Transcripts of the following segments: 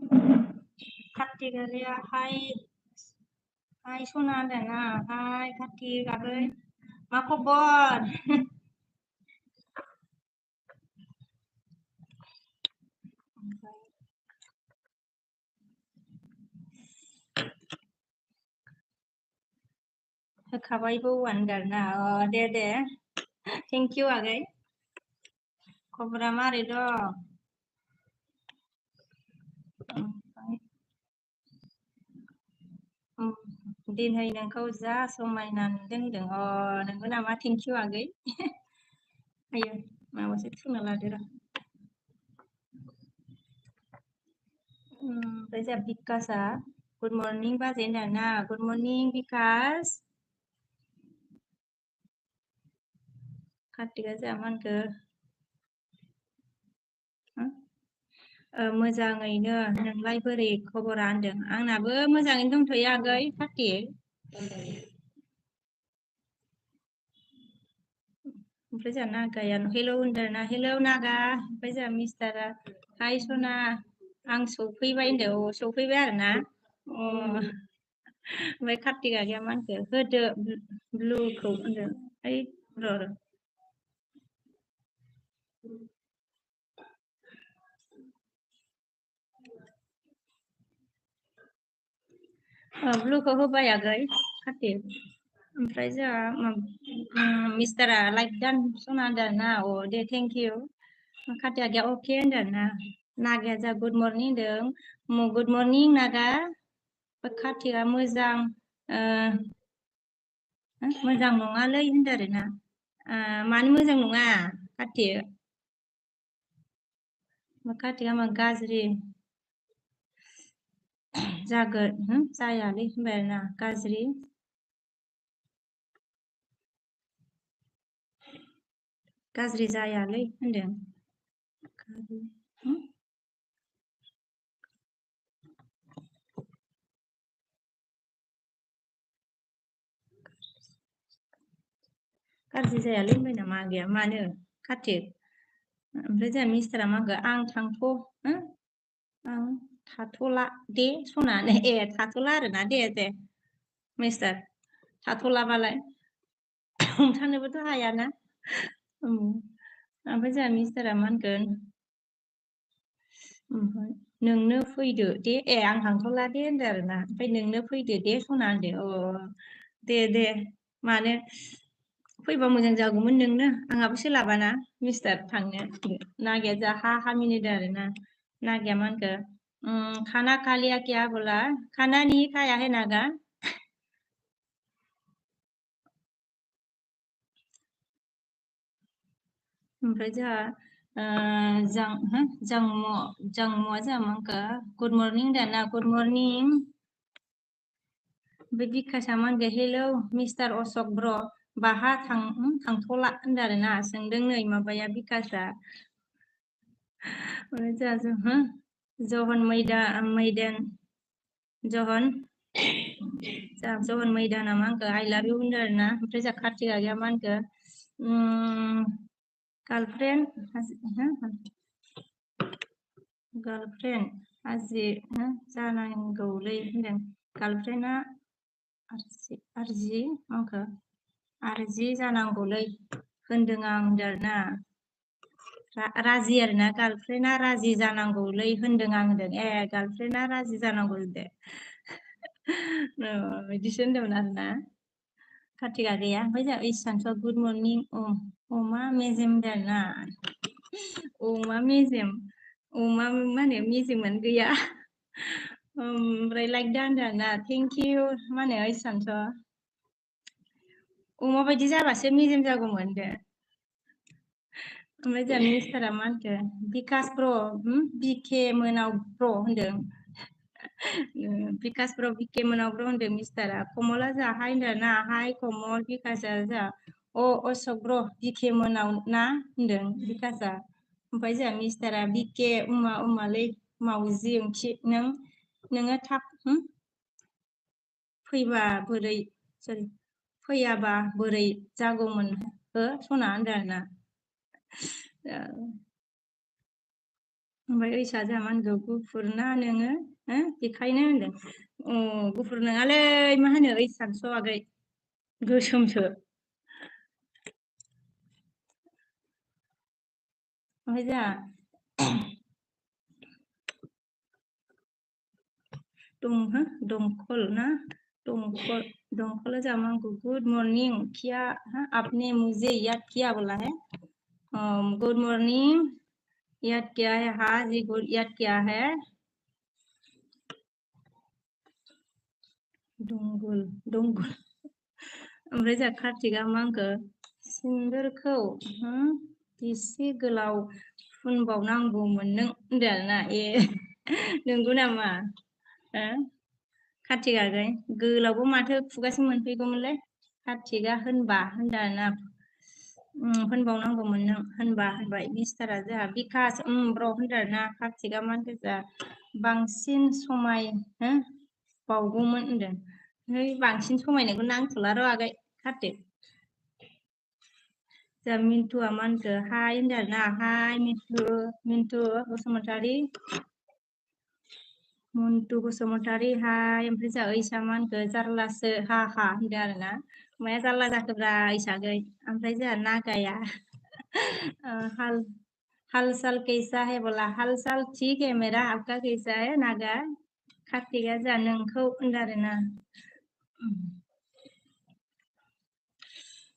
कार्तिक आगैया हाय सना होनदों ना हाय कार्तिक आगै मा खबर होखाबायबो होनदों ना दे थेंक इउ आगै खबरा मारै दं दिनै नोंखौ जा समायना नुदों होनदों नोंगौ नामा थेंक इउ आगै आयो माबासो थुना लादो र' ओमफ्राय जोंहा बिकासआ गुड मर्निं बाजै होनदों ना गुड मर्निं बिकास कार्तिकआ जोंहा मा होनखो मोजाङैनो नोंलाय बोरै खबरा होनदों आंनाबो मोजाङैनो दंथ'यो आगै कार्तिक ओमफ्राय जोंहा नागाया हेलौ होनदों ना हेलौ नागा ओमफ्राय जोंहा मिस्टारा हाय सना आं सफैबाय होनदों सफैबाय आरो ना ओमफ्राय कार्तिक आगैया मा होनखो होदो ब्लुखौ होनदों ओइ र' ब्लुखौ होबाय आगै कार्तिक ओमफ्राय जोंहा मिस्टारा लाइक डान सना होनदों ना दे थेंक इउ कार्तिक आगैया अके होनदों ना नागाया जा गुड मर्निं होनदों गुड मर्निं नागा कार्तिकआ मोजां मोजां नङालै होनदों आरो ना मानो मोजां नङा कार्तिकआ मा गाज्रि जागोन जायालै होनबाय आरो ना गाज्रि जायालै होनदों गाज्रि जायालै होनबाय नामा आगैया मानो कार्तिक ओमफ्राय जोंहा मिस्टारा मा होनखो आं आं थाथ'ला दे सना थाथ'ला आरोना दे मिस्टार थाथ'लाबालाय हमथानोबोथ' हायाना ओमफ्राय जोंहा मिस्टारा मा होनगोन ओमफ्राय नोंनो फैदो दे आं थांथ'ला दे होनदों आरोना ओमफ्राय नोंनो फैदो दे सना होनदों दे मानो फैबा मोजां जागौमोन नोंनो आंहाबो सोलाबाना मिस्टार थांनो नागिया जा हा मिनिदों आरोना नागिया मा होनखो खाना खालिया क्या बोला खाना नहीं खाया है नागा ओमफ्राय जोंहा जंमुआ जोंहा मा होनखो गुड मर्निं होनदों ना गुड मर्निं ओमफ्राय बिकासआ मा होनखो हेलौ मिस्टार अशक ब्र बाहा थांथ'ला होनदों आरो ना सोंदों नै माबाया बिकासआ जोंहा जहन मैदान जहन मैदाना मा होनखो आइ लाभ इउ होनदों आरो ना ओमफ्राय जोंहा कार्तिक आगैया मा होनखो गार्लफ्रेन्ड आजि जानांगौलै होनदों गार्लफ्रेन्डआ आरजि जानांगौलै होनदों आं होनदों आरोना राजि आरोना गार्लफ्रेन्डआ राजि जानांगौलै होनदों आं होनदों गार्लफ्रेन्डआ राजि जानांगौ दे बिदिसो होनदोंमोन आरोना कार्तिक आगैया ओमफ्राय जोंहा इसानसुआ गुड मर्निं अमा मेजेम होनदों आरोना अमा मेजेम अमा मा होनो मेजेमानो गैया ओमफ्राय लाइक दा होनदों आरोना थेंक इउ मा होनो इसानस अमा बायदि जाबासो मेजेम जागौमोन दे ओमफ्राय जोंहा मिस्टारा मा होनखो बिकास ब्र बिके मोनाव ब्र होनदों बिकास ब्र बिके मोनाव ब्र होनदों मिस्टारा कमला जोंहा हाय होनदों ना हाय कमल बिकासआ जोंहा अशक ब्र बिके मोनाव ना होनदों बिकासआ ओमफ्राय जोंहा मिस्टारा बिके उमालै मावजि ओंथि नोङो थाब फैयाबा बोरै जागौमोन सना होनदों आरोना ओमफ्राय ओइसा जोंहा मा होनगौ गुफुर ना नोङो बेखायनो होनदों गुफुर नङालै मा होनो ओइ सानस' आगै गोसोमसो ओमफ्राय जोंहा दंखल ना दंखल जोंहा मा होनगौ गुड मर्निं क्या आपने मुझे याद किया बोला है गुड मर्निं याद किया है हाँ जी गुड याद किया है दंगुल ओमफ्राय जोंहा कार्तिकआ मा होनखो सिन्दुरखौ एसे गोलाव फुनबावनांगौमोन नों होनदों आरोना नंगौ नामा कार्तिकआलाय गोलावबो माथो खुगासिम मोनफैगौमोनलै कार्तिकआ होनबा होनदों आरोना होनबावनांगौमोन नों होनबाय मिस्टारा जोंहा बिकास ब्र होनदों आरोना कार्तिकआ मा होनखो जोंहा बांसिन समाय बावगौमोन होनदों बांसिन समायनायखौ नांथ'ला र' आगै कार्तिक जोंहा मिन्टुआ मा होनखो हाय होनदों आरोना हाय मिन्टु बसुमतारी मन्टु बसुमतारी हाय ओमफ्राय जोंहा ओइसा मा होनखो जारलासो हा होनदों आरोना माया जारला जाखोब्रा ओइसागै ओमफ्राय जोंहा नागाया हाल साल कैसा है बोला हाल साल ठीक है मेरा आपका कैसा है नागा कार्तिकआ जोंहा नोंखौ होनदों आरोना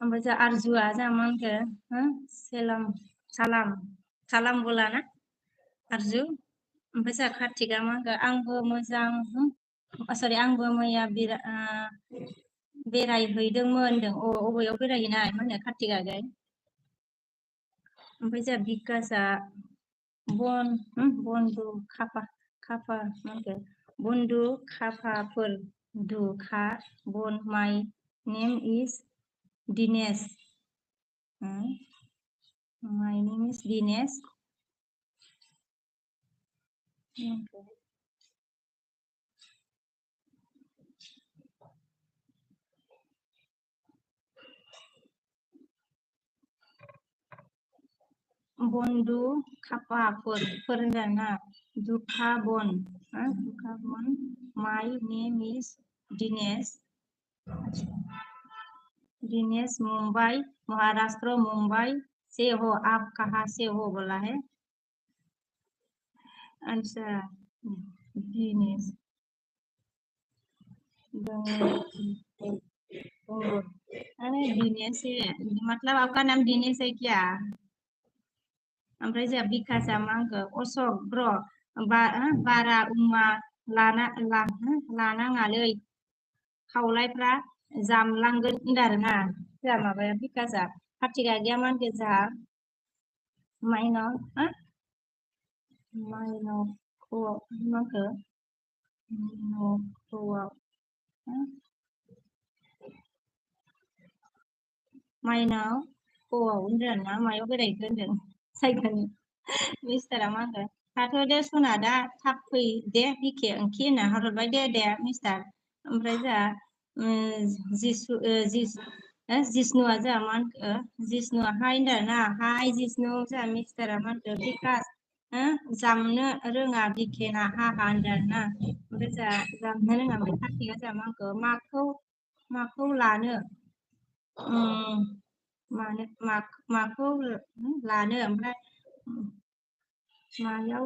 ओमफ्राय जोंहा आरजुआ जोंहा मा होनखो सालाम बोला ना आरजु ओमफ्राय जोंहा कार्तिकआ मा होनखो आंबो मोजां सरि आंबो मैया बेरायहैदोंमोन होनदों अबेयाव बेरायहैनाय मा होनो कार्तिकआलाय ओमफ्राय जोंहा बिकासआ बन्दु खाफा मा होनखो बन्दु खाफाफोर दुखा बन माइ नेम इज दिनेश माइ नेम इज दिनेश बन्दु खाफाफोर होनदोंना दुखा बन माइ नेम इज दिनेश मुंबई महाराष्ट्र मुंबई से हो आप कहाँ से हो बोला है अच्छा दिनेश अरे दिनेश है मतलब आपका नाम दिनेश है क्या ओमफ्राय जोंहा बिकासआ मा होनखो अशक ब्र बारा उमा लानाङालै खावलायफ्रा जामलांगोन होनदों आरोना जोंहा माबाया बिकासआ कार्तिकआ गैया मा होनखो जोंहा माइनाव ख'आव मा होनखो माइनाव ख'आव होनदों आरोना मायाव बेरायहैखो होनदों जायगानि मिस्टारा मा होनखो थाथ' दे सना दा थाब फै दे बिखे ओंखि होनना हरबाय दे मिस्टार ओमफ्राय जोंहा जिष्णुआ जोंहा मा होनखो जिष्णुआ हाय होनदों आरोना हाय जिष्णु जोंहा मिस्टारा मा होनखो बिकास जामनो रोङा बिखेना हा होनदों आरोना ओमफ्राय जोंहा जामनो रोङा ओमफ्राय कार्तिकआ जोंहा मा होनखो माखौ लानो माखौ लानो ओमफ्राय मायाव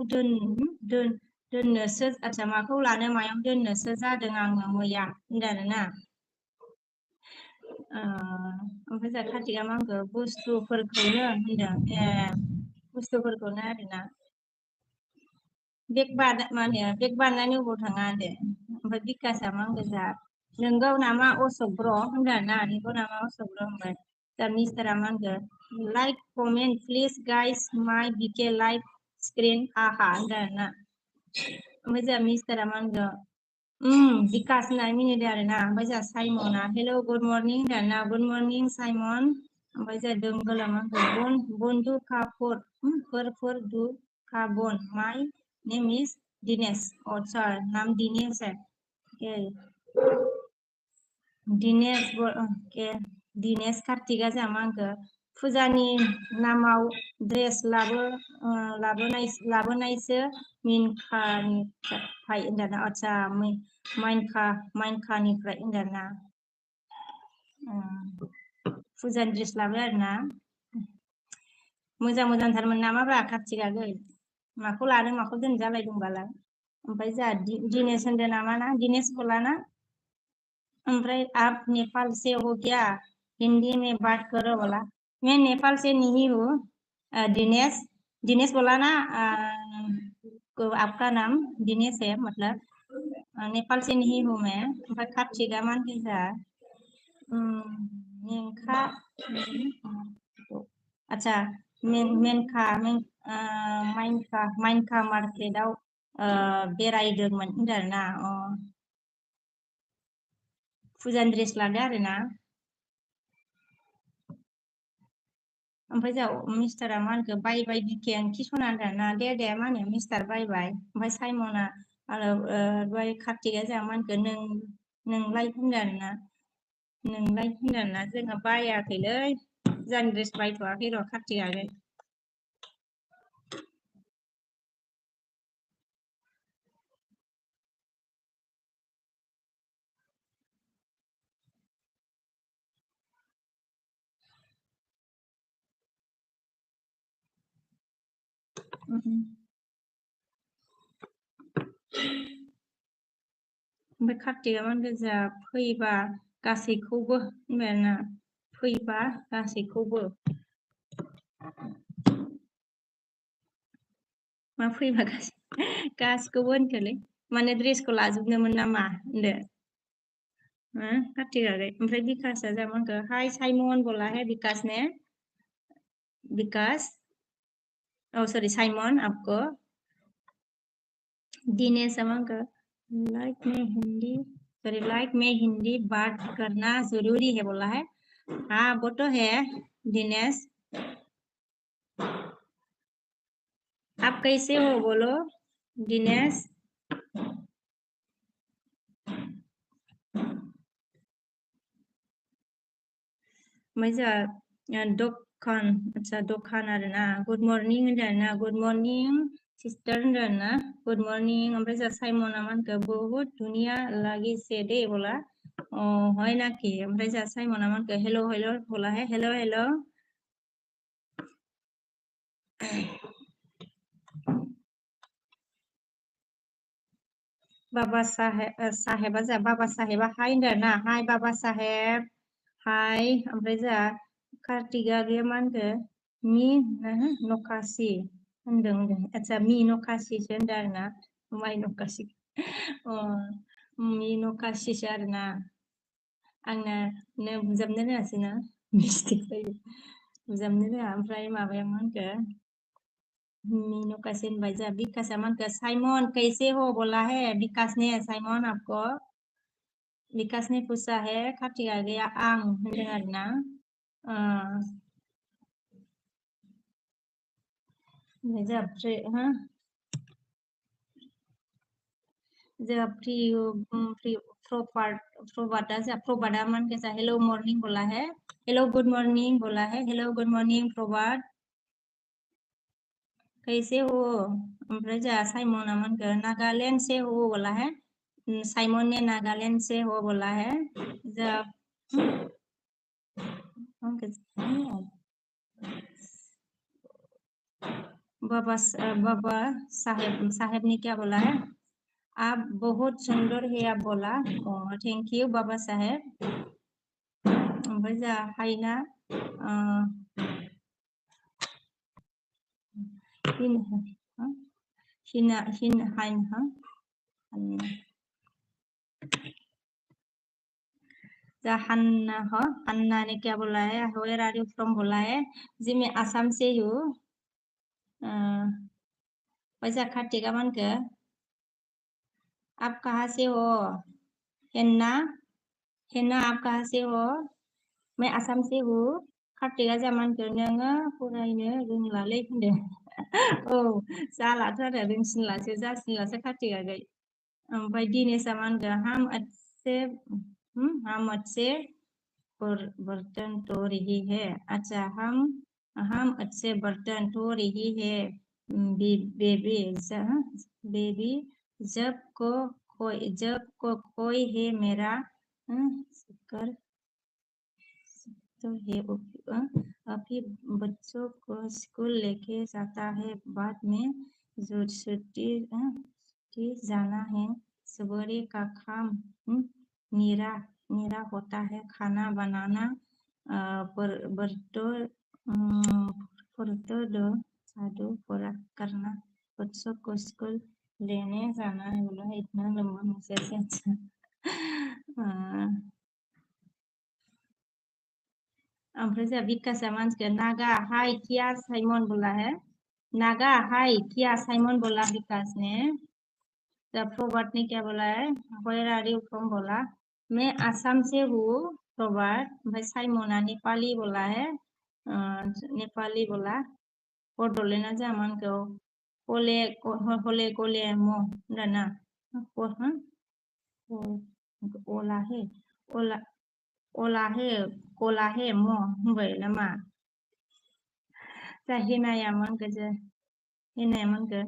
दोननोसो आच्छा माखौ लानो मायाव दोननोसो जादों आङो मैया होनदों आरोना ओमफ्राय जोंहा कार्तिकआ मा होनखो बुस्थुफोरखौनो होनदों बुस्थुफोरखौनो आरोना बेग बानायनानै अबाव थाङा दे ओमफ्राय बिकासआ मा होनखो जोंहा नोंगौ नामा अशक ब्र होनदों आरोना नोंगौ नामा अशक ब्र होनबाय जोंहा मिस्टारा मा होनखो लाइक कमेन्ट प्लिज गाइस माइ बिके लाइभ स्क्रिन होनदों आरोना ओमफ्राय जोंहा मिस्टारा मा होनखो बिकास होननानै मिनिदों आरोना ओमफ्राय जोंहा साइमना हेल' गुड मर्निं होनदों आरोना गुड मर्निं साइमन ओमफ्राय जोंहा दोंगोला मा होनखो बन्दु खाफोर दु खाबन माइ नेम इज दिनेश अच्छा नाम दिनेश है दिनेश कार्तिकआ जोंहा मा होनखो फुजानि नामाव ड्रेस लाबोनायसो मिनखानिफ्राय होनदोंना आदसा माइनखानिफ्राय होनदोंना फुजानि ड्रेस लाबो आरोना मोजां मोजांथारमोन नामाब्रा कार्तिक आगै माखौ लादों माखौ दोन जालायदोंबालाय ओमफ्राय जोंहा दिनेश होनदों नामा ना दिनेश बोलाना ओमफ्राय आप नेपाल से हो क्या हिंदी में बात करो बोला मैं नेपाल से नहीं हूँ दिनेश दिनेश बोला ना आपका नाम दिनेश है मतलब नेपाल से नहीं हूँ मैं ओमफ्राय कार्तिका मान कैसा मेनखा अच्छा माइनखा मार्केटआव बेरायदोंमोन होनदों आरोना फुजानि ड्रेस लादो आरोना ओमफ्राय जोंहा मिस्टारा मा होनखो बायबाय बिखाया खिसना होनदों ना दे मा होनो मिस्टार बायबाय ओमफ्राय साइमना आरो दहाय कार्तिका जोंहा मा होनखो नोंलाय होनदों आरोना नोंलाय होनदों आरोना जोंहा बायाखैलै फुजानि ड्रेस बायथ'वाखै र' कार्तिकानो ओमफ्राय कार्तिका मा होनखो जोंहा फैबा गासैखौबो होनबाय आरोना फैबा गासैखौबो मा फैबा गासिखौबो होनखोलै माने ड्रेसखौ लाजोबनोमोन नामा होनदो कार्तिक आगै ओमफ्राय बिकासआ जोंहा मा होनखो हाय साइमन बोला है विकास ने विकास सॉरी साइमन आपको दिनेश मा होनखो लाइक में हिंदी बात करना जरूरी है बोला है हाँ वो तो है दिनेश आप कैसे हो बोलो दिनेश ओमफ्राय जोंहा दखान आदसा दखान आरोना गुड मर्निं होनदों आरोना गुड मर्निं सिस्टार होनदों आरोना गुड मर्निं ओमफ्राय जोंहा साइमना मा होनखो बहुत दुनिया लागिसे दे बोला হয় নাকি ओमफ्राय जोंहा साइमना मा होनखो हेलो हेलो बोला है हेलो हेलो बाबा साहेबा जोंहा बाबा साहेबा हाय होनदों आरोना हाय बाबा साहेब हाय ओमफ्राय जोंहा कार्तिका गैया मा होनखो मी नखासि होनदों आदसा मी नखासिसो होनदों आरोना माइ नखासि मी नखासिसो आरोना आंना बुजाबनो रोङासै ना मिस्टेक जायो बुजाबनो रोङा ओमफ्राय माबाया मा होनखो मीनू कैसे भाई जा विकास अमन का साइमन कैसे हो बोला है विकास ने साइमन आपको विकास ने पूछा है कार्तिक आ गया आं होनदों आरोना जा प्रभाता मन कैसा हेलो मॉर्निंग बोला है हेलो गुड मॉर्निंग बोला है हेलो गुड मॉर्निंग प्रभात कैसे हो ओमफ्राय जोंहा साइमना मा होनखो नागालैंड से हो बोला है साइमन ने नागालैंड से हो बोला है जोंहा बाबा साहेब ने क्या बोला है आप बहुत सुंदर है आप बोला थैंक यू बाबा साहेब ओमफ्राय जोंहा हायना हन्ना ने क्या बोला है वेयर आर यू फ्रॉम बोला है जी मैं आसाम से हूँ वैसा कार्तिका मान के आप कहाँ से हो हेन्ना आप कहाँ से हो मैं आसाम से हूँ कार्तिका जामान के नोङो फरायनो रोंलालै होनदों औ जालाथ' आरो रोंसिनलासो जासिनलासो कार्तिका गै ओमफ्राय दिनेशआ मा होनगोन हम अच्छे बर्तन धो रही है। अच्छा, हम अच्छे बर्तन धो रही है। बेबी बेबी जब को कोई है मेरा कर तो है अभी बच्चों को स्कूल लेके जाता है, बाद में जो छुट्टी जाना है। सवेरे का काम नीरा होता है, खाना बनाना, झाड़ू पोछा करना, बच्चों को स्कूल लेने जाना है। बोला इतना लंबा मैसेज है। अच्छा ओमफ्राय जोंहा बिकासआ मानसिखौ नागा हाय किया साइमन बोला है। नागा हाय किया साइमन बोला विकास ने। जब प्रोबर्ट ने क्या बोला है, वेयर आर यू फ्रॉम बोला, मैं आसाम से हूँ प्रोबर्ट। ओमफ्राय साइमना नेपाली बोला है, नेपाली बोला। बड'लेण्डआ जोंहा मा होनखौ हले गले म होनदोंना अला हे गला हे म होनबाय नामा? जा हेनाया मा होनखो जो हेनाया मा होनखो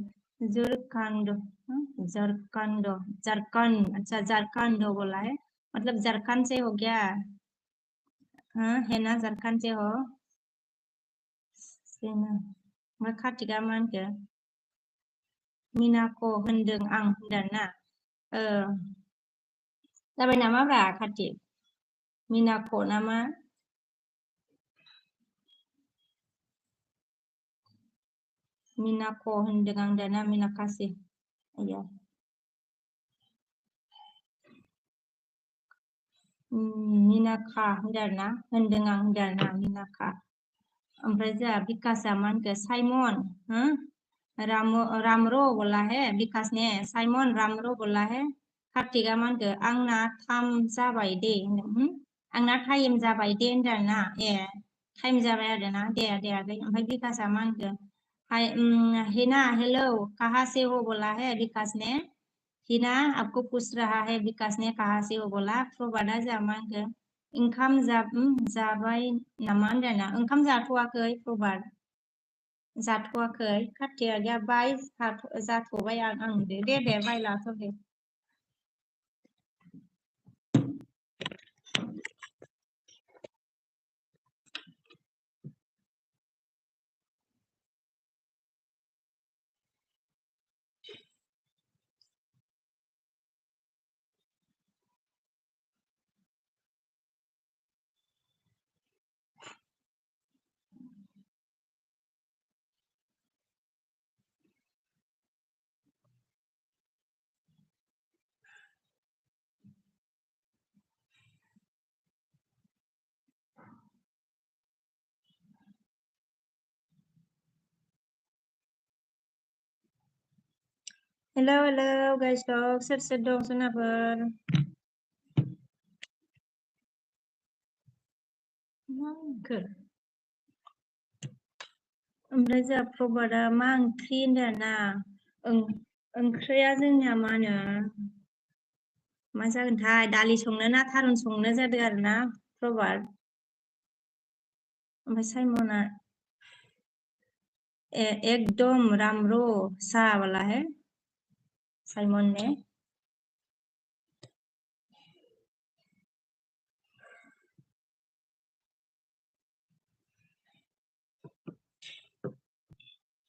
झारखंड। अच्छा झारखंड बोला है, मतलब झारखंड से हो गया। हाँ है ना, झारखंड से हो। ओमफ्राय कार्तिकआ मा होनखो मिनाखौ होनदों आं होनदों ना। जाबाय नामाब्रा कार्तिक? मिनाखौ नामा? मिनाखौ होनदों आं दाना मिनाकासि। आया मिनाखा होनदों आं होनदों मिनाखा। ओमफ्राय जोंहा बिकासआ मा होनखो साइमन रामरो बोला है विकास ने। साइमन रामरो बोला है। कार्तिकआ मा होनखो आंना टाइम जाबाय दे होनदों। आंना टाइम जाबाय दे होनदों ना। ए टाइम जाबाय आरोना दे आगै। ओमफ्राय बिकासआ मा होनखो हिना हेलो कहाँ से हो बोला है विकास ने। हिना आपको पूछ रहा है विकास ने कहाँ से हो बोला। प्रभातआ जोंहा मा होनखो ओंखाम जाबाय नामा होनदों ना। ओंखाम जाथ'वाखै प्रभात, जाथ'वाखै। कार्तिकआ बाय जाथ'बाय आं होनदो। दे बाय लाथ' दे। हेलौ गाइस दं, सोर दं सोनाफोर? मा होनखो? ओमफ्राय जोंहा प्रभातआ मा ओंख्रि होनदों ना। ओंख्रिया जोंनिया मा होनो मा जागोनथाय, दालि संनो ना थारुन संनो जादों आरोना प्रभात। ओमफ्राय साइमना एकदम रामरो सा वाला है साइमन ने।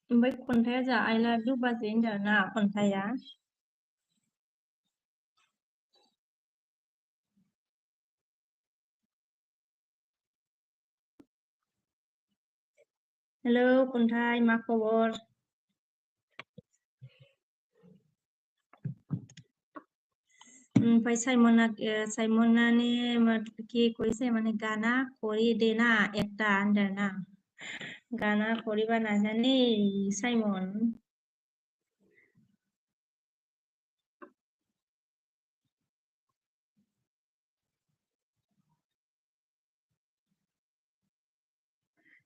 ओमफ्राय खन्थाइया जोंहा आइ लाभ इउ बाजै होनदों ना खन्थाइया। हेलौ खन्थाइ, मा खबर? ओमफ्राय साइमना ने কি কইছে মানে গানা করি দে না একটা होनदों ना। गाना करिबा नाजाने साइमन।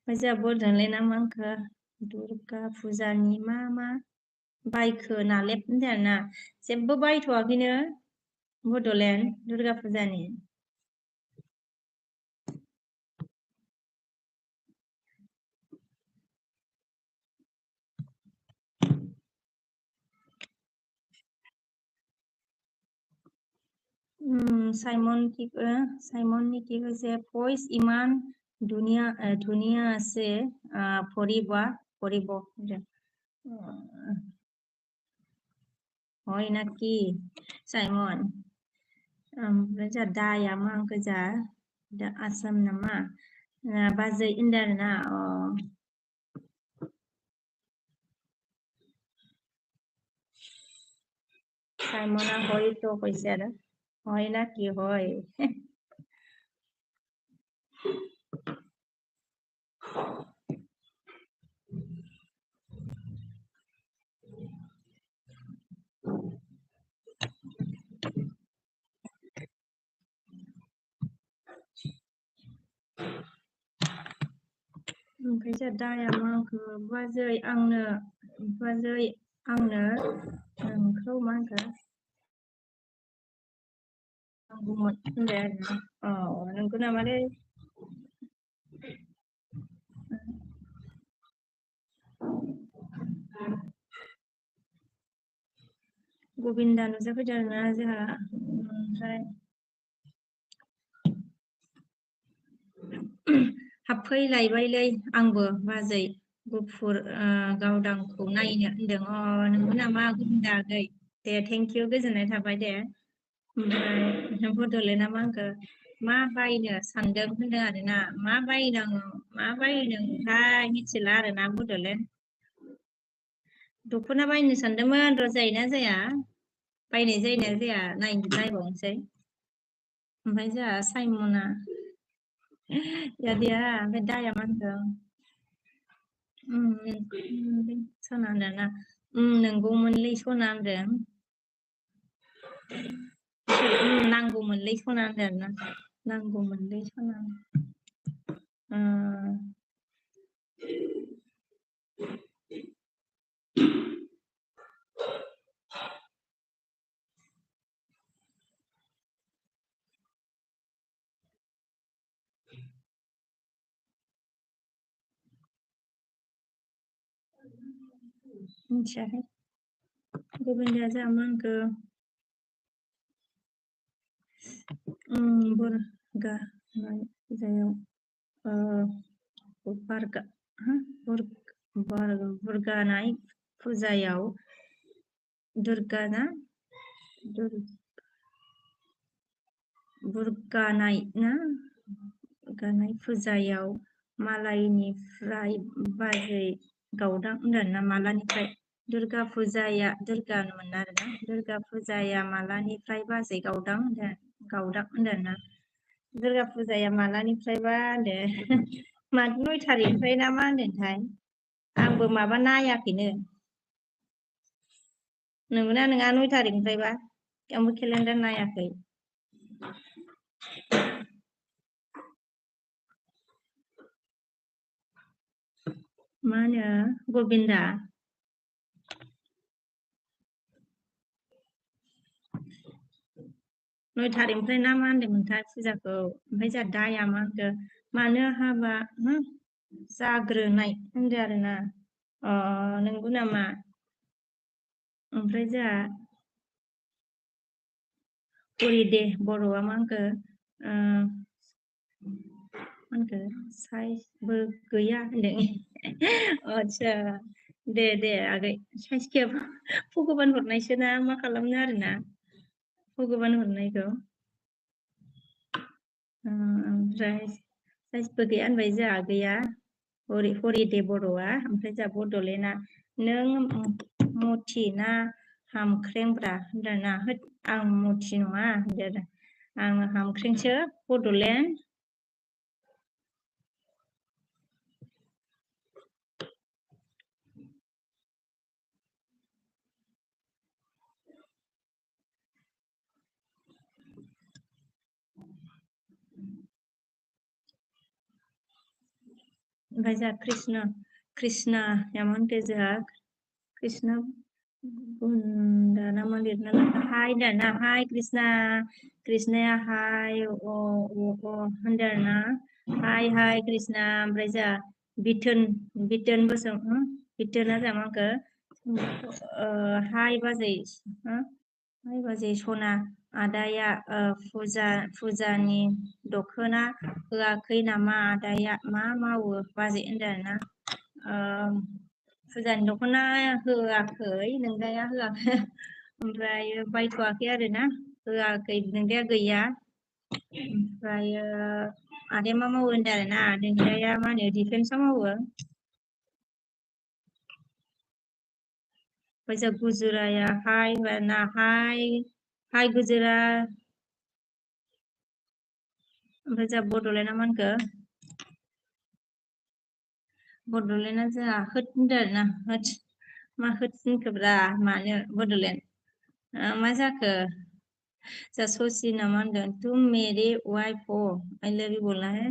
ओमफ्राय जोंहा बड'लेण्डआ मा होनखो दुर्गा फुजानि मा बायखो नालेब होनदों ना। जेबो बायथ'वाखैनो बड'लेण्ड दुर्गा फुजानि। साइमननि কি কৈছে ভইচ ইমান ধুনীয়া আছে পঢ়িব হয় নাকি साइमन ओमफ्राय जा दाया मा ओंखाय जा दा आसाम नामा बाजै होनदों आरोना साइमना हयथ' কৈছে आरो হয় নাকি হয় ओमफ्राय जा दाया मा होनखो बाजै आंनो नोंखौ मा होनखो नांगौमोन होनदों आरोना नोंगौ नामालै गबिन्दा नुजाफैदों आरोना जोंहा ओमफ्राय हाबफैलायबायलै आंबो बाजै गुफुर गावदांखौ नायनो होनदों नंगौ नामा गबिन्दा आगै दे थेंक इउ गोजोननाय थाबाय दे ओमफ्राय बड'लेण्डआ मा होनखो मा बायनो सानदों होनदों आरोना मा बायनोथाय मिथिला आरोना बड'लेण्ड दख'ना बायनो सानदोंमोन र' जायोना जाया बायनाय जायोना जाया नायबावनोसै ओमफ्राय जोंहा साइमना यादिया ओमफ्राय दाया मा होनदों सना होनदोंना नंगौमोनलै सना होनदों नांगौमोनलै सना होनदों आरोना नांगौमोनलै सना मिथियाखै गबिन्दाया जोंहा मा होनखो बुरगानाय फुजायाव बुरगानाय फुजायाव बुरगानाय फुजायाव मालायनिफ्राय बाजै गावदां होनदों मालानिफ्राय दुर्गा फुजाया मालानिफ्राय बाजै गावदां होनदों दुर्गा फुजाया मालानिफ्रायबा होनदों 9 थारिखनिफ्राय ना मा होनदोंथाय आंबो माबा नायाखैनो नंगौना नङा 9 थारिखनिफ्रायबा आंबो केलेन्डार नायाखै मा होनो गबिन्दा 9 थारिखनिफ्राय ना मा होनदोंमोनथाय फुजाखौ ओमफ्राय जोंहा दाया मा होनखो मानो हाबा जाग्रोनाय होनदों आरोना नंगौ नामा ओमफ्राय जोंहा दे बर'आ मा होनखो साइसबो गैया होनदों आदसा दे आगै साइस गैया भगबान हरनायसो ना मा खालामनो आरोना भगबान हरनायखौ ओमफ्राय साइसबो गैया होनबाय जोंहा गैया हरिदे बर'आ ओमफ्राय जोंहा बड'लेण्डआ नों मथि ना हामख्रेंब्रा होनदोंना आं मथि नङा होनदों आं हामख्रेंसो बड'लेण्ड ओमफ्राय जोंहा कृष्णया मा होनखो जोंहा कृष्ण बुन्दा ना मा लिरना लाखो हाय होनदों हाय कृष्णाया हाय होनदों आरोना हाय कृष्णा ओमफ्राय जोंहा बिथोन बिथोना जोंहा मा होनखो हाय बाजै सना आदाया फुजानि दख'ना होआखै नामा आदाया मा मावो बाजै होनदों आरोना फुजानि दख'ना होआखै नोंदाया होआखै ओमफ्राय बायथ'वाखै आरोना होआखै नोंदाया गैया ओमफ्रायो आदाया मा मावो होनदों आरोना नोंदाया मा होनो डिफेन्सआव मावो ओमफ्राय जों गुजुराया हाय ना हाय गुजुरा ओमफ्राय जोंहा बड'लेण्डआ मा होनखो बड'लेण्डआ जोंहा होद होनदों आरोना होद मा होद होनखोब्रा मानो बड'लेण्ड मा जाखो जा ससिना मा होनदों तुम मेरे वाइफ हो आई लव यू बोला है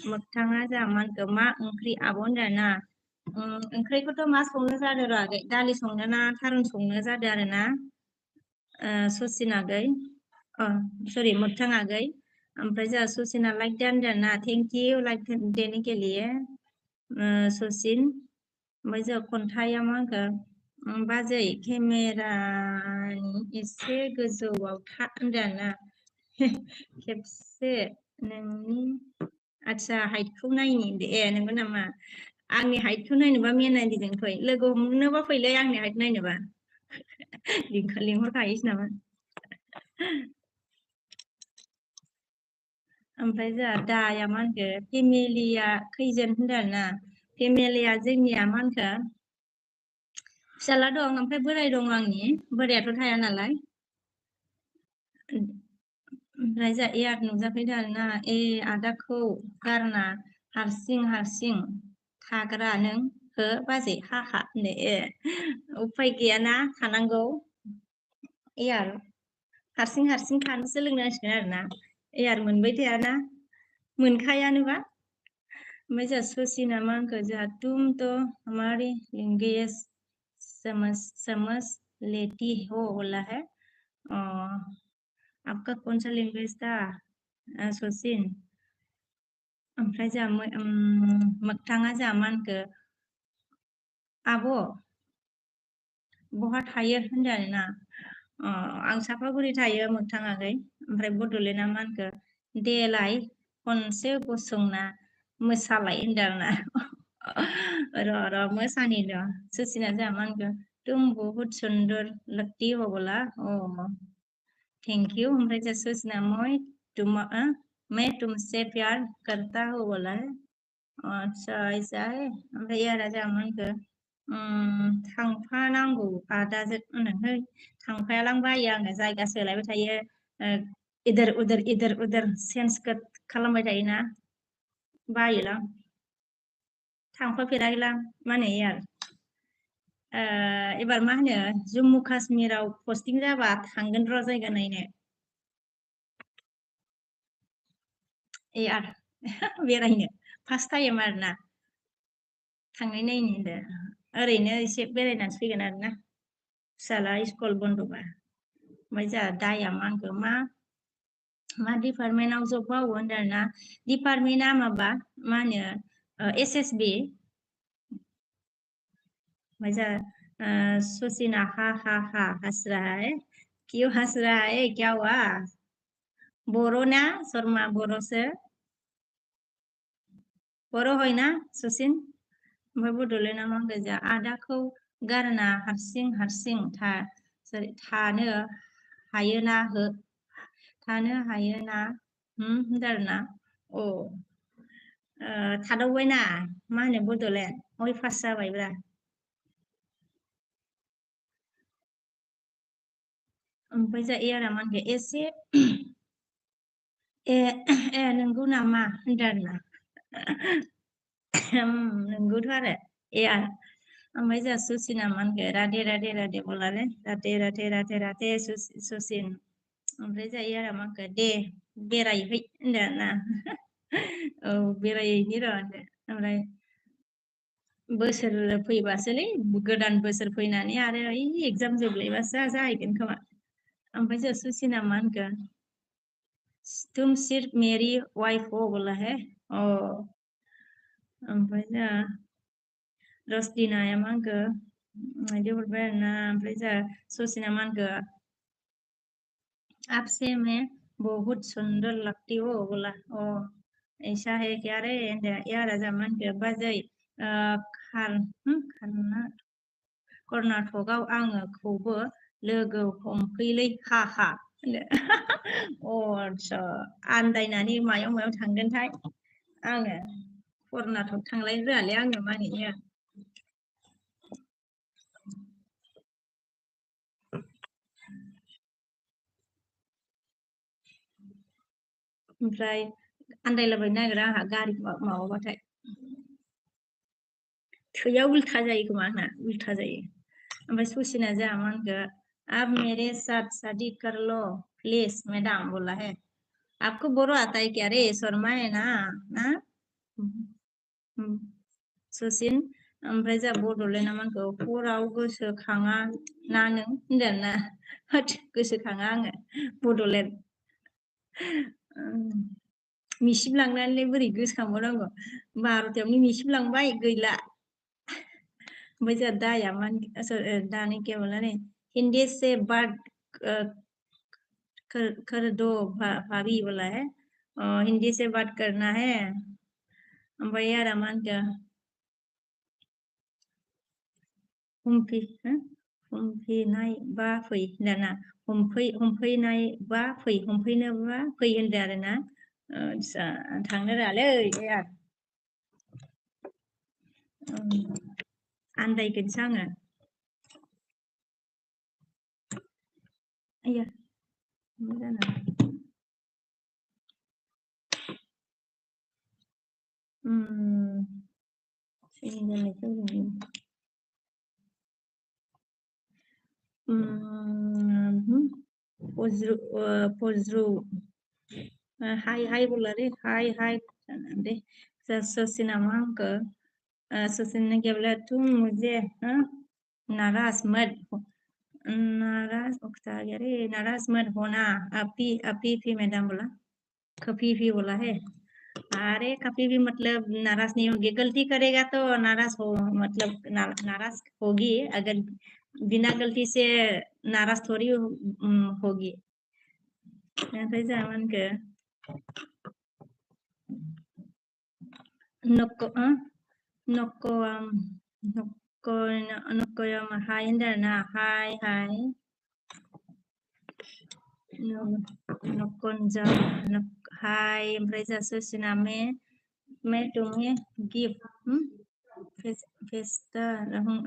मोगथाङा जोंहा मा होनखो मा ओंख्रि आब' होनदों आरोना ओंख्रिखौथ' मा संनो जादों र' आगै दालि संनो ना थारुन संनो जादों आरोना ससिना आगै सरि मोगथां आगै ओमफ्राय जोंहा ससिना लाइक दा होनदों आरोना थेंक इउ लाइक देने के लिए ससिन ओमफ्राय जोंहा खन्थाइया मा होनखो बाजै केमेरानि एसे गोजौआव था होनदों आरोना खेबसे नोंनि आदसा हाइटखौ नायनि ए नंगौ नामा आंनि हाइटखौ नायनोबा मेनायदिजों फै लोगो हमनोबा फैलै आंनि हाइट नायनोबा लिंहरखायोसो नामा ओमफ्राय जोंहा दाया मा होनखो फेमिलिया खैजोन होनदों आरोना फेमिलिया जोंनिया मा होनखो फिसाला दं ओमफ्राय बोराय दं आंनि बोरायाथ' थाया नालाय ओमफ्राय जोंहा एयार नुजाफैदों आरोना आदाखौ गारना हारसिं थाग्रा नों हो बाजै हा उफाय गैयाना थानांगौ एयार हारसिं थानो सोलोंनांसिगोन आरोना एयार मोनबाय थायाना मोनखायानोबा ओमफ्राय जोंहा ससिना मा होनखो जोंहा तुम तो हमारी लैंग्वेज समझ लेती हो बोला है आपका कौन सा लैंग्वेज था सचिन ओमफ्राय जोंहा मोगथाङा जोंहा मा होनखो आब' बहा थायो होनदों आरोना आं सापागुरि थायो मोगथाङाखै ओमफ्राय बड'लेण्डआ मा होनखो देलाय खनसे गसंना मोसालाय होनदों आरोना र' मोसानि र' सचिना जोंहा मा होनखो तुम बहुत सुंदर लगती हो बोला थैंक यू ओमफ्राय जोंहा सचिना मैं तुमसे प्यार करता हूँ बोला है आदसा ऐसा है ओमफ्राय यारा जोंहा मा होनखो थांफानांगौ आदाजों होनदों थांफायालां बायो आङो जायगा सोलायबाय थायो इधर चेन्ज खालामबाय थायोना बायोलां थांफाफेराखैलां मा होनो यार एबार मा होनो जम्मु काश्मीराव पस्टिं जाबा थांगोन र' जायगा नायनो यार बेरायनो फार्स्ट टाइम आरोना थांनाय नायनो होनदों ओरैनो एसे बेरायनानै फैगोन आरोना फिसाला स्कुल बन्द'बा ओमफ्राय जोंहा दाया मा होनखो मा डिपार्टमेन्टआव जब मावो होनदों आरोना डिपार्टमेन्टआ माबा मा होनो SSB ओमफ्राय जोंहा सचिना हा हंस रहा है क्यों हंस रहा है क्या हुआ बर' ना शर्मा बर'सो बर' हयना सचिन ओमफ्राय बड'लेण्डआ मा होनगोन जोंहा आदाखौ गारना हारसिं थानो हायोना होनदों आरोना थादावबायना मा होनो बड'लेण्ड अय पास जाबायब्रा ओमफ्राय जोंहा एयारा मा होनगोन एसे नंगौ नामा होनदों आरोना नंगौथ' आरो ओमफ्राय जोंहा सचिना मा होनगोन राधे बोलालै राधे सचिन ओमफ्राय जोंहा एयारा मा होनगोन दे बेरायहै होनदों आरोना औ बेरायहैनि र' होनदों ओमफ्राय बोसोर फैबासोलै गोदान बोसोर फैनानै आरो एगजाम जोबलायबासो जाहैगोन खोमा ओमफ्राय जोंहा सचिना मा होनगोन तुम सिर्फ मेरी वाइफ हो बोला है ओमफ्राय जोंहा रसदिनाया मा होनखो बिदि हरबाय आरोना ओमफ्राय जोंहा सचिना मा होनखो आपसे मैं बहुत सुंदर लगती हूँ बोला। ओ ऐसा है क्या रे या राजामोन बाजै खारना कर्नाटकआव आङोखौबो लोगो हमफैलै हा हा अ आदसा आन्दायनानै मायाव मायाव थांगोनथाय आङो कर्नाटक थांलाय रोङालै आङो मानिया ओमफ्राय आन्दायलाबायनो नागिरा आंहा गारि माबाबाथाय थैया उल्था जायो खोमा आंना उल्था जायो ओमफ्राय ससिना जोंहा मा होनखो आप मेरे साथ शादी कर लो प्लीज मैडम बोला है आपको बोरो आता है क्या रे शर्मा है ना सचिन ओमफ्राय जोंहा बड'लेण्डआ मा होनखो हराव गोसोखाङा ना नों होनदों ना गोसोखाङा आङो बड'लेण्ड मिसिबलांनानैलाय बोरै गोसोखांबावनांगौ 12थायावनो मिसिबलांबाय गैला ओमफ्राय जोंहा दाया मा दानि क्या बोला ने हिंदी से बात कर दो भाभी बोला है हिंदी से बात करना है ओमफ्राय आरो मा होनखो हमफैनाय बा फै दाना हमफैनाय बा फै हमफैनोबा फै होनदों आरो ना आदसा थांनो रोङालै आन्दायगोनसो आङो आया मा जानो फज्रु हाय बोला रे हाय दे सचिना मा होनखो सचिन ने क्या बोला तुम मुझे नाराज मत नाराज उकता गया रे नाराज मत होना अपी भी मैडम बोला कभी भी बोला है अरे कभी भी मतलब नाराज नहीं होगी गलती करेगा तो नाराज हो मतलब नाराज होगी अगर बिना गलती से नाराज थोड़ी होगी ओमफ्राय जोंहा मा होनखो नक्को नक्को नक्को नक्कोयम हाय होनदों आरोना हाय नक्कनजा हाय ओमफ्राय जोंहा ससिना मैं तुम्हें गिफ्ट फेस्टा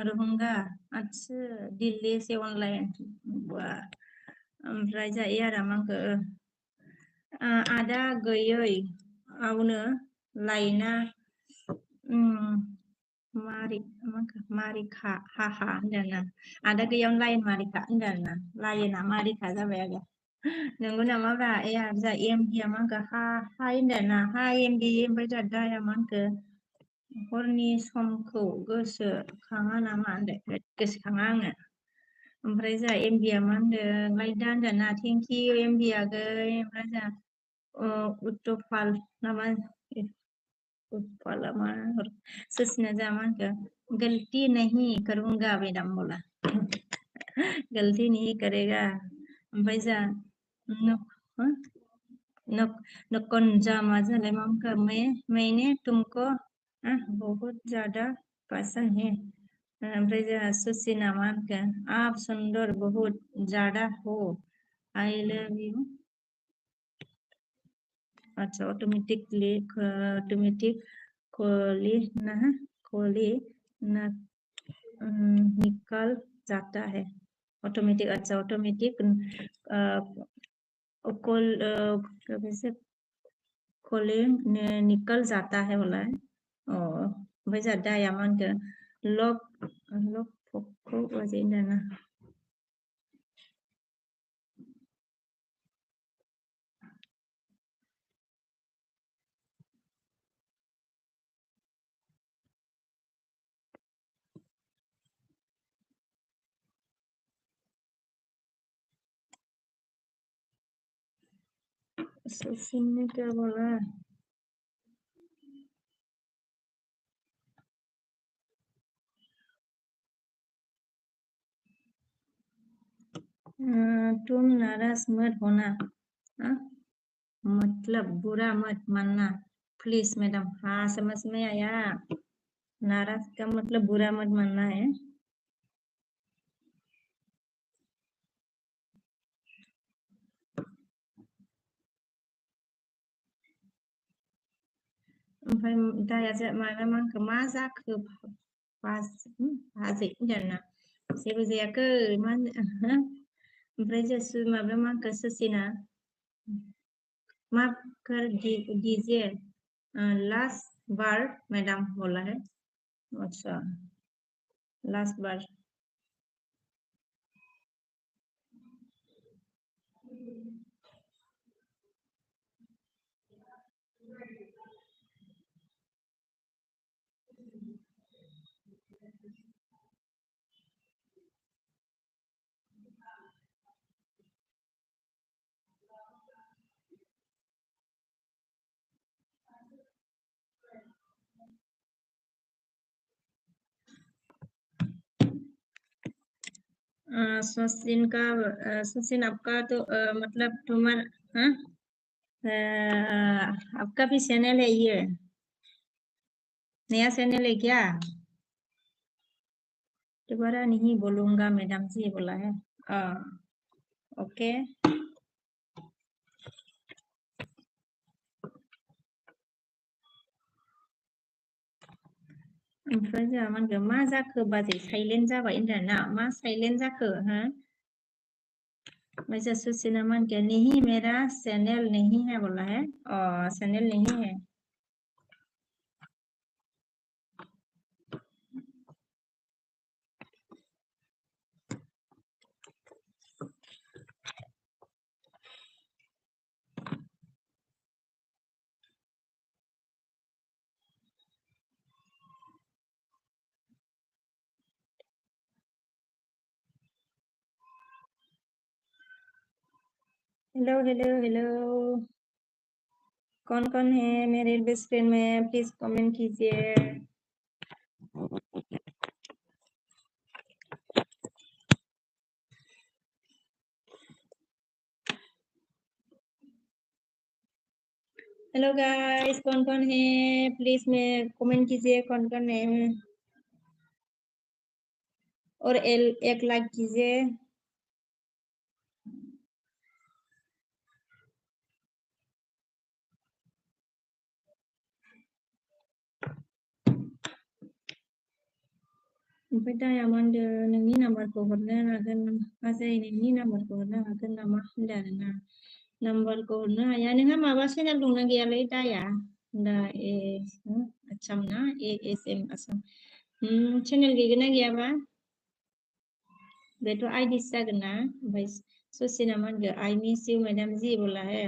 रहूंगा अच्छा दिल्ली से ऑनलाइन वाह ओमफ्राय जोंहा यारा मा होनखो आदा गैयै आवनो लायना मारिखा हाहा होनदों आरोना आदा गैयावनो लाइन मारिखा होनदों आरोना लाइना मारिखा जाबाय आरो नंगौ नामाब्रा जा एमबिया मा होनखो हाय होनदों आरोना हाय एमबि ओमफ्राय जोंहा दाया मा होनखो हरनि समखौ गोसोखाङा नामा होनदों गोसोखाङा आङो ओमफ्राय जोंहा एमबिया मा होनदों लाइक दा होनदों ना थेंक इउ एमबि आगै ओमफ्राय जोंहा उत्तपाल नामा उत्पाला मा सचिना जोंहा मा होनखो गलती नहीं करूंगा मैडम बोला गलती नहीं करेगा ओमफ्राय जोंहा नकनजामा जालाय मा होनखो मैंने तुमको बहुत ज्यादा पसंद है ओमफ्राय जोंहा सचिना मा होनखो आप सुंदर बहुत ज्यादा हो आई लव यू अच्छा ऑटोमेटिक खोली न निकल जाता है ऑटोमेटिक अच्छा ऑटोमेटिक वैसे खोले निकल जाता है बोला है ओमफ्राय जोंहा दाया मा होनखो लक फकखौ ओरै होनदों ना सचिन ने क्या बोला तुम नाराज मत होना, हाँ? मतलब बुरा मत मानना, प्लीज मैडम। हाँ, समझ में आया। नाराज का मतलब बुरा मत मानना है। ओमफ्राय दाया माखौ मा जाखो बाजै होनदोंना जेबो जायाखै मा ओमफ्राय माबा माखौ ससिना माफ कर दीजिए लास्ट बार मैडम बोला है। अच्छा, लास्ट बार। सचिन आपका तो मतलब तुम्हारा, हाँ? आपका भी चैनल है ये? नया चैनल है क्या? दोबारा नहीं बोलूंगा मैडम जी बोला है। ओके। ओमफ्राय जोंहा मा होनगोन मा जाखो बाजै साइलेन्ट जाबाय होनदों ना मा साइलेन्ट जाखो हो? वैसे सुशीला मान के नहीं मेरा चैनल नहीं है बोला है। चैनल नहीं है। हेलो हेलो हेलो, कौन कौन है मेरे बेस्ट फ्रेंड में? प्लीज कमेंट कीजिए। हेलो गाइस, कौन कौन है प्लीज में कमेंट कीजिए, कौन कौन है? और एक लाइक कीजिए। ओमफ्राय डायमंड नोंनि नाम्बारखौ हरनो हागोन बाजै, नोंनि नाम्बारखौ हरनो हागोन नामा होनदों आरोना। नाम्बारखौ हरनो हाया। नोंहा माबा चेनेल दंना गैयालै दाया? दा आसाम ना ASM आसाम चेनेल गैगोन ना गैयाबा? बेथ' आइडिसो जागोन ना। ओमफ्राय ससिना मा होनगोन I miss you madam ji बोला है।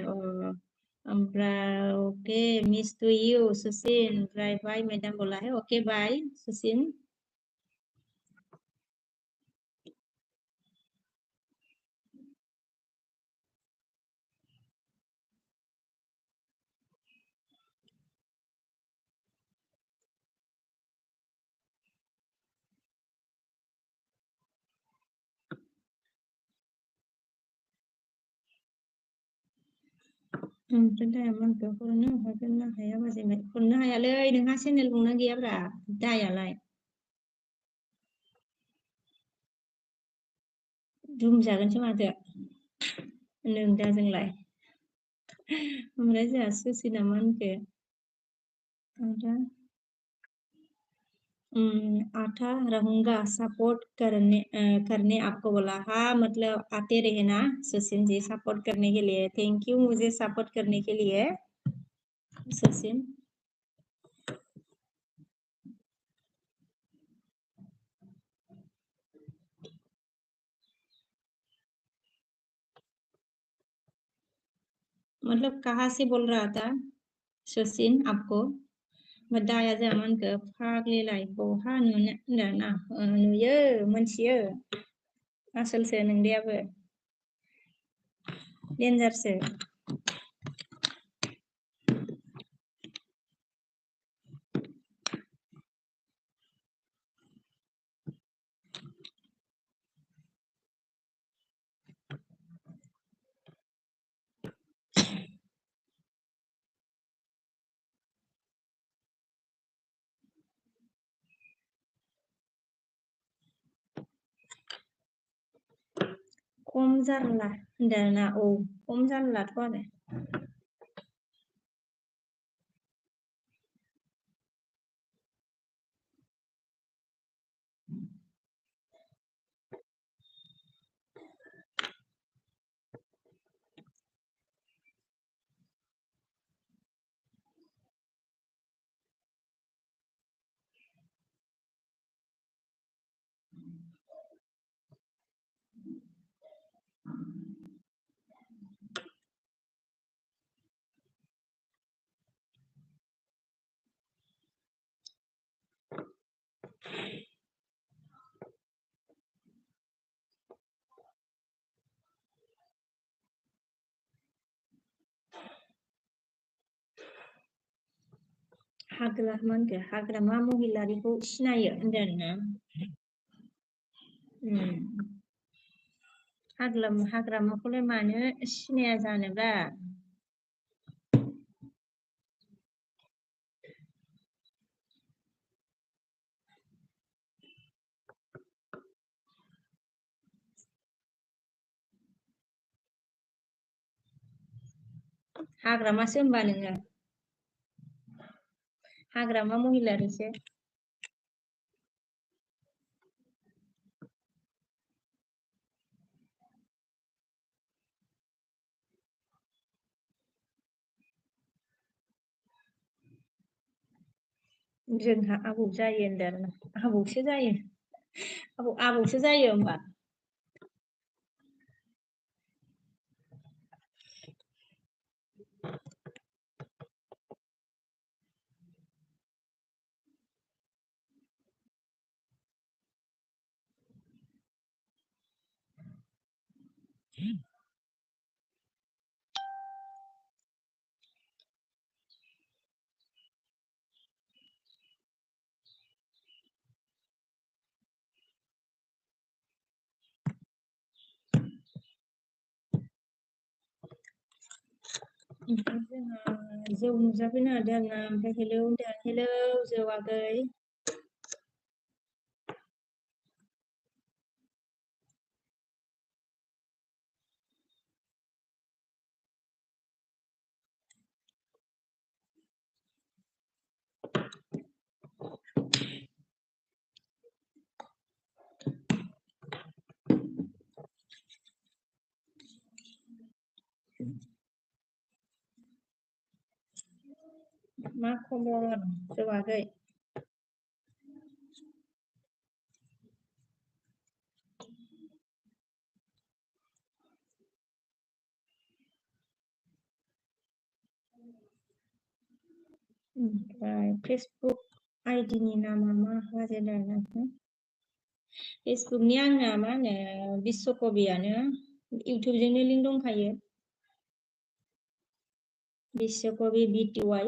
ओमफ्राय okay miss to you Sachin, ओमफ्राय बाय मेडाम बोला है। Okay bye Sachin. ओमफ्राय डायमंडखौ हरनो हागोन ना हाया बाजै? हरनो हायालै, नोंहा चेनेल दंना गैयाब्रा दायालाय? दुमजागोनसो माथो नों दा जोंलाय। ओमफ्राय जोंहा ससिना मा होनखो आदा आता रहूंगा सपोर्ट करने आपको बोला। हाँ मतलब आते रहे ना सचिन जी सपोर्ट करने के लिए। थैंक यू मुझे सपोर्ट करने के लिए सचिन। मतलब कहाँ से बोल रहा था सचिन आपको? दाया जामानखौ फाग्लिलाय बहा नुनो होनदों ना। नुयो मोनथियो आसलसो नोंनियाबो डेन्जारसो। खम जारला होनदों आरोना औ खम जारलाथ' आरो हाग्रामा महिलारिखौ सिनायो होनदों आरोना हाग्रामाखौलाय मानो सिनाया जानोबा हाग्रामासो होनबा नोङो हाग्रामा महिलारिसो जोंहा आबौ जायो होनदों आरोना आबौसो जायो आबौसो जायो होमबा ओमफ्राय जोंहा जौ नुजाफैनो नागिरदों आरोना ओमफ्राय हेलौ होनदों हेलौ जौ आगै मा खबर जौ आगै ओमफ्राय फेसबुक आइडिनि नामा मा लाजेनदों आरोना फेसबुकनि आंना मा होनो बिस्वकबियानो इउटुबजोंनो लिंक दंखायो बिस्वकबि BTY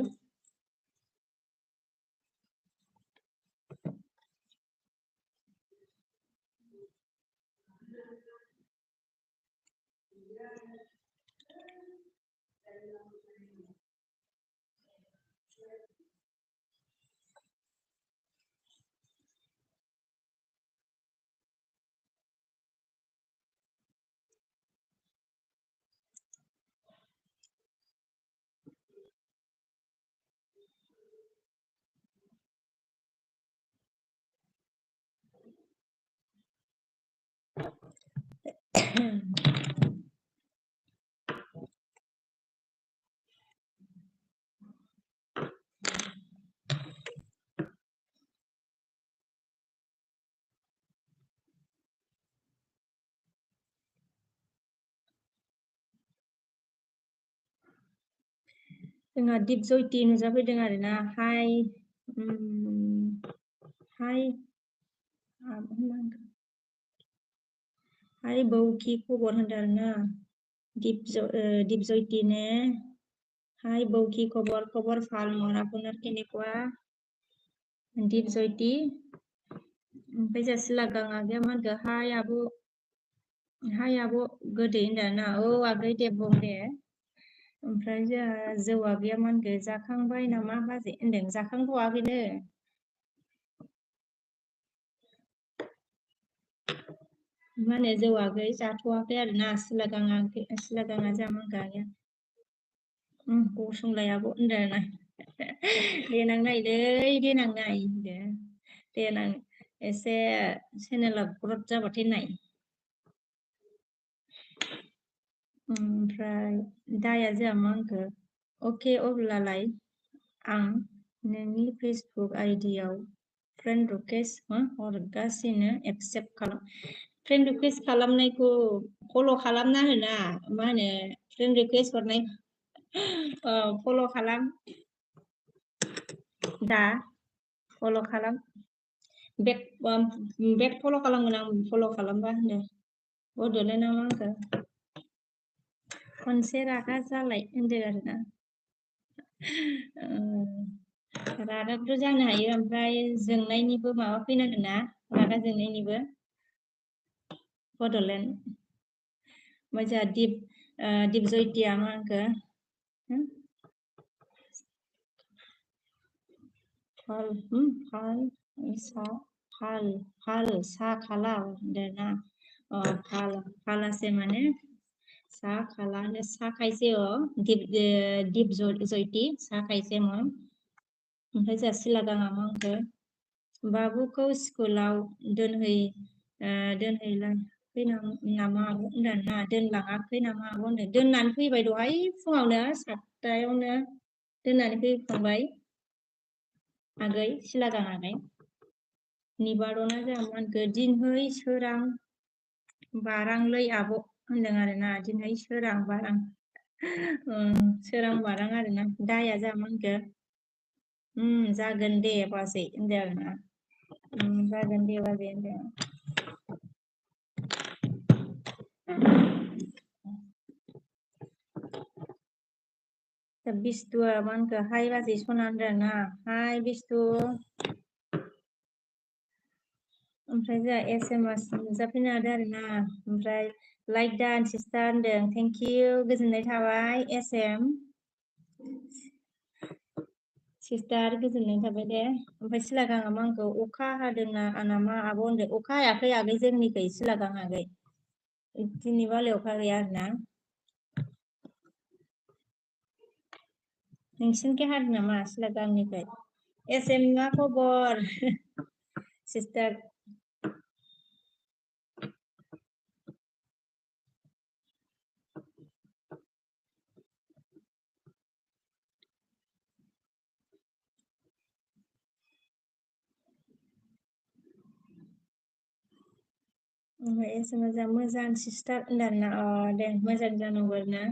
जोंहा दिपजयति नुजाफैदों आरोना हाय हाय हाय बौ की खबर होनदों आरोना दीपजयति ने हाय बौ की खबर ভাল মোৰ আপোনাৰ কেনেকুৱা दीपजयति ओमफ्राय जासिला गाङाखै मा होनखो हाय आब' गोदै होनदों आरोना औ आगै दे बुं दे ओमफ्राय जोंहा जौ आगैया मा होनखो जाखांबाय नामा बाजै होनदों जाखांथ'वाखैनो मा होनो जौआखै जाथ'वाखै आरोना सिलागाङा जामांगाया गसंलायाबो होनदों आरोना देनां नायलै देनां नाय होनदो देनां एसे चेनेला ग्रथ जाबाथाय नाय ओमफ्राय दाया जोंहा मा होनखो अके अब्लालाय आं नोंनि फेसबुक आइडियाव फ्रेन्ड रिकुवेस्ट हरगासिनो एक्सेप्ट खालाम फ्रेन्ड रिकुवेस्ट खालामनायखौ फल' खालामना होना मा होनो फ्रेन्ड रिकुवेस्ट हरनाय फल' खालाम दा फल' खालाम बेक फल' खालामगोन आं फल' खालामबा होनो बड'लेण्ड मा होनखो खनसे रागा जालाय होनदों आरोना रागाथ' जानो हायो ओमफ्राय जोंनायनिबो माबा फैनांगोन ना रागा जोंनायनिबो बड'लेण्ड ओमफ्राय जोंहा दिप जयतिया मा होनखो फाल सा खाला होनदोंना फालासे माने सा खाला सा खायसे दिप जयति सा खायसे ओमफ्राय जोंहा सिलागाङा मा होनखो बाबुखौ स्कुलाव दोनहैलाखै नामा आब' होनदोंना दोनलाङाखै नामा आब' होनदों दोननानै फैबाय दहाय फुङावनो 7टायावनो दोननानै फैखांबाय आगै सिलागां आगै निबारना जोंहा मा होनखो दिनहै सोरां बारांलै आब' होनदों आरोना दिनहै सोरां बारां सोरां बारां आरोना दाया जोंहा मा होनखो जागोन दे बाजै होनदों आरोना जागोन दे बाजै होनदों बिस्टुआ मा होनखो हाय बाजै सना होनदों आरोना हाय बिस्टु ओमफ्राय जोंहा SMS नुजाफैनो हादों आरोना ओमफ्राय लाइक डान सिस्टार होनदों थेंक इउ गोजोननाय थाबाय SM सिस्टार गोजोननाय थाबाय दे ओमफ्राय सिलागाङा मा होनखो अखा हादोंना नामा आब' होनदों अखा हायाखै आगै जोंनिखै सिलागां आगै दिनै बालाय अखा गैया आरोना नोंसिनिखै हादों नामा सिलागांनिफ्राय SM मा खबर सिस्टार ओमफ्राय SMS आ मोजां सिस्टार होनदों आरोना दे मोजां जानांगौ आरोना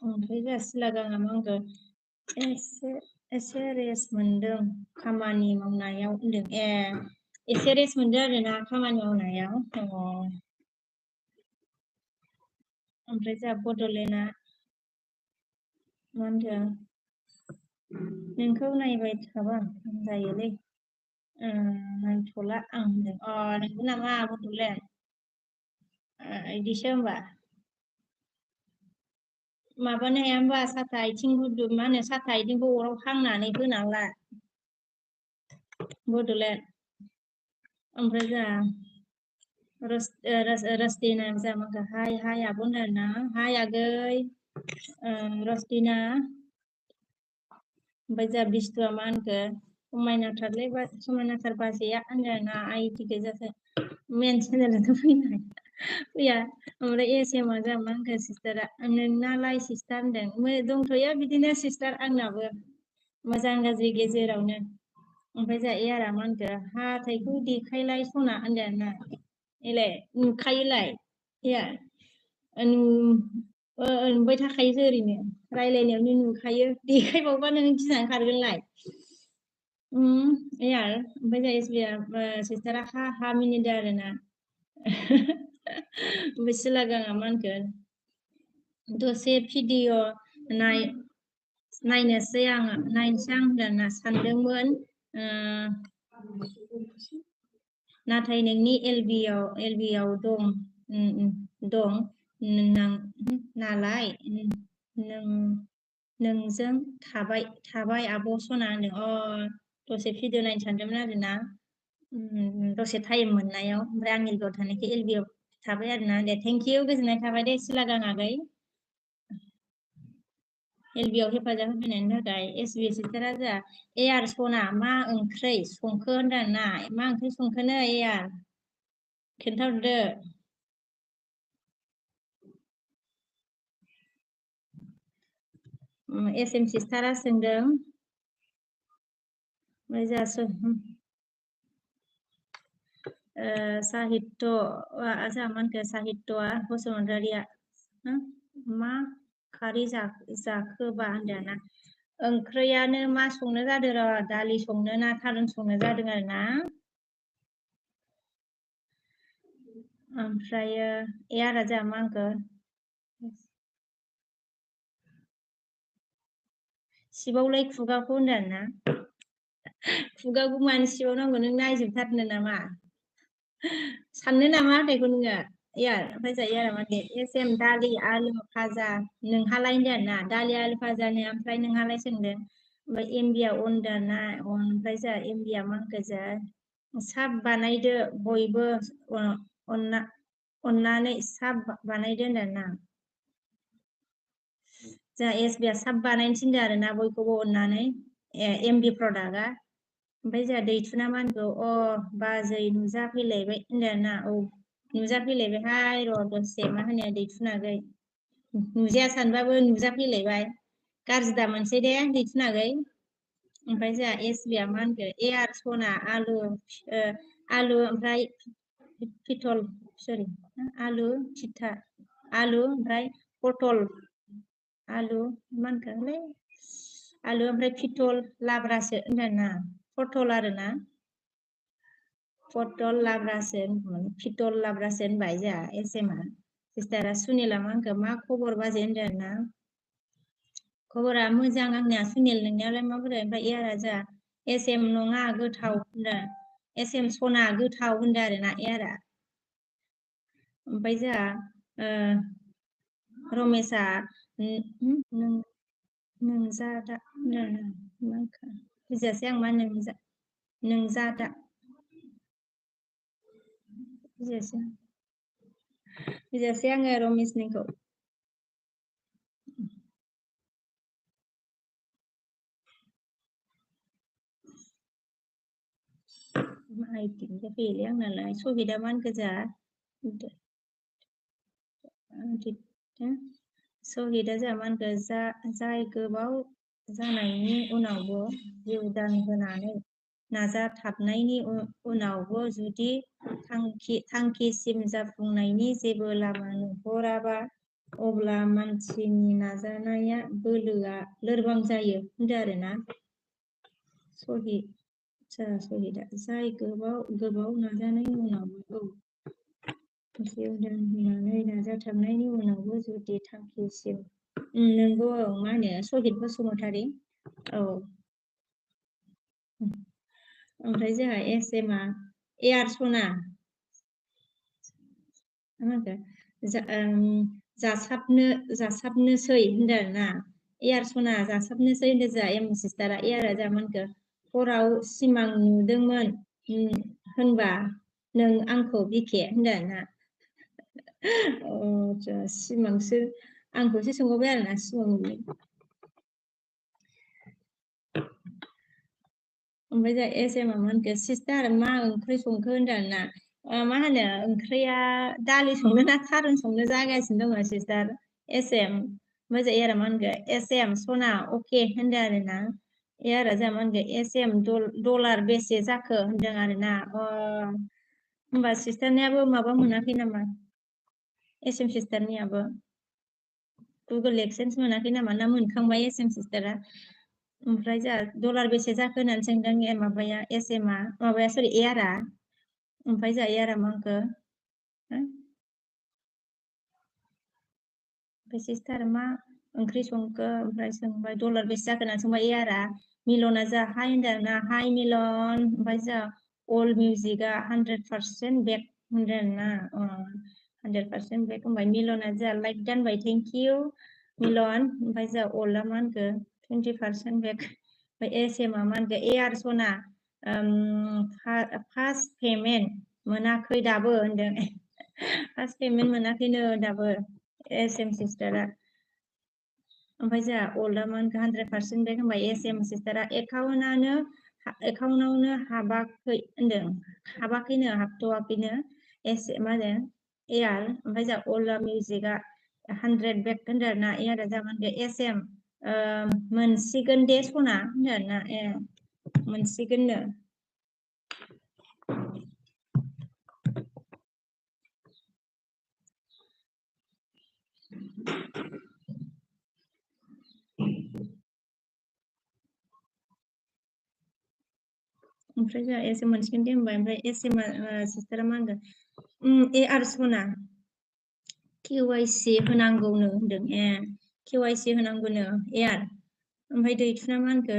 ओमफ्राय जोंहा सिलागाङा मा होनखो एसे रेस्ट मोनदों खामानि मावनायाव होनदों एसे रेस्ट मोनदों आरोना खामानि मावनायाव ओमफ्राय जोंहा बड'लेण्डआ मा होनदों नोंखौ नायबाय थाबा जायोलै नायथ'ला आं होनदों नंगौ नामा बड'लेण्ड बिदिसो होमबा माबानो हाया होमबा साथा आथिं गुदुं मा होनो साथा आथिंखौ अराव हांनानै होना ला बड'लेण्ड ओमफ्राय जोंहा रसदिना जोंहा माखा हाय आब' होनदों आरोना हाय आगै रसदिना ओमफ्राय जोंहा बिस्टुआ मा होनखो समायनाथार बाजैया होनदों आरोना आइटि गोजासो मेन चेनेलाथ' फैया ओमफ्राय SMA जोंहा मा होनखो सिस्टारा नोंनालाय सिस्टार होनदों दंथ'यो बिदिनो सिस्टार आंनाबो मोजां गाज्रि गेजेरावनो ओमफ्राय जोंहा एयारा मा होनखो हाथाइखौ देखायलाय सना होनदों आरोना एलाय नुखायोलाय नुबाय थाखायोसो ओरैनो रायलायनायावनो नुखायो देखायबावबा नों गिनानै खारगोनलाय यार ओमफ्राय जोंहा सिस्टारा हा मिनिदों आरोना ओमफ्राय सिलागाङा मा होनखो दसे भिडिअ नायनोसै आं होनना सानदोंमोन नाथाय नोंनि एलबियाव दं दं नालाय नोंजों थाबाय आब' सना होनदों। दसे भिडिअ नायनो सानदोंमोन आरोना दसे टाइम मोननायाव, ओमफ्राय आं एलबियाव थानायखाय एलबियाव थाबाय आरोना। दे थेंक इउ, गोजोननाय थाबाय दे सिलागां आगै एलबियाव हेफाजाब होफैनायनि थाखाय। एसबि सिस्टारा जोंहा एयार सना मा ओंख्रै संखो होनदों ना, मा ओंख्रि संखोनो एयार खोन्थाहरदो। एसएम सिस्टारा सोंदों ओमफ्राय साहित्य जोंहा मा होनखो साहित्यआ बसुमतारिया मा खारै जाखोबा होनदों ना। ओंख्रियानो मा संनो जादों र', दालि संनो ना थारुन संनो जादों आरो ना। ओमफ्रायो एयारा जोंहा मा होनखो सिबावलाय खुगाखौ होनदों आरो ना। खुगाखौ मानो सिबावनांगौ, नों नायजोबथारनो नामा, साननो नामा हाथायखौ नोङो एयार। ओमफ्राय जायो आरो मा एसएम दालि आलु भाजा नोंहालाय होनदों ना, दालि आलु भाजानो ओमफ्राय नोंहालाय सोंदों। ओमफ्राय एमबिया अनदों ना, ओमफ्राय जोंहा एमबिया मा होनखो साब बानायदो बयबो अननानै साब बानायदो होनदों ना। जोंहा एसबिया साब बानायनो थिनदों आरो ना बयखौबो अननानै एमबि प्रडाक्टआ। ओमफ्राय जोंहा दैथुना मा होनगौ, बाजै नुजाफैलायबाय होनदों ना। औ नुजाफैलायबायहाय, र' दसे मा होनो दैथुनागै नुजाया सानबाबो नुजाफैलायबाय। गाज्रि दा मोनसै दे दैथुनागै। ओमफ्राय जोंहा एसबिया मा होनखो एयार सना आलु ओमफ्राय पिथल सरि आलु फिथा आलु ओमफ्राय पटल आलु मा होनखोलै आलु ओमफ्राय पिथल लाब्रासो होनदों ना। पटल आरो ना, पटल लाब्रासो पिथल लाब्रासो होनबाय जोंहा एसएमआ। सिस्टारा सुनिला मा होनखो मा खबर बाजै होनदों आरो ना। खबरा मोजां आंनिया सुनिल, नोंनियालाय माबोरै। ओमफ्राय एयारा जोंहा एसएम नङा गोथाव होनदों, एसएम सना गोथाव होनदों आरो ना एयारा। ओमफ्राय जोंहा रमेशआ नोंजादा बुजियासै आं मा नोंजादा बुजियासै आङो रमेशनिखौ। माइटिंग फैयोलै आंनालाय सहिदा मा होनखो जोंहा सहिदा जोंहा मा होनखो जाय गोबाव जानायनि उनावबो जिउ दान होनानै नाजाथाबनायनि उनावबो जुदि थांखिसिम जाफुंनायनि जेबो लामा नुहुराबा अब्ला मानसिनि नाजानाया बोलोआ लोरबां जायो होनदों आरो ना। सहिदा जाय गोबाव नाजानायनि उनावबो जिउ दान होनानै नाजाथाबनायनि उनावबो जुदि थांखिसिम नोंगौ मा होनो सहिद बसुमतारी। औ ओमफ्राय जोंहा एसएमआ एयार सना जासाबनोसै होनदों आरो ना। एयार सना जासाबनोसै होनदों जोंहा एम सिस्टारा। एयारा जोंहा मा होनखो हराव सिमां नुदोंमोन होनबा नों आंखौ बिखे होनदों ना। सिमांसो आंखौसो सोंहरबाय आरोना सिमां नुदों। ओमफ्राय जोंहा एसएमआ मा होनखो सिस्टार मा ओंख्रि संखो होनदों ना। मा होनो ओंख्रिया दालि संनो ना थारुन संनो जागासिनो दङ सिस्टार एसएम। ओमफ्राय एयारा मा होनखो एसएम सना अके होनदों आरो ना। एयारा जोंहा मा होनखो एसएम डलार बेसे जाखो होनदों आरो ना। होमबा सिस्टारनियाबो माबा मोनाखै नामा, एसएम सिस्टारनियाबो गुगोल एक्सेन्स मोनाखै नामा, ना मोनखांबाय एसएम सिस्टारा। ओमफ्राय जोंहा डलार बेसे जाखो होननानै सोंदों माबाया एसएमआ, माबाया सरि एयारा। ओमफ्राय जोंहा एयारा मा होनखो ओमफ्राय सिस्टार मा ओंख्रि संखो ओमफ्राय सोंबाय डलार बेसे जाखो होननानै सोंबाय एयारा। मिलना जोंहा हाय होनदों ना, हाय मिलन। ओमफ्राय जोंहा all music 100% back होनदोंना 100% back होनबाय मिलना जा like done by thank you मिलन ओमफ्राय जा allआ मा होनखो 20% back ओमफ्राय SM मा होनखो AR सना फार्स्ट पेमेन्ट मोनाखै दाबो होनदों फार्स्ट पेमेन्ट मोनाखैनो दाबो SM सिस्टारा ओमफ्राय जा allआ मा होनखो 100% back होनबाय SM सिस्टारा एकाउन्टावनो हाबाखै होनदों हाबाखैनो हाबथ'वाखैनो मा होनो एयार ओमफ्राय जा अला मिउजिकआ 100 बेक होनदों आरोना एयारा जागोन दे SM मोनसिगोन दे सना होनदों आरोना मोनसिगोननो ओमफ्राय जा SM मोनसिगोन दे होनबाय ओमफ्राय SM सिस्टारा मा होनगोन AR सना KYC होनांगौनो होनदों KYC होनांगौनो AR ओमफ्राय दैथुना मा होनखो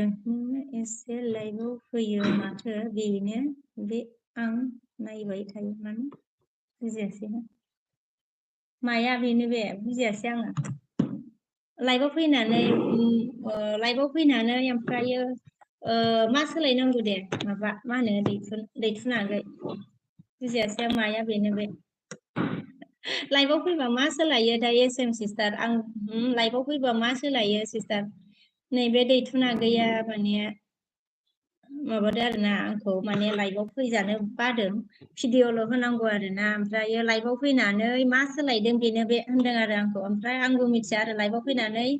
एसे लाइभआव फैयो माथो बेनो बे आं नायबाय थायो माने बुजियासै माया बेनो बे बुजियासै आङो लाइभआव फैनानै ओमफ्रायो मा सोलायनांगौ दे माबा मा होनो दैथुनागै बुजियासै आं माया बेनो बे लाइभआव फैबा मा सोलायो दा SM सिस्टार आं लाइभआव फैबा मा सोलायो सिस्टार नैबे दैथुना गैया माने माबादो आरोना आंखौ माने लाइभआव फैजानो बादों भिडिअ'ल' होनांगौ आरोना ओमफ्रायो लाइभआव फैनानै मा सोलायदों बेनो बे होनदों आरो आंखौ ओमफ्राय आंबो मिथिया आरो लाइभआव फैनानै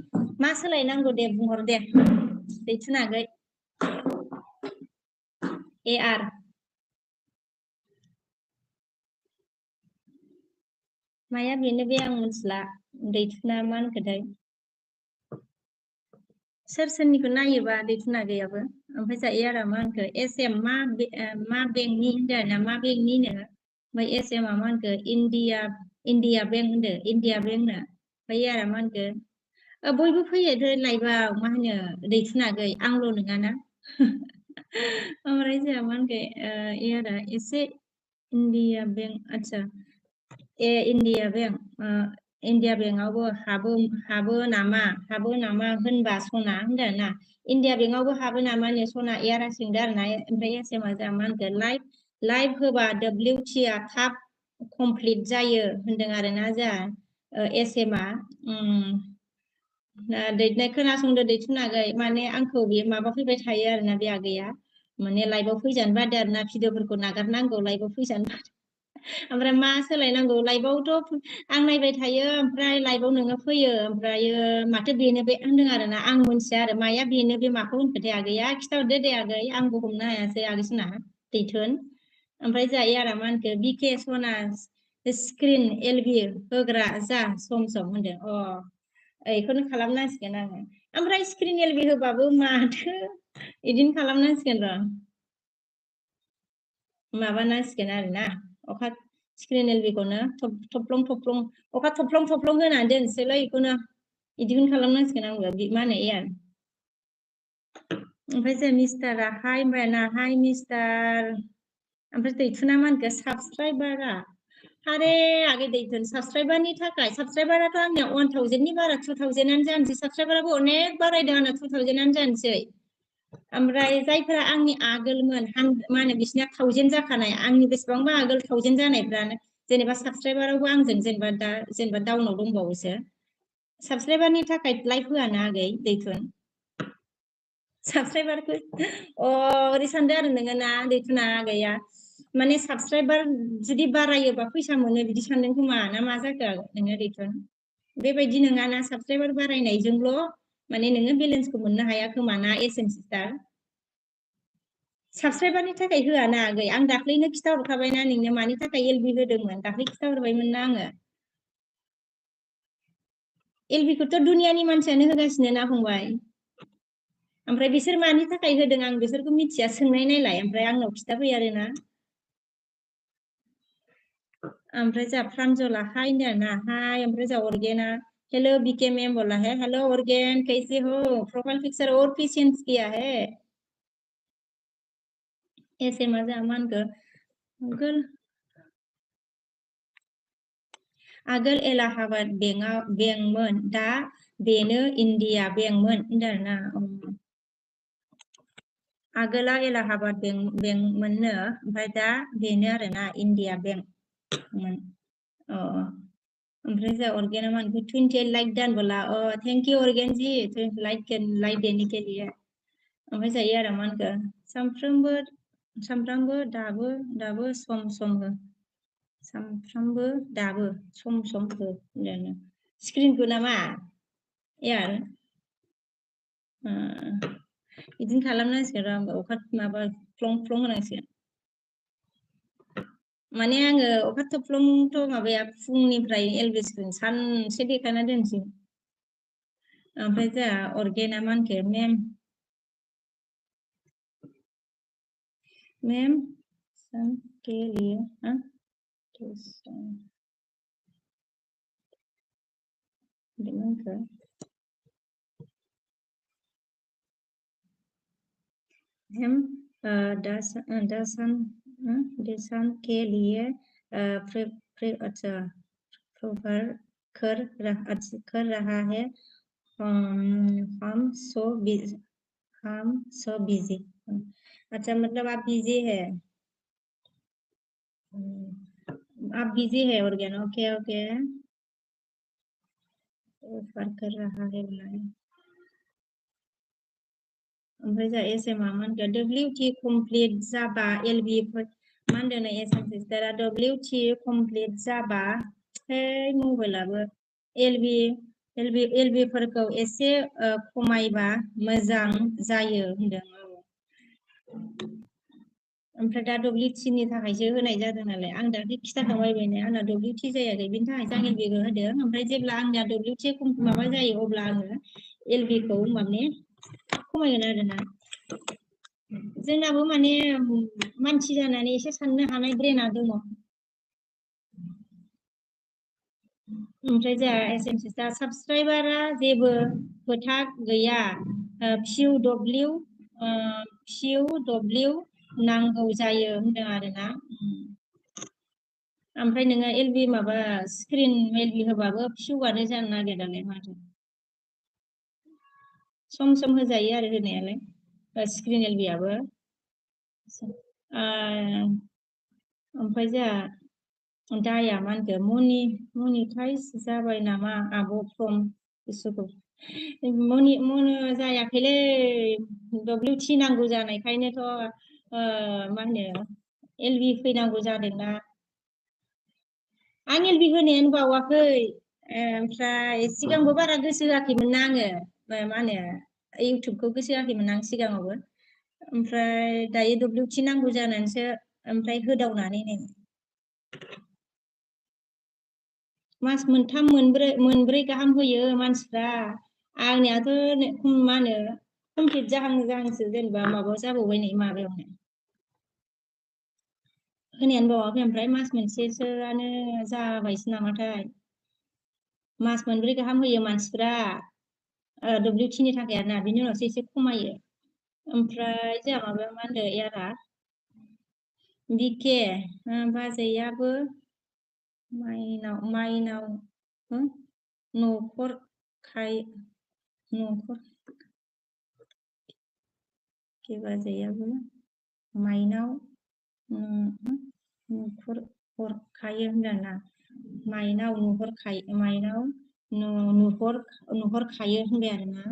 मा सोलायनांगौ दे बुंहर दे दैथुनागै AR माया बेनो बे आं मिथिला दैथुना मा होनखोथाय सोर सोरनिखौ नायोबा दैथुना गैयाबो ओमफ्राय जा एयारा मा होनखो SM मा बेंकनि होनदों आरोना मा बेंकनिनो ओमफ्राय SM मा होनखो इन्डिया बेंक होनदो इन्डिया बेंकनो ओमफ्राय एयारा मा होनखो बयबो फैयो लाइभआव मा होनो दैथुनागै आंल' नङाना ओमफ्राय जोंहा मा होनखो एयारा एसे इन्डिया बेंक आच्छा इन्डिया बेंक इन्डिया बेंकआवबो हाबो नामा होनबा सना होनदों ना इन्डिया बेंकआवबो हाबो नामा नो सना एयारा सोंदो आरोना ओमफ्राय SMA जोंहा मा होनखो लाइभ होबा WT आ थाब कमप्लिट जायो होनदों आरोना जोंहा SMA खोनासंदो दैथुनागै माने आंखौ बे माबा फैबाय थायो आरोना बे आगैया माने लाइभआव फैजानो बादो आरोना भिडिअफोरखौ नागारनांगौ लाइभआव फैजानो बादो ओमफ्राय मा सोलायनांगौ लाइभआवथ' आं नायबाय थायो ओमफ्राय लाइभआव नोङो फैयो ओमफ्रायो माथो बेनो बे होनदों आरोना आं मोनथिया आरो माया बेनो बे माखौ होनखो दे आगैया खिथाहरदो दे आगै आंबो हमनो हायासै आगैसोना दैथुन ओमफ्राय जा एयारा मा होनखो BK सना स्क्रिन LB होग्रा जा सम होनदों बेखौनो खालामनांसिगोन आङो ओमफ्राय स्क्रिन LB होबाबो माथो बिदिनो खालामनांसिगोन र' माबानांसिगोन आरोना अखा स्क्रिन LB खौनो थफ्लं अखा थफ्लं होनानै दोनसैलै बेखौनो बिदिखौनो खालामनांसिगोन आंबो मा होनो एयार ओमफ्राय जों मिस्टारा हाय होनबाय ना हाय मिस्टार ओमफ्राय दैथुना मा होनखो साबसक्राइबारा आरे आगे दैथुन साबसक्राइबारनि थाखाय साबसक्राइबाराथ' आंनिया 1000नि बारा 2000आनो जानोसै साबसक्राइबाराबो अनेक बारायदों आंना 2000आनो जानोसै ओमफ्राय जायफोरा आंनि आगोलमोन मा होनो बिसिना 1000 जाखानाय आंनि बेसेबांबा आगोल 1000 जानायफ्रानो जेनेबा साबसक्राइबारावबो आंजों जेनेबा डाउनाव दंबावोसो साबसक्राइबारनि थाखाय लाइभ होआना आगै दैथुन साबसक्राइबारखौ ओरै सानदों आरो नोङो ना दैथुना आगैया माने साबसक्राइबार जुदि बारायोबा फैसा मोनो बिदि सानदों खोमा ना मा जाखो नोङो दैथुन बेबायदि नङाना साबसक्राइबार बारायनायजोंल' माने नोङो बेलेन्सखौ मोननो हाया खोमा ना SM सिस्टार साबसक्राइबारनि थाखाय होआ ना आगै आं दाख्लैनो खिथाहरखाबायना नोंनो मानि थाखाय LB होदोंमोन दाख्लै खिथाहरबायमोन ना आङो LB खौथ' दुनियानि मानसियानो होगासिनो ना फंबाय ओमफ्राय बिसोर मानि थाखाय होदों आं बिसोरखौ मिथिया सोंनाय नायलाय ओमफ्राय आंनाव खिथाफैयो आरोना ओमफ्राय जा प्रान्जला हाय होनदों ना हाय ओमफ्राय जा अर्गेना हेलो BK मैम बोला है हेलो ऑर्गेन कैसे हो प्रोफाइल पिक्चर और भी चेंज किया है SMA जोंहा मा होनखो आगोल एलाहाबाद बेंकमोन दा बेनो इन्डिया बेंकमोन होनदों आरोना आगोला एलाहाबाद बेंकमोननो ओमफ्राय दा बेनो आरोना इन्डिया बेंकमोन ओमफ्राय जोंहा अर्गेना मा होनखो 28 लाइक डान बोला थेंक यू अर्गेन जी लाइक देने के लिए ओमफ्राय जायो आरो मा होनखो सामफ्रामबो दाबो सम हो सामफ्रामबो दाबो सम हो होनदों स्क्रिनखौ नामा यार बिदिनो खालामनांसिगोन र' आंबो अखा माबा फ्लं होनांसिगोन माने आङो अखा थफ्लंथ' माबाया फुंनिफ्राय एलबिस्क्रिन सानसे देखायना दोनसै ओमफ्राय जोंहा अर्गेना मा होनखो मैम सन के लिए हम दसन के लिए अच्छा प्रोफर कर रहा है हम सो बिजी अच्छा मतलब आप बिजी है आप बिजी है ऑर्गेन ओके प्रोफर कर रहा है ओमफ्राय जोंहा SMA मा होनखो WT कमप्लिट जाबा LB मा होनदों एसाम सिस्टारा WT कमप्लिट जाबा मबाइलाबो LB फोरखौ एसे खमायबा मोजां जायो होनदों ओमफ्राय दा WT नि थाखायसो होनाय जादों नालाय आं दाख्लै खिथाखांबाय बेनो आंना WT जायाखै बिनि थाखायसो आं LB खौ होदों ओमफ्राय जेब्ला आंना WT माबा जायो अब्ला आङो LB खौ माने खमायगोन आरोना जोंनाबो माने मानसि जानानै एसे साननो हानाय ब्रेना दङ ओमफ्राय जोंहा SM सिस्टार साबसक्राइबारा जेबो खोथा गैया PW नांगौ जायो होनदों आरोना ओमफ्राय नोङो LB माबा स्क्रिन LB होबाबो फिउआनो जानो नागिरदालाय माथो सम होजायो आरो होनायालाय स्क्रिन LBआबो ओमफ्राय जोंहा दाया मा होनखो मनिटाइज जाबाय नामा आब' फ्रम इसोरखौ मनि जायाखैलै WT नांगौ जानायखायनोथ' मा होनो LB फैनांगौ जादोंना आं LB होनायानो बावाखै ओमफ्राय सिगांबो बारा गोसो होआखैमोन ना आङो मा होनो इउटुबखौ गोसो होआखैमोन आं सिगाङावबो ओमफ्राय दायो WT नांगौ जानानैसो ओमफ्राय होदावनानै नै मास मोनथाम मोनब्रै गाहाम होयो मानसिफ्रा आंनियाथ' मा होनो कमप्लिट जाहांसो जेनेबा माबा जाबावबाय नै माबायावनो होनायानो बावाखै ओमफ्राय मास मोनसेसोआनो जाबायसो नामाथाय मास मोनब्रै गाहाम होयो मानसिफ्रा WT नि थाखाय आरोना बिनि उनावसो एसे खमायो ओमफ्राय जोंहा माबायाव मा होनदों यारा बिके बाजैयाबो माइनाव न'खर के बाजैयाबो माइनाव नुहुरखायो होनदोंना माइनाव नुहुरखायो होनबाय आरोना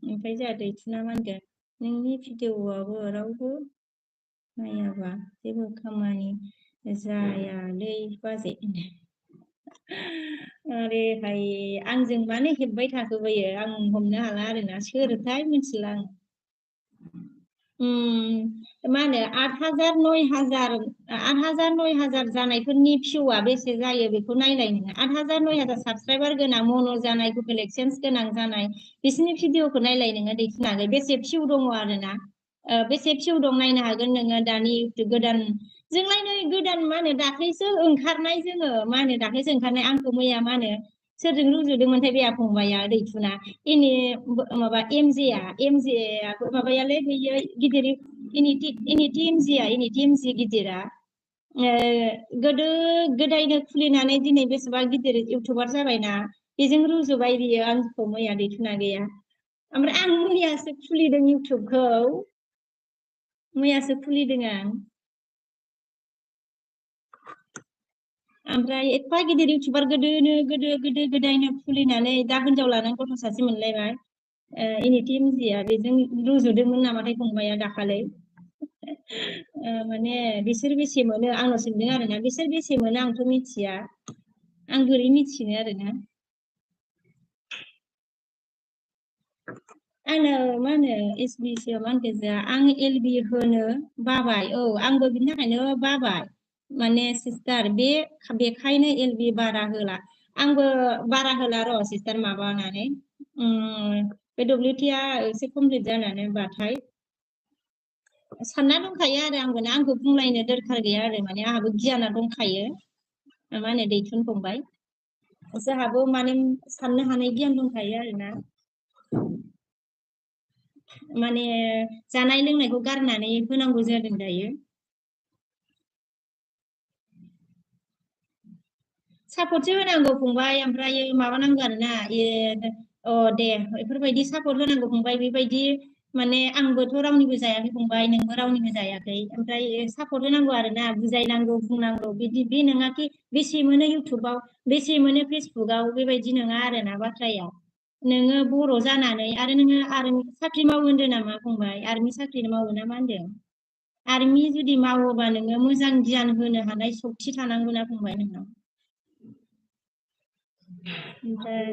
ओमफ्राय जोंहा दैथुना मा होनगोन नोंनि भिडिअ'आबो रावबो नायाबा जेबो खामानि जायालै बाजै अरेहाय आंजों मानो हेब्बाय थाखोबायो आं हमनो हाला आरोना सोरथाय मिथिला आं मा होनो 8,000 जानायफोरनि भिउआ बेसे जायो बेखौ नायलाय नोङो 8,000 साबसक्राइबार गोनां मनो जानाय गुगोल एक्सेन्स गोनां जानाय बिसोरनि भिडिअखौ नायलाय नोङो दैथुनानै बेसे भिउ दङ आरोना बेसे भिउ दं नायनो हागोन नोङो दानि गोदान जोंलाय नै गोदान मा होनो दाख्लैसो ओंखारनाय जोङो मा होनो दाख्लैसो ओंखारनाय आंखौ मैया मा होनो सोरजों रुजुदोंमोनथाय बे फंबाया दैथुना इनि माबा एमजेआ माबायालै बेयो गिदिर इनि टिएमजि गिदिरा गोदो गोदायनो खुलिनानै दिनै बेसेबा गिदिर इउटुबार जाबायना बेजों रुजुबाय बियो आंखौ मैया दैथुना गैया ओमफ्राय आं मैयासो खुलिदों इउटुबखौ मैयासो खुलिदों आं ओमफ्राय एफा गिदिर इउटुबार गोदो गोदायनो खुलिनानै दा हिनजाव लानानै गथ' सासे मोनलायबाय इनि टिएमजिआ बेजों रुजुदोंमोन नामाथाय फंबाया दाखालै माने बिसोर बेसे मोनो आंनाव सोंदों आरोना बिसोर बेसे मोनो आंथ' मिथिया आं बोरै मिथिनो आरोना आंनो मा होनो एसबिसिआव मा होनखो आं एलबि होनो बाबाय औ आंबो बिनि थाखायनो बाबाय माने सिस्टार बेखायनो एलबि बारा होला आंबो बारा होला र' सिस्टार माबानानै बे डब्लिउटिआ एसे कमप्लिट जानानै बाथाय सानना दंखायो आरो आंखौ बुंलायनो दरखार गैया आरो माने आंहाबो गियाना दंखायो मा होनो दैथुन फंबाय जोंहाबो माने साननो हानाय गियान दंखायो आरोना माने जानाय लोंनायखौ गारनानै होनांगौ जादों दायो सापर्टसो होनांगौ फंबाय ओमफ्राय माबानांगौ आरोना दे बेफोरबायदि सापर्ट होनांगौ फंबाय बेबायदि माने आंबोथ' रावनिबो जायाखै फंबाय नोंबो रावनिबो जायाखै ओमफ्राय सापर्ट होनांगौ आरोना बुजायनांगौ बुंनांगौ बिदि बे नङाखि बेसे मोनो इउटुबाव बेसे मोनो फेसबुकआव बेबायदि नङा आरोना बाथ्राया नोङो बर' जानानै आरो नोङो साख्रि मावो होनदों नामा फंबाय आर्मि साख्रि मावो ना मा होनदों आर्मि जुदि मावोबा नोङो मोजां गियान होनो हानाय सक्ति थानांगौ ना फंबाय नोंनाव ओमफ्राय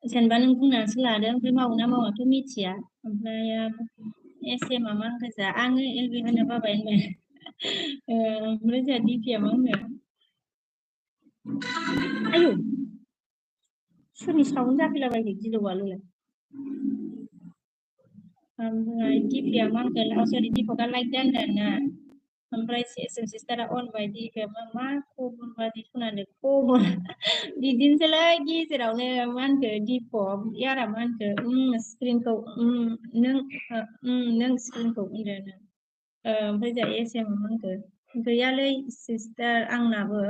जेनेबा नों बुंनानैसो लादों ओमफ्राय मावो ना मावाथ' मिथिया ओमफ्राय एसएमआ मा गोजा आङो एलबि होनो बाबाय होनबाय ओमफ्राय जोंहा डिपिआ मा होनो आयौ सोरनि साउन्ड जाफैलाबायखो गिलु बालुलाय ओमफ्राय डिपिआ मा होनगोन सरि दीपकआ लाइक दोनदों ना ओमफ्राय सिस्टारा अन बाय डिपिआ मा खबर बादि खोनादों खबर बिदिनोसैलै गेजेरावनो मा होनखो दीपक यारा मा होनखो स्क्रिनखौ नों स्क्रिनखौ होनदों ओमफ्राय जोंहा एसएमआ मा होनखो गैयालै सिस्टार आंनाबो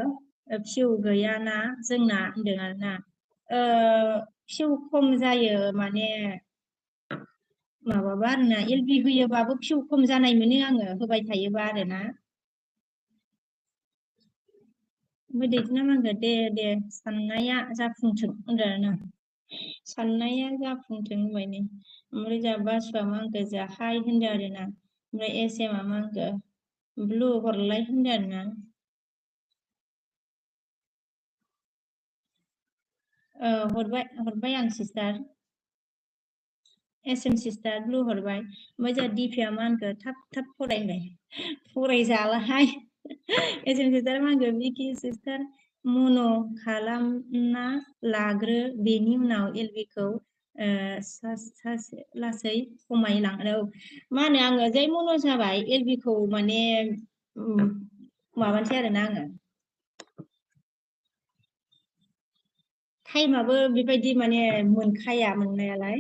फिउ गैयाना जोंना होनदों आरोना फिउ खम जायो माने माबाबा आरोना एलबि होयोबाबो फिउ खम जानाय मोनो आङो होबाय थायोबा आरोना ओमफ्राय दैथुना मा होनखो दे साननाया जाफुंथों होनदों आरोना साननाया जाफुंथों होनबाय नै ओमफ्राय जोंहा बासुआ मा होनखो जोंहा हाय होनदों आरोना ओमफ्राय एसएमआ मा होनखो ब्लु हरलाय होनदों आरोना हरबाय आं सिस्टार एसएम सिस्टार ब्लु हरबाय ओमफ्राय जोंहा डिपिआ मा होनखो थाब फरायबाय फरायजालाहाय एसएम सिस्टार मा होनखो मिकि सिस्टार मन' खालामना लाग्रो बेनि उनाव एलबिखौ लासै खमायलाङो मा होनो आङो जै मन' जाबाय एलबिखौ माने माबानोसै आरोना आङो टाइमाबो बेबायदि माने मोनखाया मोननायालाय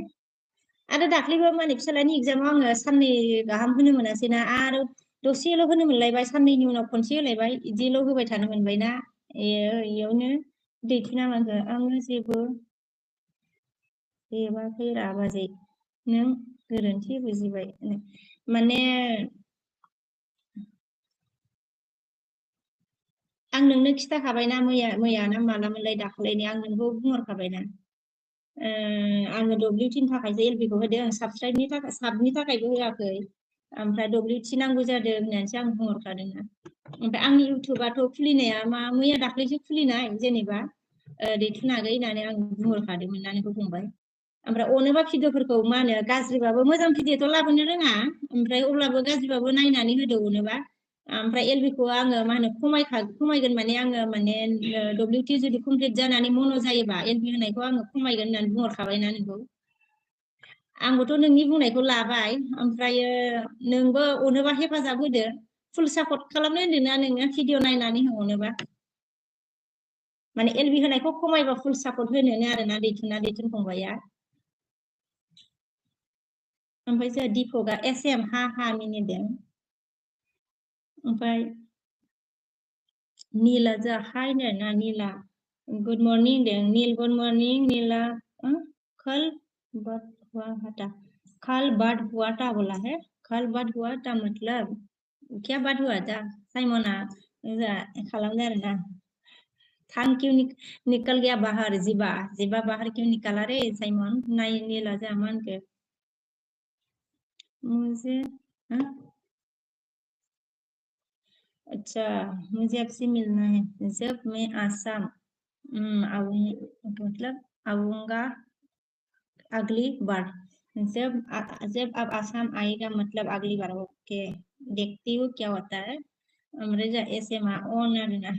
आरो दाख्लैबो माने फिसालानि एगजामाव आङो साननै गाहाम होनो मोनासैना आरो दसेल' होनो मोनलायबाय साननैनि उनाव खनसे होलायबाय बिदिल' होबाय थानो मोनबायना इयावनो दैथुना माखो आङो जेबाखै राबाजै नों गोरोन्थि बुजिबाय माने आं नोंनो खिथाखाबायना मैया ना मालामोनलाय दाखालिनि आं नोंखौ बुंहरखाबायना आङो डब्लिउटिनि थाखायसो एलबिखौ होदों साबनि थाखायबो होआखै ओमफ्राय डब्लिउटि नांगौ जादों होननानैसो आं बुंहरखादोंना ओमफ्राय आंनि इउटुबाथ' खुलिनाया मैया दाख्लैसो खुलिनाय जेनेबा दैथुन आगै होननानै आं बुंहरखादोंमोन ना नोंखौ बुंबाय ओमफ्राय अनोबा भिडिअफोरखौ मा होनो गाज्रिबाबो मोजां भिडिअथ' लाबोनो रोङा ओमफ्राय अब्लाबो गाज्रिबाबो नायनानै होदो अनोबा ओमफ्राय एलबिखौ आङो मा होनो खमायगोन माने आङो माने डब्लिउटि जुदि कमप्लिट जानानै मन' जायोबा एलबि होनायखौ आङो खमायगोन होननानै बुंहरखाबायना नोंखौ आंबोथ' नोंनि बुंनायखौ लाबाय ओमफ्रायो नोंबो अनोबा हेफाजाब होदो फुल सापर्ट खालामनो होन्दोंना नोङो भिडिअ नायनानै हरनोबा माने एलबि होनायखौ खमायबा फुल सापर्ट होनोनो आरोना दैथुन फंबाया ओमफ्राय जोंहा दिपकआ एम हा मिनिदों ओमफ्राय नीला जोंहा हायनो ना नीला गुड मर्निं दे नील गुड मर्निंग नीला कल बट हुआ था कल बट हुआ था बोला है कल बट हुआ था मतलब क्या बात हुआ था साइमना खालामदों आरोना थांग क्यों निकल गया बाहर जिबा बाहर क्यों निकाला रे साइमन नाय नीला जा मान के मुझे अच्छा मुझे आपसे मिलना है जब मैं आसाम मतलब आऊंगा अगली बार जब आप आसाम आएगा मतलब अगली बार ओके देखती हूँ क्या होता है ओमफ्राय ऐसे मा अन आरोना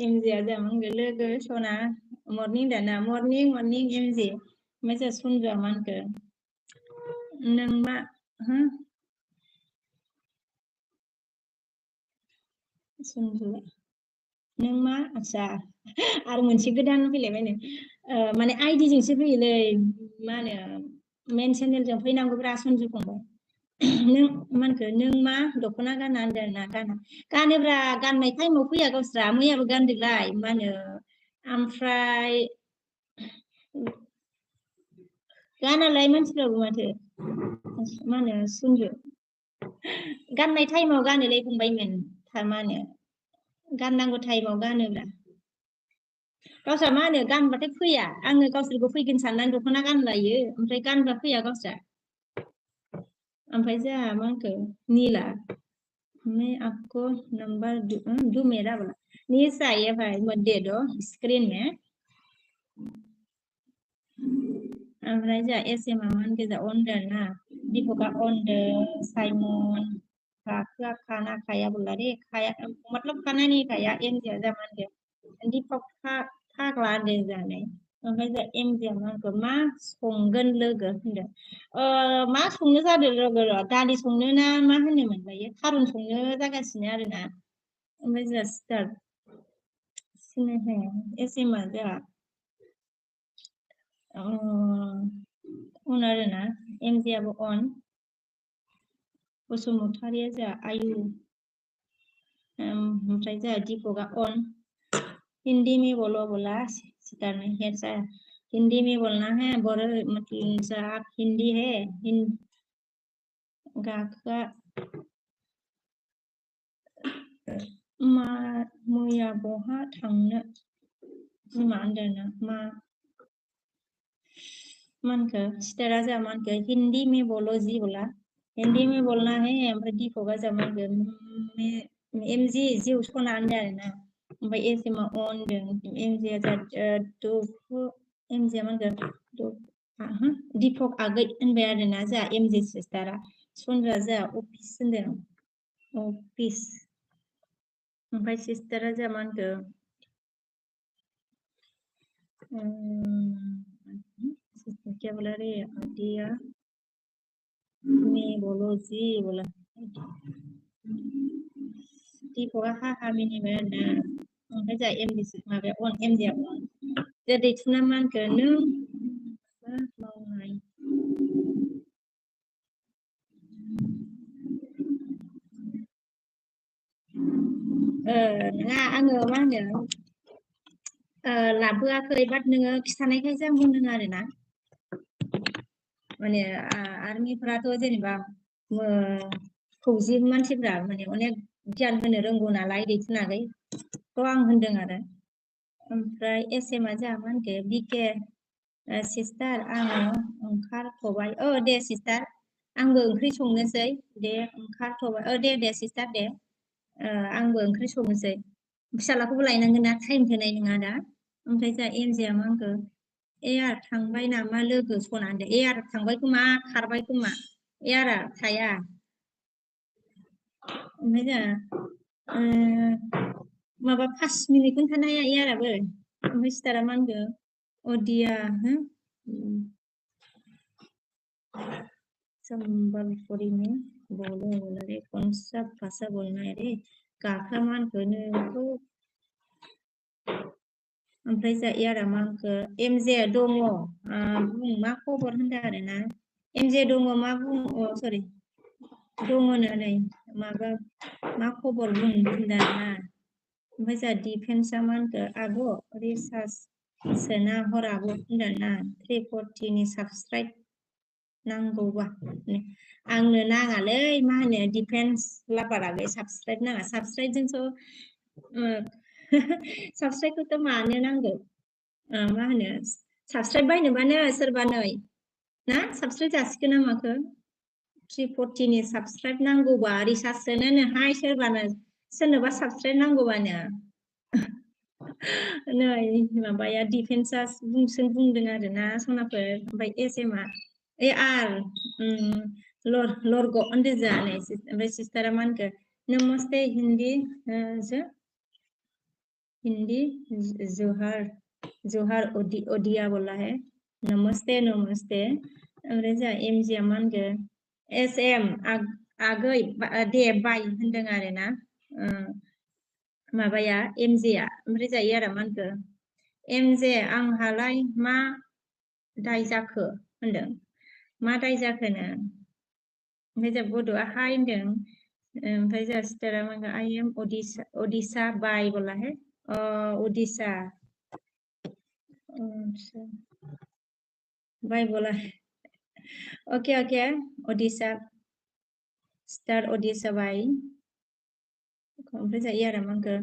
एमजेआ जामोन लोगो सना मर्निं दाना मर्निं एमजे ओमफ्राय जोंहा सनजुआ मा होनखो नों मा सनजु नों मा आच्छा आरो मोनसे गोदान फैलायबायनो माने आइडिजोंसो फैयोलै मा होनो मेन चेनेलजों फैनांगौब्रा सनजु फंबाय नों मा होनखो नों मा दख'ना गाना होनदों ना गानोब्रा गाननाय टाइमाव फैया गावस्रा मैयाबो गानदोलाय मा होनो ओमफ्राय गानालाय मानसिफ्राबो माथो मा होनो सनजु गाननाय टाइमाव गानोलै फंबायमोन मा होनो गाननांगौ टाइमाव गानोब्रा गावस्रा मा होनो गानबाथाय फैया आङो गावसोरखौ फैगोन साननानै दख'ना गानलायो ओमफ्राय गानबा फैया गावस्रा ओमफ्राय जोंहा मा होनखो नीला मैं आपको नंबर दू मेरा बोला नीस आइए भाई मत दे दो स्क्रीन में ओमफ्राय जोंहा एम मान गोजा अनदो ना दीपका अनदो साइमन खाया खाना खाया बोला रे खाया मतलब खाना नहीं खाया एमजिया जामान दे दीपक फाग्ला होनदों जानाय ओमफ्राय जोंहा एमजिया मानखौ मा संगोन लोगो होनदों मा संनो जादों लोगो दालि संनो ना मा होनोमोन दायो थारुन संनो जागासिनो आरोना ओमफ्राय जोंहा स्टार्ट सिनायहाया एसएमआ जोंहा अन आरोना एमजियाबो अन बसुमतारिया जोंहा आयु ओमफ्राय जोंहा दीपकआ अन हिंदी में बोलो बोला सितार ने हेरसा हिंदी में बोलना है बोल मतलब आप हिंदी है गाखोआ मैया बहा थांनो बिमा होनदोंना मा मानखो सितारा जा मानखो हिंदी में बोलो जी बोला हिंदी में बोलना है ओमफ्राय दीपकआ जा मानखो एमजि जिउ सना होनदों आरोना ओमफ्राय एसएमआ अन होनदों एमजिया जा एमजिया मानखो दीपक आगै होनबाय आरोना जा एमजि सिस्टारा सनजुआ जा अफिस होनदों अफिस ओमफ्राय सिस्टारा जा मा होनखो सिस्टार क्या बोला रे आदिया मैं बोलो जी बोला दीपकआ हा मिनिबाय आरोना ओमफ्राय जा एमजि माबाया अन एमजिया अन जा दैथुना मा होनखो नों मावनाय नङा आङो मा होनो लाबोआखै बाट नोङो खिथानायखायसो आं बुंदों आरोना माने आर्मिफ्राथ' जेनेबा फौजि मानसिफ्रा माने अनेक गियान होनो रोंगौ नालाय दैथुन आगै थ' आं होनदों आरो ओमफ्राय एसएमआ जोंहा मा होनखो बिके सिस्टार आङो ओंखारथ'बाय दे सिस्टार आंबो ओंख्रि संनोसै दे ओंखारथ'बाय दे सिस्टार दे आंबो ओंख्रि संनोसै फिसालाखौबो लायनांगोन ना टाइम थोनाय नङा दा ओमफ्राय जोंहा एमजिया मा होनखो एयार थांबाय नामा लोगो सना होनदों एयार थांबाय खोमा खारबाय खोमा एयारा थाया ओमफ्राय जोंहा माबा 5 मिनिटखौनो थानो हाया एयाराबो ओमफ्राय सिस्टारा मा होनखो अदिया संबलपुरी में बोलो रे कौन सा भाषा बोलना है रे गाखा मानखो नोंखौ ओमफ्राय जा इयारा मानखो एमजे दङ बुं मा खबर होनदों आरोना एमजे दङ मा बुं सरि दङनो नै माबा मा खबर बुं होनदों आरोना ओमफ्राय जा डिफेन्सआ मानखो आब' रिसार्च सोना हर आब' होनदों ना 340 नि साबस्क्राइब नांगौबा आंनो नाङालै मा होनो डिफेन्स लाबारागै साबस्क्राइब नाङा साबस्क्राइबजोंसो साबस्क्राइबखौथ' मानो नांगौ मा होनो साबस्क्राइब बायनोबानो सोरबा नै ना साबस्क्राइब जासिगोन ना माखो 340 नि साबस्क्राइब नांगौबा रिसार्च सोनोनोहाय सोरनोबा साबस्क्राइब नांगौबानो नै माबाया डिफेन्सआ बुंदों आरोना सनाफोर ओमफ्राय एसएमआ ए आर लरग' होनदो जानाय ओमफ्राय सिस्टारा मा होनखो नमस्ते हिंदी हिंदी जोहार जोहार ओडिया बोला है नमस्ते नमस्ते ओमफ्राय जा एमजिया मा होनखो एस एम आगै दे बाय होनदों आरोना माबाया एमजेआ ओमफ्राय जायो आरो मा होनखो एमजे आंहालाय मा दाय जाखो होनदों मा दाय जाखोनो ओमफ्राय जा बड'आ हाय होनदों ओमफ्राय जा सिस्टारा मा होनखो आइ एम ओडिशा बाय बोला है ओडिशा बाय बोला okay okay Odisha star Odisha bye ओमफ्राय जायो आरो मा होनखो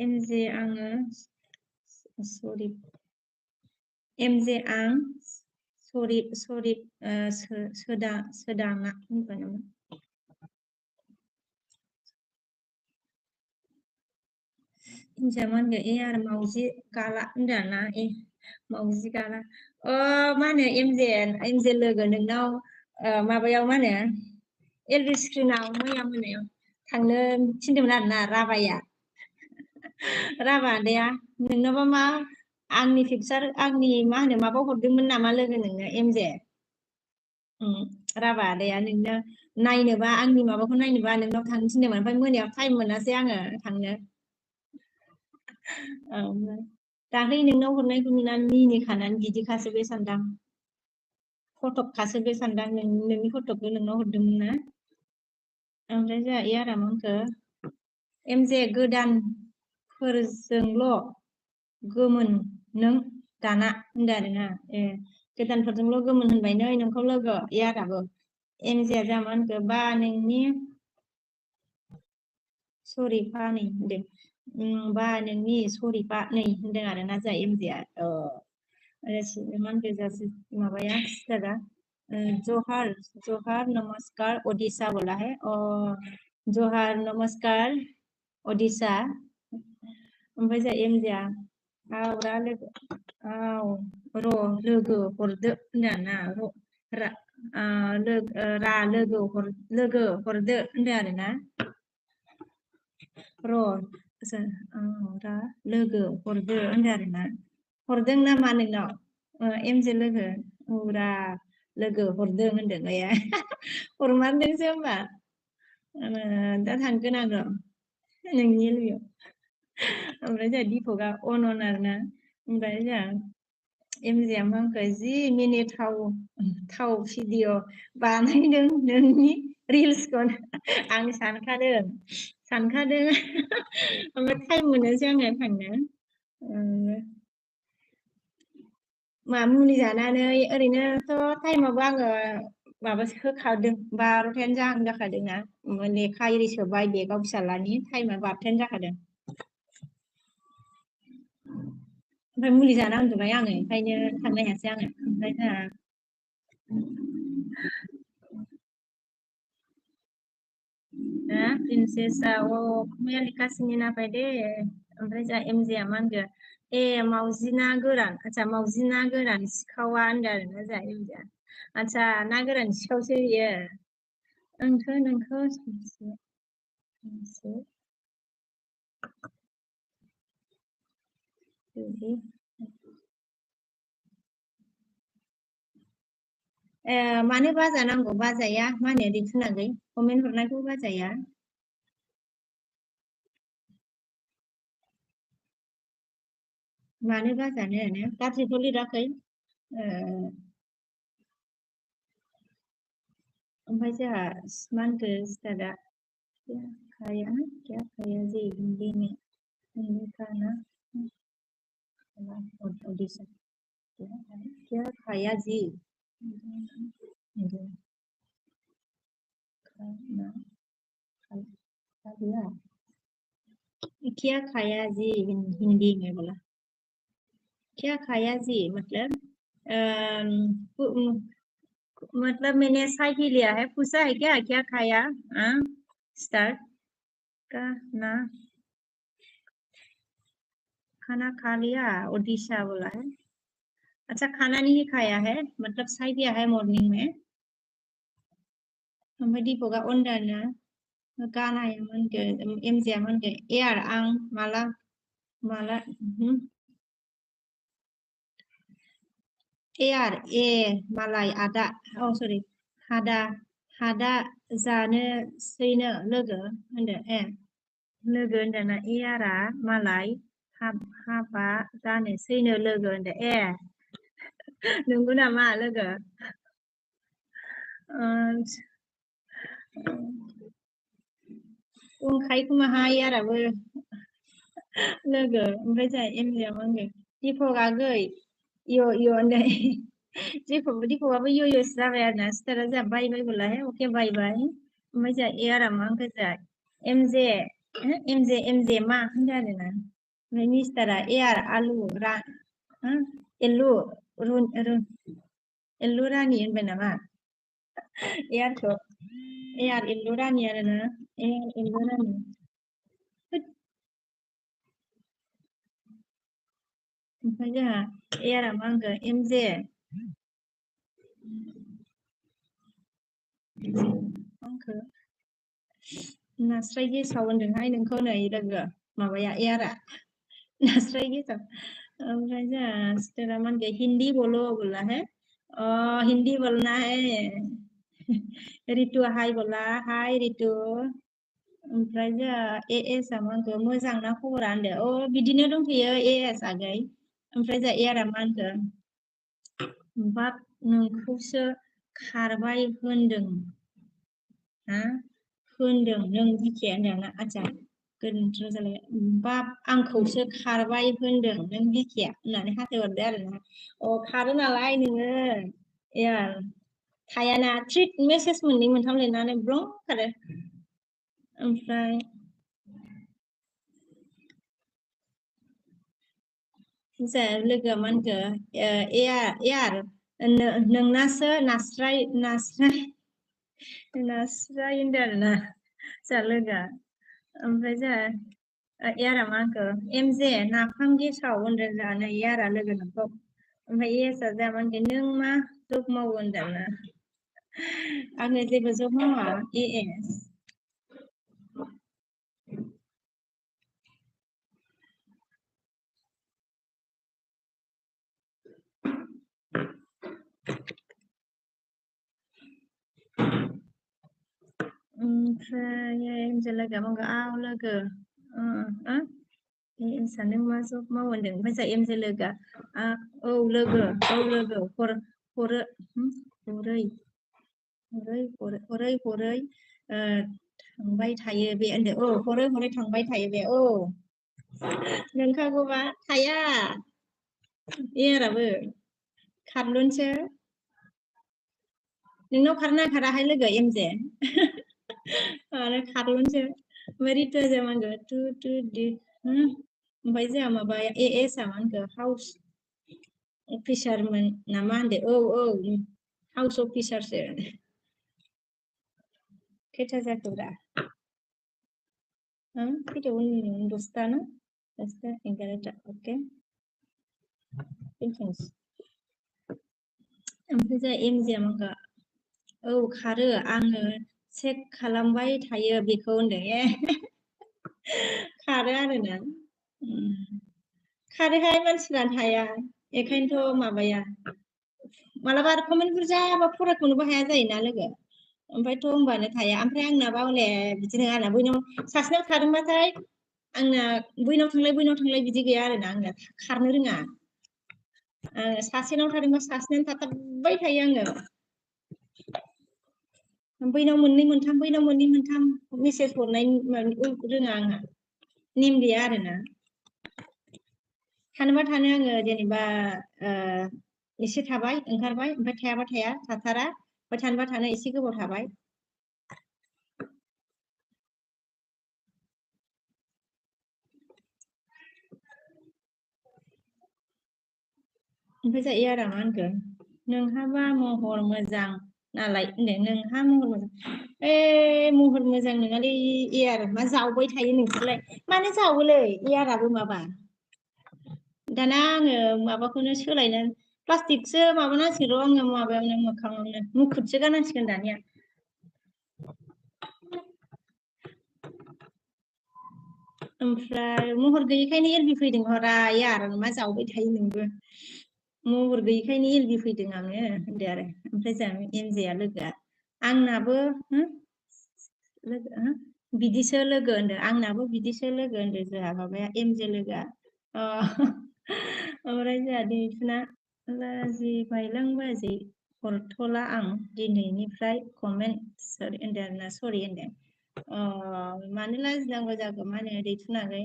एमजे आङो सरि एमजे आं सरि सोदाङा होनगोन नामा हिंसा मा होनगोन ए आरो मावजि गाला होनदों ना ए मावजि गाला मा होनो एमजे लोगो नोंनाव माबायाव मा होनो एलबि स्क्रिनाव मैया मोनायाव थांनो थिनदोंमोन आरोना राबाया राबा आदाया नोंनाबा मा आंनि पिकचार आंनि मा होनो माबा हरदोंमोन नामा लोगो नोंनो एमजे राबा आदाया नोंनो नायनोबा आंनि माबाखौ नायनोबा नोंनाव थांनो थिनदोंमोन ओमफ्राय मोनायाव टाइम मोनासै आङो थांनो दाख्लै नोंनाव हरनायखौ नुनानै मिनिखानानै बिदिखासो बे सान्दां फटकखासो बे सान्दां नोंनि फटकखौ नोंनाव हरदोंमोन ना ओमफ्राय जोंहा ए आरामोनखो एमजे गोदानफोरजोंल' गोमोन नों दाना होनदों आरोना गोदानफोरजोंल' गोमोन होनबाय नै नोंखौ लोगो ए आराबो एमजेआ जा मा होनखो बा नोंनि सरिफा नै होनदों बा नोंनि सरिफा नै होनदों आरोना जा एमजेआ मा होनखो जासि माबाया सिस्टारा जोहार जोहार नमस्कार ओडिशा बोला है जोहार नमस्कार ओडिशा ओमफ्राय जा एमजेआ आवरा लोगो लोगो हरदो होनदों लोगो हरदो होनदों आरोना रा लोगो हरदो होनदों आरोना हरदों नामा नोंनाव एमजे लोगो औरा लोगो हरदों होनदों आया हरमारदोंसो होमबा दा थांगोन आं र' नोंनि लोगोआव ओमफ्राय जोंहा दिपकआ अन आरोना ओमफ्राय जोंहा एमजेआ मा होनखो जि मिनिथाव भिडिअ बानायदों नोंनि रिल्सखौ आं सानखादों ओमफ्राय टाइम मोनोसै आङो थांनो मा मुलि जानानै ओरैनोथ' टाइमावबो आङो माबासो होखादों 12थायानो जाहां जाखादोंना लेखा इरि सोबाय बेगाव फिसालानि टाइमा 12थायानो जाखादों ओमफ्राय मुलि जाना उन्दुबाय आङो ओंखायनो थांनो हायासै आङो ओमफ्राय जोंहा प्रिन्सेसआ मैया लेखासिनि नाबाय दे ओमफ्राय जोंहा एमजेआ मा होनगोन ए मावजि ना गोरान आदसा मावजि ना गोरान सिखावा होनदों आरोना जोंहा एमजेआ आदसा ना गोरान सिखावसो बियो आंथ' नोंखौ मानो बाजानांगौ बाजाया मा होनो दिन्थिनांगौ कमेन्ट हरनायखौ बाजाया मानो बाजानो गाज्रिखौ लिराखै ओमफ्राय जोंहा मा होनखो स्टार्टआ क्या खाया जी हिंदी में हिंदी का ना ऑडिशन क्या खाया जी खाना खा लिया क्या खाया जी हिंदी में बोला क्या खाया जी मतलब मतलब मैंने साइड ही लिया है पूछा है क्या खाया स्टार्ट का ना खाना खा लिया ओडिशा बोला है अच्छा खाना नहीं खाया है मतलब साइड दिया है मॉर्निंग में ओमफ्राय दीपकआ अनदाना गानायमोन एमजेमोन एयार आं माला माला एयार ए मालाय आदा सरि हादा जानो सैनो लोगो होनदो लोगो होनदोंना एयारा मालाय हाबा जानोसैनो लोगो होनदो नंगौ नामा लोगो दंखायो खोमाहाय एयाराबो लोगो ओमफ्राय जोंहा एमजेआ मा होनगोन दीपक आगै इय होनदों दीपकआबो इय'सो जाबाय आरोना सिस्टारा जोंहा बाय बाय बोलाहाय अके बाय बाय ओमफ्राय जोंहा एयारा मा होनखो जोंहा एमजे मा होनदों आरोना ओमफ्राय मिस्टारा एयार आलु एल्लु एल्लु रानि होनबाय नामा एयारखौ एयार एल्लु रानि आरोना एयार एल्लु रानि ओमफ्राय जोंहा एयारा मा होनगोन एमजे आंखो नास्राय गेसाव होनदोंहाय नोंखौ नै लोगो माबाया एयारा नास्राय गेसाव ओमफ्राय जोंहा सिस्टारा मा होनगोन हिन्दी बोलो बोला है हिन्दी बोलना है रितु हाय बोला हाय रितु ओमफ्राय जोंहा एएस आ मा होनखो मोजां ना खबरा होनदो बिदिनो दंथ'यो एएस आगै ओमफ्राय जोंहा एयारा मा होनखो बाब नोंखौसो खारबाय होनदों होनदों नों बिखाया होनदोंना आदसा गोरोन्थि जालाय बाब आंखौसो खारबाय होनदों नों बिखाया होननानै हाथायहरदो आरोना खारो नालाय नोङो एयार थायाना ट्रिट मेसेज मोननै मोनथाम लिरनानै ब्लं खारो ओमफ्राय जोंहा लोगोआ मा होनखो एयार नोंनासो नास्राय होनदों आरोना जोंहा लोगोआ ओमफ्राय जोंहा एयारा मा होनखो एमजे नाफाम गेसाव होनदों जोंहा नै एयारा लोगो नोंखौ ओमफ्राय एएसआ जोंहा मा होनगोन नों मा जब मावो होनदोंना आङो जेबो जब मावा एएस ओमफ्राय एमजे लोगोआ मा होनगोन लोगो एएसआ नों मा जब मावो होनदों ओमफ्राय जोंहा एमजे लोगोआ लोगो हरो हरै थांबाय थायो बे होनदो हरै थांबाय थायो बे नोंखागौबा थाया एयाराबो खारलुनसो नोंनाव खारना खाराहाय लोगो एमजे आरो खारलुनसो ओमफ्राय रितुआ जों मा होनगोन टु दि ओमफ्राय जोंहा माबाया एएसआ मा होनखो हाउस अफिसारमोन ना मा होनदो हाउस अफिसारसो खैथा जाखोब्रा खैथायाव उन्दुदोंमोन 10ता ना 10ता 11ता अके ओमफ्राय जोंहा एमजेआ मा होनखो खारो आङो चेक खालामबाय थायो बेखौ होनदों खारो आरोना खारोहाय मानसिफ्रा थाया बेखायनोथ' माबाया मालाबा आरो कमेन्ट बुरजाबा फरायख'नोबो हाया जायोना लोगो। ओमफ्रायथ' होनबानो थाया। ओमफ्राय आंनाबा हले बिदि नङा आंना बैनाव सासेनाव थादोंबाथाय आंना बैनाव थांलाय बिदि गैया आरोना आंना खारनो रोङा। सासेनाव थादोंबा सासेनाव थाथाबबाय थायो आङो। बैनाव मोननै मोनथाम बैनाव मोननै मोनथाम मेसेज हरनाय रोङा आंहा नेम गैया आरोना। थानोबा थानो आङो जेनेबा एसे थाबाय ओंखारबाय ओमफ्राय थायाबा थाया थाथारा ओमफ्राय थानोबा थानो एसे गोबाव थाबाय। ओमफ्राय जायो आरो मा होनखो नोंहाबा महर मोजां नालाय होनदों नोंहा महर मोजां महर मोजां नङालै एयार मा जावबाय थायो नोंसोरलाय मानो जावोलै एयाराबो माबा दाना आङो माबाखौनो सोलायनानै प्लास्टिकसो माबानांसिगोन र' आङो माबायावनो मोखाङावनो मुखुदसो गाननांसिगोन दानिया। ओमफ्राय महर गैयिखायनो एलबि फैदों हरा यार मा जावबाय थायो नोंबो महर गैयिखायनो एलबि फैदों आङो होनदो आरो ओमफ्राय जों एमजेआ लोगोआ आंनाबो लोगो बिदिसो लोगो होनदो आंनाबो बिदिसो लोगो होनदो जोंहा माबाया एमजे लोगोआ ओमफ्राय जोंहा दिनैथुना लाजिबायलां बाजै हरथ'ला आं दिनैनिफ्राय कमेन्ट सरि होनदो आरोना सरि होनदों मानो लाजिनांगौ जाखो मा होनो दैथुनाखै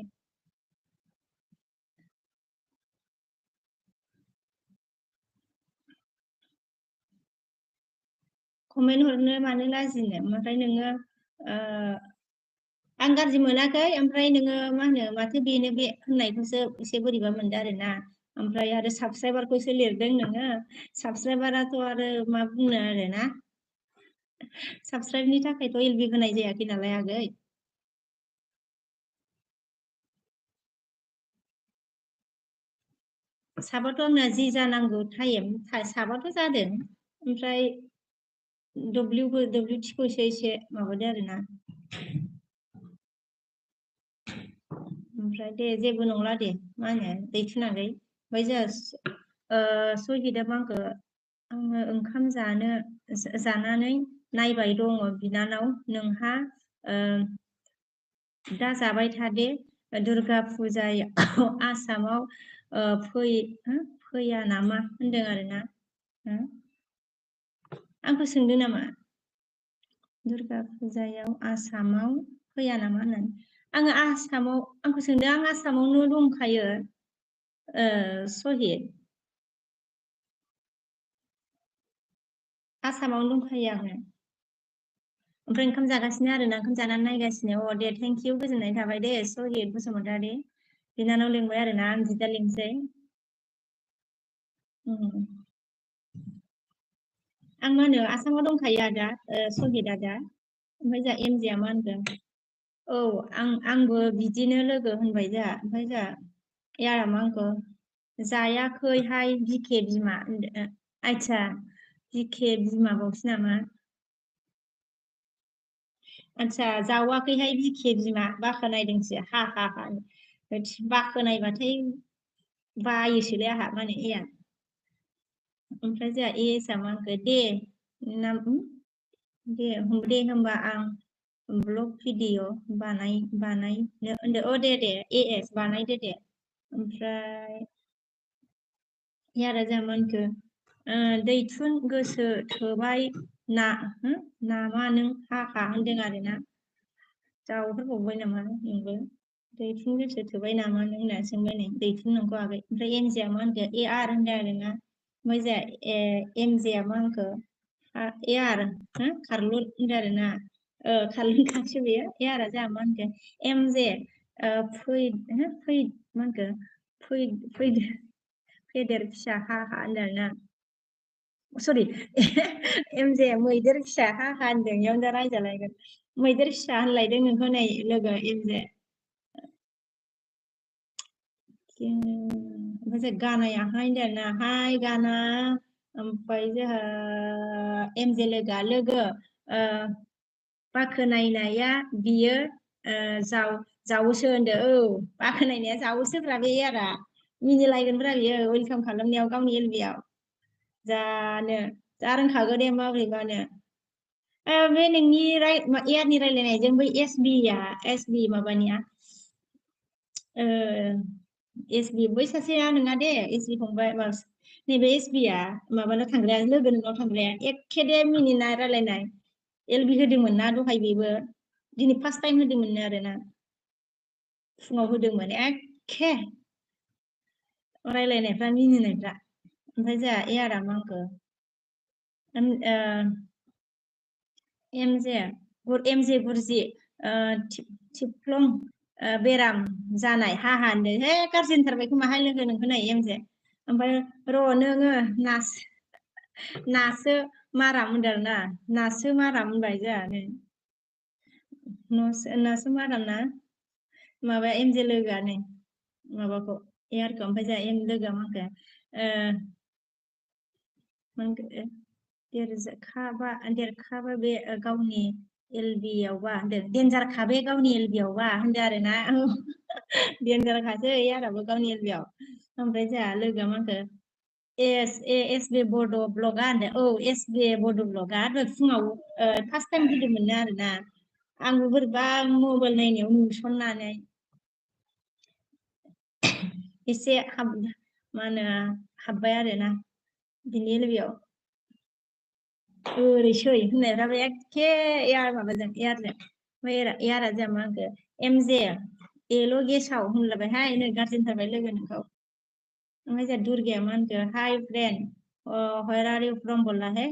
कमेन्ट हरनो मानो लाजिनो ओमफ्राय नोङो आं गाज्रि मोनाखै ओमफ्राय नोङो मा होनो माथो बेनो बे होननायखौसो एसे बोरैबा मोनदो आरोना ओमफ्राय आरो साबसक्राइबारखौसो लिरदों नोङो साबसक्राइबाराथ' आरो मा बुंनो आरोना साबसक्राइबनि थाखायथ' एलबि होनाय जायाखै नालाय आगै साबाथ' आंना जि जानांगौ टाइम साबाथ' जादों ओमफ्राय डब्लिउटिखौ एसे माबादो आरोना ओमफ्राय दे जेबो नंला दे मा होनो दैथुनाखै ओमफ्राय जोंहा सहिदा आंखौ आङो ओंखाम जानानै नायबाय दङ बिनानाव नोंहा दा जाबाय थादे दुर्गा फुजायाव आसामाव फैया नामा होनदों आरोना आंखौ सोंदों नामा दुर्गा फुजायाव आसामाव फैया नामा होननानै आङो आसामाव आंखौ सोंदों आं आसामावनो दंखायो सहिद आसामावनो दंखायो आङो ओमफ्राय ओंखाम जागासिनो आरोना ओंखाम जानानै नायगासिनो दे थेंक इउ गोजोननाय थाबाय दे सहिद बसुमतारी बिनानाव लिंबाय आरोना आं जिदा लिंसै आं मा होनो आसामाव दंखायो आदा सहिद आदा ओमफ्राय जोंहा एमजेआ मा होनदों औ आंबो बिदिनो लोगो होनबाय जोंहा ओमफ्राय जोंहा यारा मा आंखौ जायाखैहाय बिखे बिमा आयसा बिखे बिमा बावसो नामा आदसा जावाखैहाय बिखे बिमा बाखोनायदोंसो हा हा हा बाखोनायबाथाय बायोसोलै आंहा मा होनो एया ओमफ्राय जोंहा एसआ मा होनखो दे होमबा आं ब्लग भिडिअ बानायनो होनदो दे एएस बानायदो दे ओमफ्राय यारा जोंहा मा होनखो दैथुन गोसो थोबाय नामा नों हाहा होनदों आरोना जावहरबावबाय नामा नोंबो दैथुन गोसो थोबाय नामा नों होनना सोंबाय नै दैथुन नोंखौ आगै ओमफ्राय एमजेआ मा होनखो ए आर होनदों आरोना ओमफ्राय जोंहा एमजेआ मा होनखो ए आर खारलुन होनदों आरोना खारलुन खासो बेयो ए आरआ जोंहा मा होनखो एमजे मा होनखो फेदेर फिसा हा हा होनदों आरोना सरि एमजे मैदेर फिसा हा हा होनदों इयावनो दा रायजालायगोन मैदेर फिसा होनलायदों नोंखौ नै लोगो एमजे ओमफ्राय जों गानायाहाय होनदों आरोना हाय गाना ओमफ्राय जोंहा एमजे लोगो बाखोनायनाया बियो जावोसो होनदो औ बाखोनायनाया जावोसोब्रा बे आरा मिनिलायगोनब्रा बियो वेलकाम खालामनायाव गावनि एलबियाव जानो जा रोंखागौ दे माबोरैबानो बे नोंनि एयारनि रायलायनायजों बै एसबि माबानिया एसबि बै सासेया नङा दे एसबि फंबाय नैबे एसबिया माबानो थांग्राया लोगो नोंनाव थांग्राया एखे दे मिनिनाय रायलायनाय एलबि होदोंमोन ना दहाय बेबो दिनै फार्स्ट टाइम होदोंमोन आरोना फुङाव होदोंमोन एखे रायलायनायफ्रा मिनिनायफ्रा ओमफ्राय जोंहा एयारा मा होनखो एमजे गुरजि थिफ्लं बेराम जानाय हाहा होनदों हे गाज्रि होनथारबाय खोमाहाय लोगो नोंखौ नाय एमजे ओमफ्राय र' नोङो नासो माराम होनदों ना नासो माराम होनबाय जोंहा नासो माराम ना माबा एमजे लोगोआ नै माबाखौ एयारखौ ओमफ्राय जोंहा एम लोगोआ मा होनखो देरखाबा बे गावनि एलबियावबा होनदों देन्जारखा बे गावनि एलबियावबा होनदों आरो ना देन्जारखासो एयाराबो गावनि एलबियाव ओमफ्राय जोंहा लोगोआ मा होनखो एस बे बड' ब्लगा होनदों औ एस बे बड' ब्लगा फुङाव फार्स्ट टाइम होदोंमोन आरोना आंबो बोरैबा मबाइल नायनायाव नुसननानै एसे मा होनो हाब्बाय आरोना बिनि एलबियाव ओरैसै होननायफ्राबो एखे एयार माबाजों एयारजों ओमफ्राय एयारा जोंहा मा होनखो एमजे एल' गेसाव होनलाबायहाय नै गाज्रि होनथारबाय लोगो नोंखौ ओमफ्राय जोंहा दुर्गाया मा होनखो hi friend where are you from बोलना है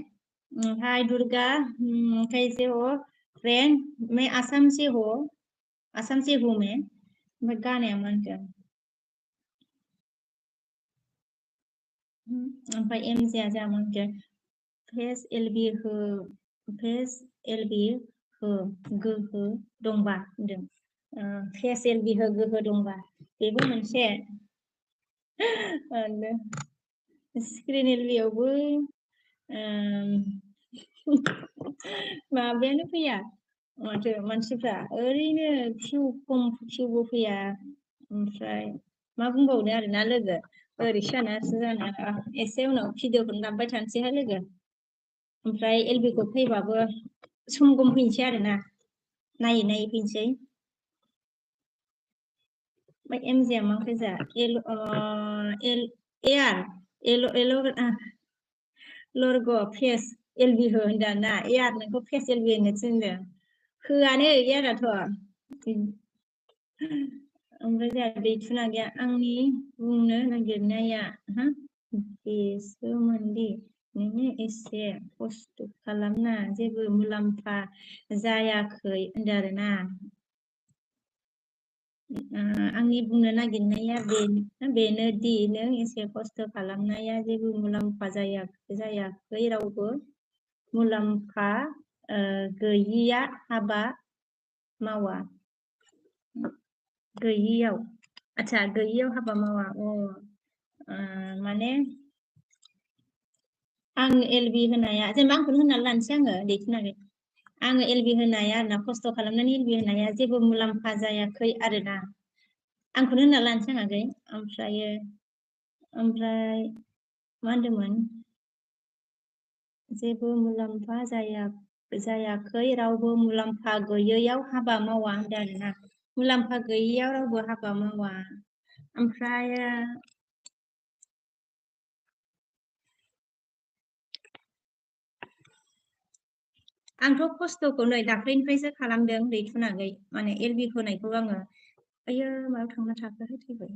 हाय दुर्गा कैसे हो फ्रेंड मैं आसाम से हूँ मैं ओमफ्राय गानाया मा होनखो ओमफ्राय एमजेआ जोंहा मा होनखो फेस एलबि हो गोहो दंबा होनदों फेस एलबि हो गोहो दंबा बेबो मोनसे स्क्रिन एलबियावबो माबायानो फैया माथो मानसिफ्रा ओरैनो फिउबो फैया ओमफ्राय मा बुंबावनो आरोना लोगो ओरैसो जाना एसे उनाव भिडिअखौनो दाबबाय थानोसैहाय लोगो ओमफ्राय एलबिखौ फैबाबो सम गम फैनोसै आरोना नायै नायै फैनोसै ओमफ्राय एमजेआ मा फैजा लरग फेस एलबि हो होनदों ना एयार नोंखौ फेस एलबि होनो थिनदों होआनो एयाराथ' ओमफ्राय जोंहा दैथुना गैया आंनि बुंनो नागिरनाया बेसोमोनदि नोङो एसे खस्थ' खालामना जेबो मुलाम्फा जायाखै होनदों आरोना आंनि बुंनो नागिरनाया बेनोदि नों एसे खस्थ' खालामनाया जेबो मुलाम्फा जायाखै रावबो मुलाम्फा गैयिया हाबा मावा गैयियाव आच्छा गैयियाव हाबा मावा माने आं एलबि होनाया जेनेबा आंखौनो होननानै लानोसै आङो दैथुनाखै आङो एलबि होनाया आरोना खस्थ' खालामनानै एलबि होनाया जेबो मुलाम्फा जायाखै आरोना आंखौनो होनना लानोसै आं आगै ओमफ्राय मा होनदोंमोन जेबो मुलाम्फा जायाखै रावबो मुलाम्फा गैयैयाव हाबा मावा होनदों आरोना मुलाम्फा गैयैयाव रावबो हाबा मावा ओमफ्राय आंथ' खस्थ'खौ नै दाख्लैनिफ्रायसो खालामदों दैथुनाखै माने एलबि होनायखौ आङो आयो मायाव थांना थाखोहाय थैबाय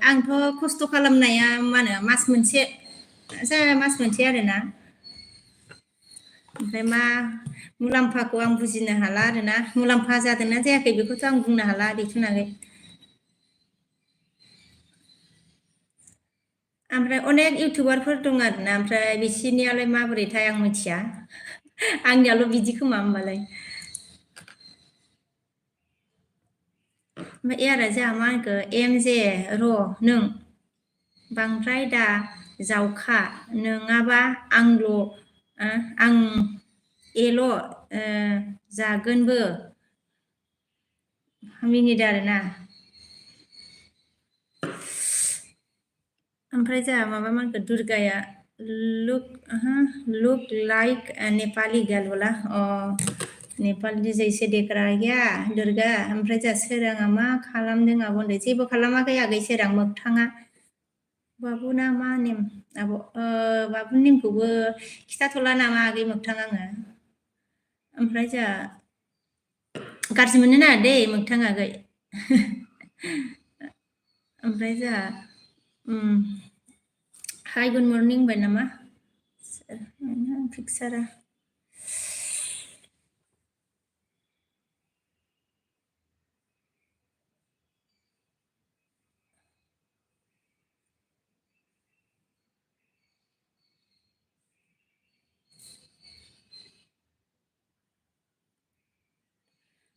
आंथ' खस्थ' खालामनाया मा होनो मास मोनसे आरोना ओमफ्राय मा मुलाम्फाखौ आं बुजिनो हाला आरोना मुलाम्फा जादोंना जायाखै बेखौथ' आं बुंनो हाला दैथुनाखै ओमफ्राय अनेक इउटुबारफोर दं आरोना ओमफ्राय बिसोरनियालाय माबोरैथाय आं मिथिया आंनियाल' बिदि खोमा होमबालाय ओमफ्राय एयारा जोंहा मा होनखो एमजे र' नों बांद्राय दा जावखा नङाबा आंल' आं एल' जागोनबो मिनिदो आरोना ओमफ्राय जोंहा माबा मा होनखो दुर्गाया लुक लाइक नेपाली गर्ल बोला नेपाली जैसे देख रहा है क्या दुर्गा ओमफ्राय जोंहा सोराङा मा खालामदों आब' होनदों जेबो खालामाखै आगै सोरां मोगथाङा बाबुना मा नेम आब' बाबुनि नेमखौबो खिथाथ'ला नामा आगै मोगथां आङो ओमफ्राय जोंहा गाज्रि मोननो नाङा दै मोगथां आगै ओमफ्राय जोंहा हाय गुड मर्निं होनबाय नामा पिक्सारा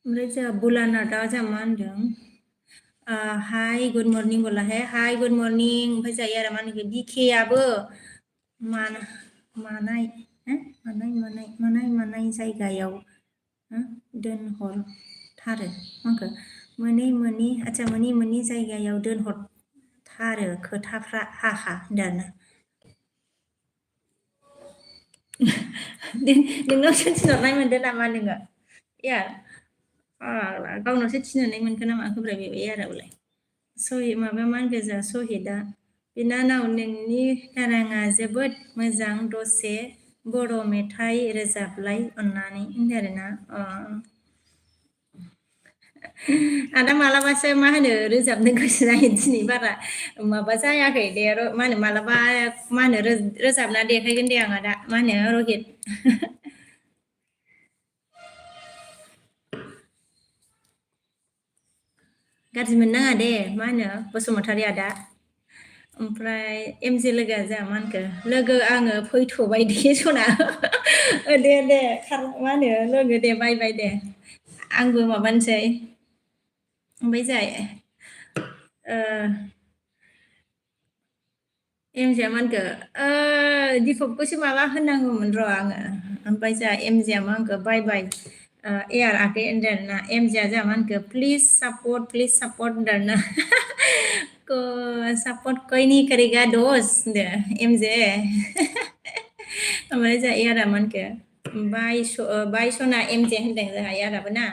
ओमफ्राय जोंहा बुलानाथआ जोंहा मा होनदों हाय गुड मर्निं बोलाहाय हाय गुड मर्निं ओमफ्राय जायो आरो मा होनखो बिकेआबो मानाय जायगायाव दोनहरथारो माखो मोनै आच्छा मोनै जायगायाव दोनहरथारो खोथाफ्रा हाहा होनदों नोंनावसो थिनहरनाय मोनदों नामा नोङो या गावनावसो थिनहरनाय मोनखो नामा होब्राय बे आरोलाय माबा मा होनखो जोंहा सहिदा बिनानाव नोंनि गाराङा जोबोद मोजां दसे बर' मेथाइ रोजाबलाय अननानै होनदों आरोना आदा मालाबासो मा होनो रोजाबनो गोसो जायो दिनै बारा माबा जायाखै दे मा होनो मालाबा मा होनो रोजाबना देखायगोन दे आं आदा मा होनो रहित गाज्रि मोननाङा दे मा होनो बसुमतारी आदा ओमफ्राय एमजे लोगोआ जोंहा मा होनखो लोगो आङो फैथ'बाय दे सना दे मा होनो लोगो दे बाय बाय दे आंबो माबानोसै ओमफ्राय जाय एमजेआ मा होनखो दिपकखौसो माबा होननांगौमोन र' आङो ओमफ्राय जोंहा एमजेआ मा होनखो बाय बाय एयार आगै होनदों आरोना एमजेआ जोंहा मा होनखो प्लिज सापर्ट होनदों आरोना सापर्ट कोई नहीं करेगा दोस्त होनदों एमजे ओमफ्राय जोंहा एयारा मा होनखो बाय सना एमजे होनदों जोंहा एयाराबो ना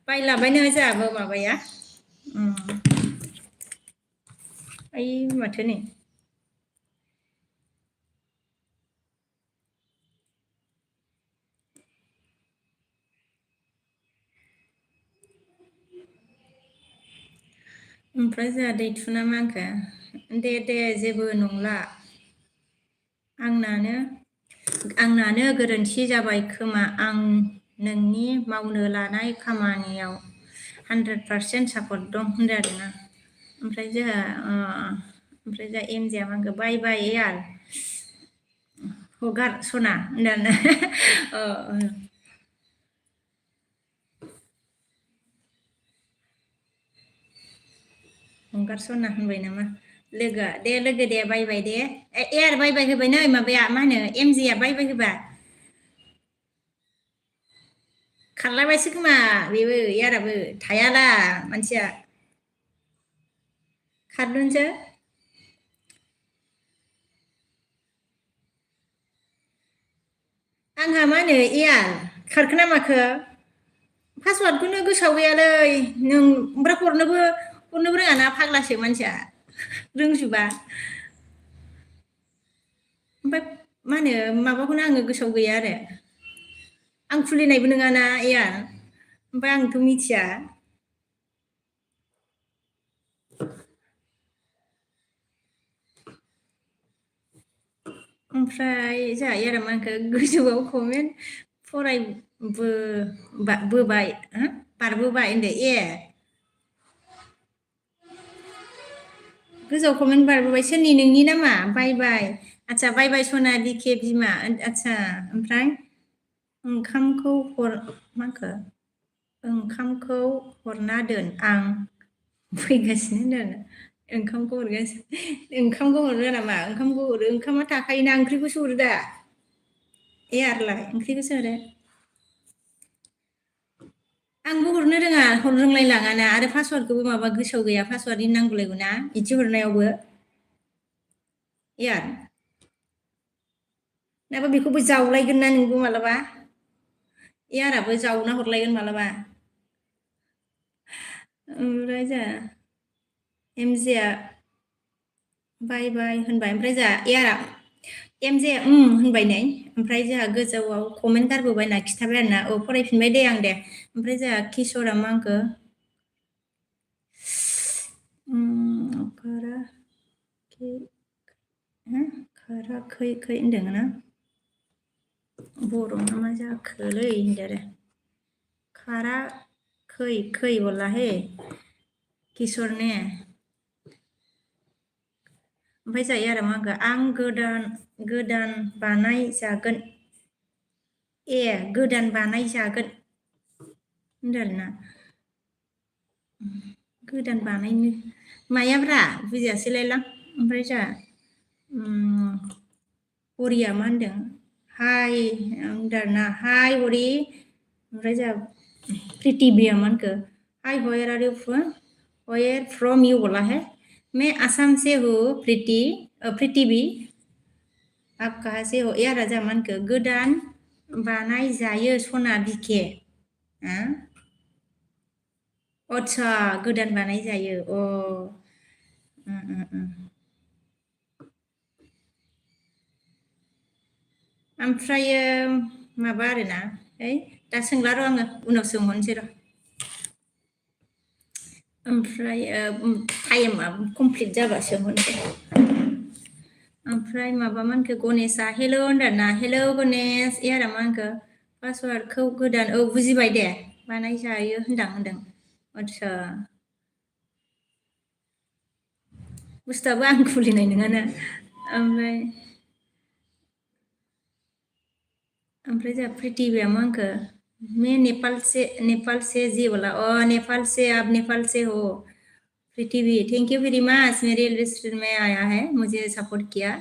बायलाबायनो जोंहाबो माबाया ओइ माथो नै ओमफ्राय जोंहा दैथुना मा होनखो दे जेबो नंला आंनानो गोरोन्थि जाबाय खोमा आं नोंनि मावनो लानाय खामानियाव 100% सापर्ट दं होनदों आरोना ओमफ्राय जोंहा एमजेआ मा होनखो बाय बाय यार हगार सना होनदों हंगार सना होनबाय नामा लोगोआ दे लोगो दे बाय बाय दे एयार बाय बाय होबाय नै माबाया मा होनो एमजेआ बाय बाय होबा खारलायबायसो खोमा बेबो एयाराबो थायाला मानसिया खारदोंसो आंहा मा होनो एयार खारखो ना माखो पासवार्डखौनो गोसोआव गैयालै नों ओमफ्राय हरनोबो रोङाना फाग्लासो मानसिया रोंजोबा ओमफ्राय मा होनो माबाखौनो आङो गोसोआव गैया आरो आं खुलिनायबो नङाना एयार ओमफ्राय आंथ' मिथिया ओमफ्राय जोंहा एयारा मा होनखो गोजौआव कमेन्ट बोबाय बारबोबाय होनदो गोजौआव कमेन्ट बारबोबाय सोरनि नोंनि नामा बाय बाय आच्छा बाय बाय सना दिखे बिमा आच्छा ओमफ्राय ओंखामखौ मा होनखो ओंखामखौ हरना दोन आं फैगासिनो होनदों ओंखामखौ हरगासिनो ओंखामखौ हरो नामा ओंखामखौ हरो ओंखामा थाखायोना ओंख्रिखौसो हरो दा यारलाय ओंख्रिखौ सोंदो आंबो हरनो रोङा हरनो रोंलायलाङाना आरो पासवार्डखौबो माबा गोसोआव गैया पासवार्ड नांगौलायगौ ना इदि हरनायावबो यार नाबा बेखौबो जावलायगोन ना नोंबो मालाबा याराबो जावना हरलायगोन मालाबा ओमफ्राय जोंहा एमजेआ बाय बाय होनबाय ओमफ्राय जोंहा यारा एमजे होनबाय नै ओमफ्राय जोंहा गोजौआव कमेन्ट गारबोबाय होनना खिथाबाय आरोना औ फरायफिनबाय दे आं दे ओमफ्राय जोंहा किशोरा मा आंखो खाराखै होनदों ना बर' ना मा जाखोलै होनदो आरो खाराखै बोला हे किशोर ने ओमफ्राय जायो आरो मा होनखो आं गोदान बानाय जागोन ए गोदान बानाय जागोन होनदों आरोना गोदान बानायनो मायाब्रा बुजियासैलायलां ओमफ्राय जोंहा हरिया मा होनदों हाय होनदों आरोना हाय हरि ओमफ्राय जोंहा प्रिथिबिया मा होनखो hi where are you where from you बोला है मैं आसाम से हूँ प्रीतिबी आप कहाँ से हो यार राजा मान के गोदान बानाय जायो सना बिखे आच्छा गोदान बानाय जायो ओमफ्रायो माबा आरोना ओइ दा सोंला र' आङो उनाव सोंहरनोसै र' ओमफ्राय टाइमा कमप्लिट जाबा सोंहरनोसै ओमफ्राय माबा मा होनखो गणेशआ हेल' होनदों ना हेल' गणेश यारा मा होनखो पासवार्डखौ गोदान औ बुजिबाय दे बानायजायो होनदों आच्छा बुस्थुआबो आं खुलिनाय नङाना ओमफ्राय जोंहा प्रिथिबिया मा होनखो मैं नेपाल से जी बोला नेपाल से आप नेपाल से हो Prithvi thank you very much मेरे रेस्टोरेंट में आया है मुझे सपोर्ट किया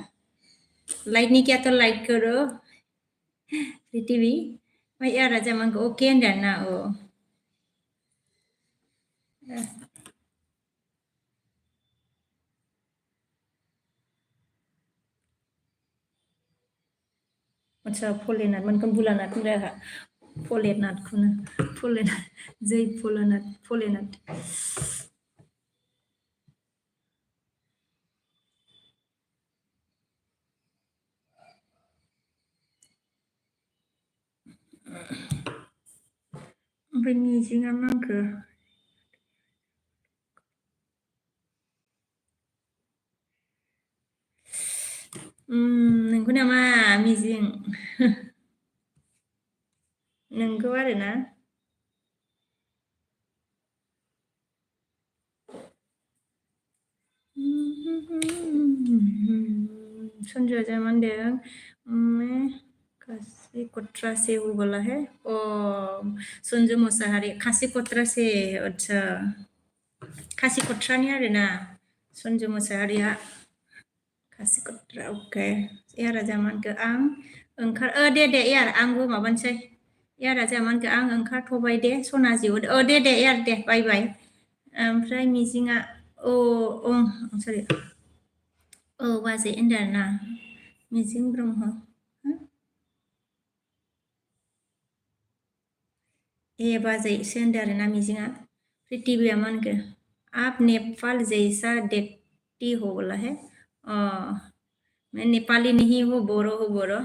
लाइक नहीं किया तो लाइक करो पृथ्वी मैं यार राजा मान को ओके होनदों ना आच्छा भलेनाथ मोनखोन बुलानाथ होनबाय आंहा भलेनाथ जै भलेनाथ ओमफ्राय मिजिङा मा होनखो नोंगौ नामा मिजिं नोंगौ आरोना सन्जयआ मा होनदों मैं खासि कट्रा से हूँ बोला है सन्जु मोसाहारि खासि कट्रा से आच्छा खासि कट्रानि आरोना सन्जु मोसाहारिया खासि कट्रा अके यारा जामानखो आं दे यार आंबो माबानोसै यारा जामानखो आं ओंखारथ'बाय दे सना जिउ दे यार दे बाय बाय ओमफ्राय मिजिङा सरि बाजै होनदों आरोना मिजिं ब्रह्म बाजैसो होनदों आरोना मिजिङा प्रिथिबिया मा होनखो आप नेपाल जैसा देखती हो बोला है मैं नेपाली नहीं हूँ बोरो हूँ बोरो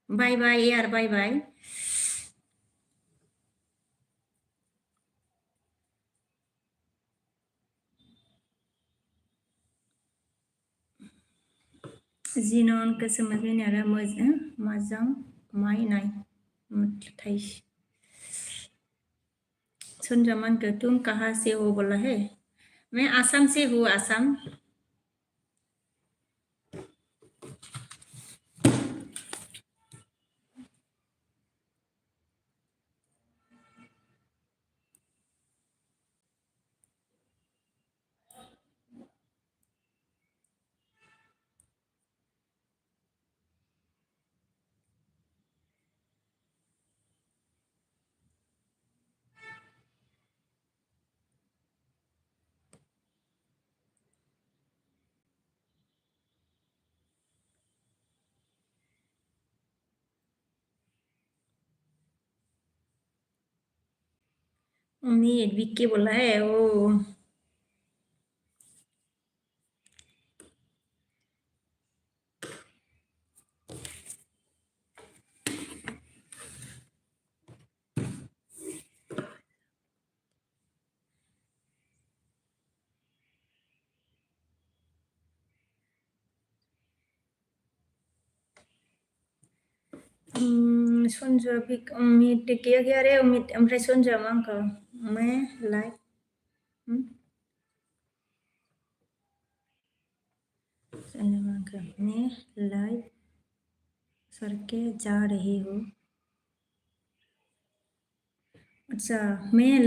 बाय बाय यार बाय बाय जिनन को समझ में नहीं आ रहा मजंग माई नाई थैस संजमान को तुम कहाँ से हो बोला है मैं आसाम से हूँ आसाम उम्मीद विक्की बोला है ओ। सन्जय उम्मीद गैया गैया रे उम्मीद ओमफ्राय सन्जय मा आंखौ मैं लाइक सन्जय मा आंखौ मैं लाइव करके जा रही हूँ। अच्छा मैं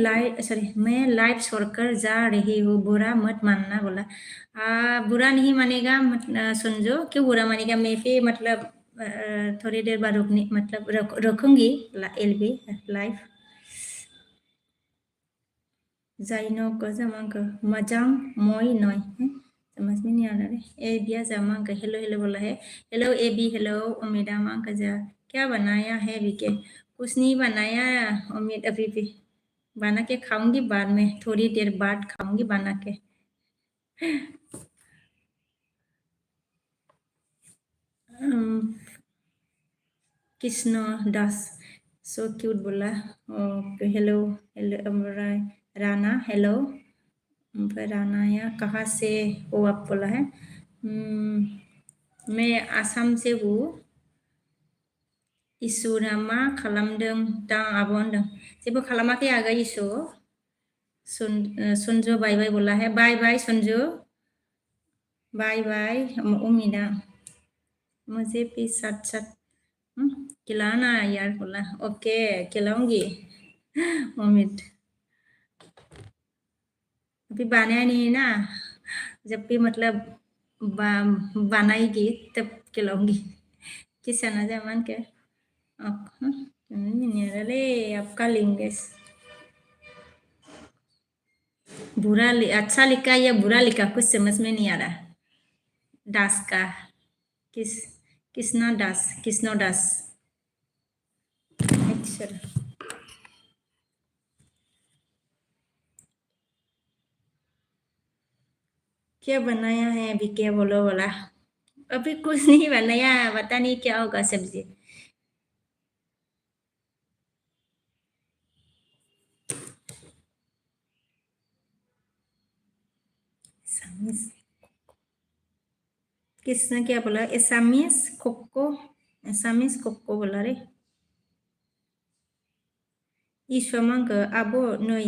लाइव छोड़कर जा रही हूँ, बुरा मत मानना बोला। बुरा नहीं मानेगा सुनजो, क्यों बुरा मानेगा? मैं भी मतलब थोड़ी देर बाद रुकने मतलब रखूंगी एलबी लाइव। जाइनो जामांको मजां मोई नॉय समझ में नहीं आ रहा है। ए बिया जामांको हेलो हेलो बोला है। हेलो ए बी, हेलो उम्मीदा मांको जा। क्या बनाया है बीके? कुछ नहीं बनाया उम्मीद, अभी भी बना के खाऊंगी बाद में, थोड़ी देर बाद खाऊंगी बना के। कृष्ण दास सो क्यूट बोला। ओके हेलो हेलो राना हेलो। रानाया कहाँ से हो आप बोला है। मैं आसाम से हूँ। इसुरा मा खालामदों दां आब' होनदों। जेबो खालामाखै आगै इसु। सुनजो बाय बाय बोला है। बाय बाय सुनजो, बाय बाय उम्मीदा। मुझे भी साथ साथ खिलाना यार बोला। ओके खिलाऊंगी उम्मीद। अभी बनाया नहीं है ना, जब भी मतलब बनाएगी तब खिलाऊंगी। किसान जमान के ले आपका लिंगेस बुरा अच्छा लिखा या बुरा लिखा कुछ समझ में नहीं आ रहा। दास का कृष्णा दास अच्छा। क्या बनाया है अभी? क्या बोलो बोला। अभी कुछ नहीं बनाया, पता नहीं क्या होगा सब्जी। किसने क्या बोला? एसामिस कोको बोला रे। ईश्वर मांगो आबो नै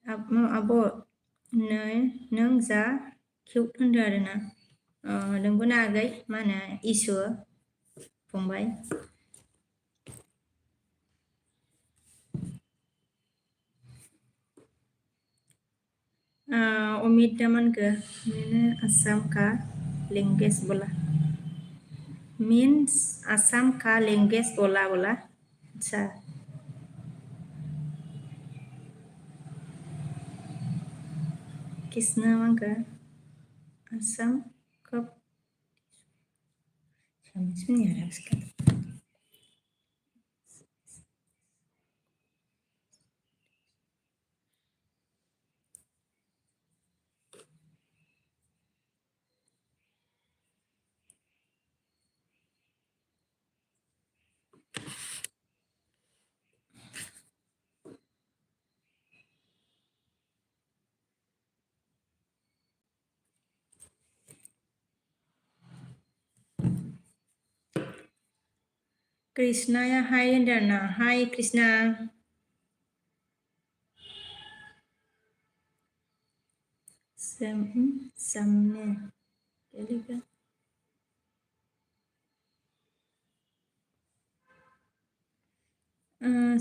आबो नों जा किउट होनदों आरोना। नोंगौना आगै मा होनो इसु फंबाय। उम्मीद दामनगो मैंने असम का लैंग्वेज बोला। मीन्स असम का लैंग्वेज बोला बोला। अच्छा किसने मांगो असम कब समझ में नहीं आ रहा उसका। कृष्णा या हाय होनदों ना। हाय कृष्णा। सामने क्या लिखा?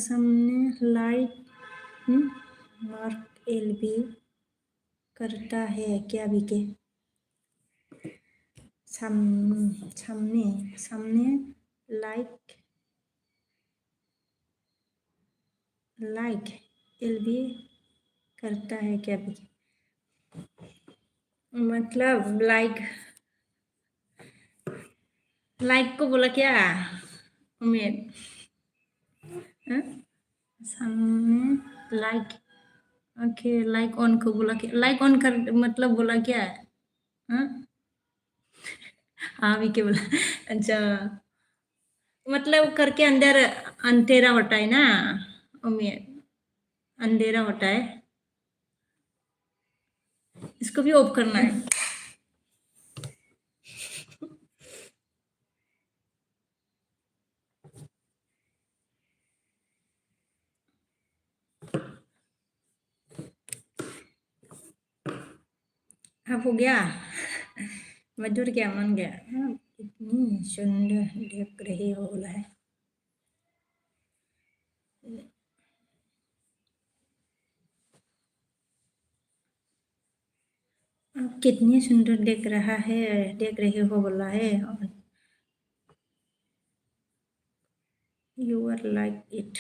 सामने लाइट मार्क एलबी करता है क्या बीके? सामने लाइक एलबी करता है क्या बीके? मतलब लाइक को बोला क्या उम्मीद? सामने लाइक ओके, लाइक ऑन को बोला क्या? लाइक ऑन कर मतलब बोला क्या है? हाँ? हाँ, भी क्या बोला? अच्छा, मतलब करके अंदर अंधेरा होता है ना? में अंधेरा होता है, इसको भी ऑफ करना है। अब हो गया? मधुर क्या मन गया? हाँ, इतनी सुंदर देख रही हो बोला है। आप कितनी सुंदर देख रहा है, देख रही हो बोला है। You are like it.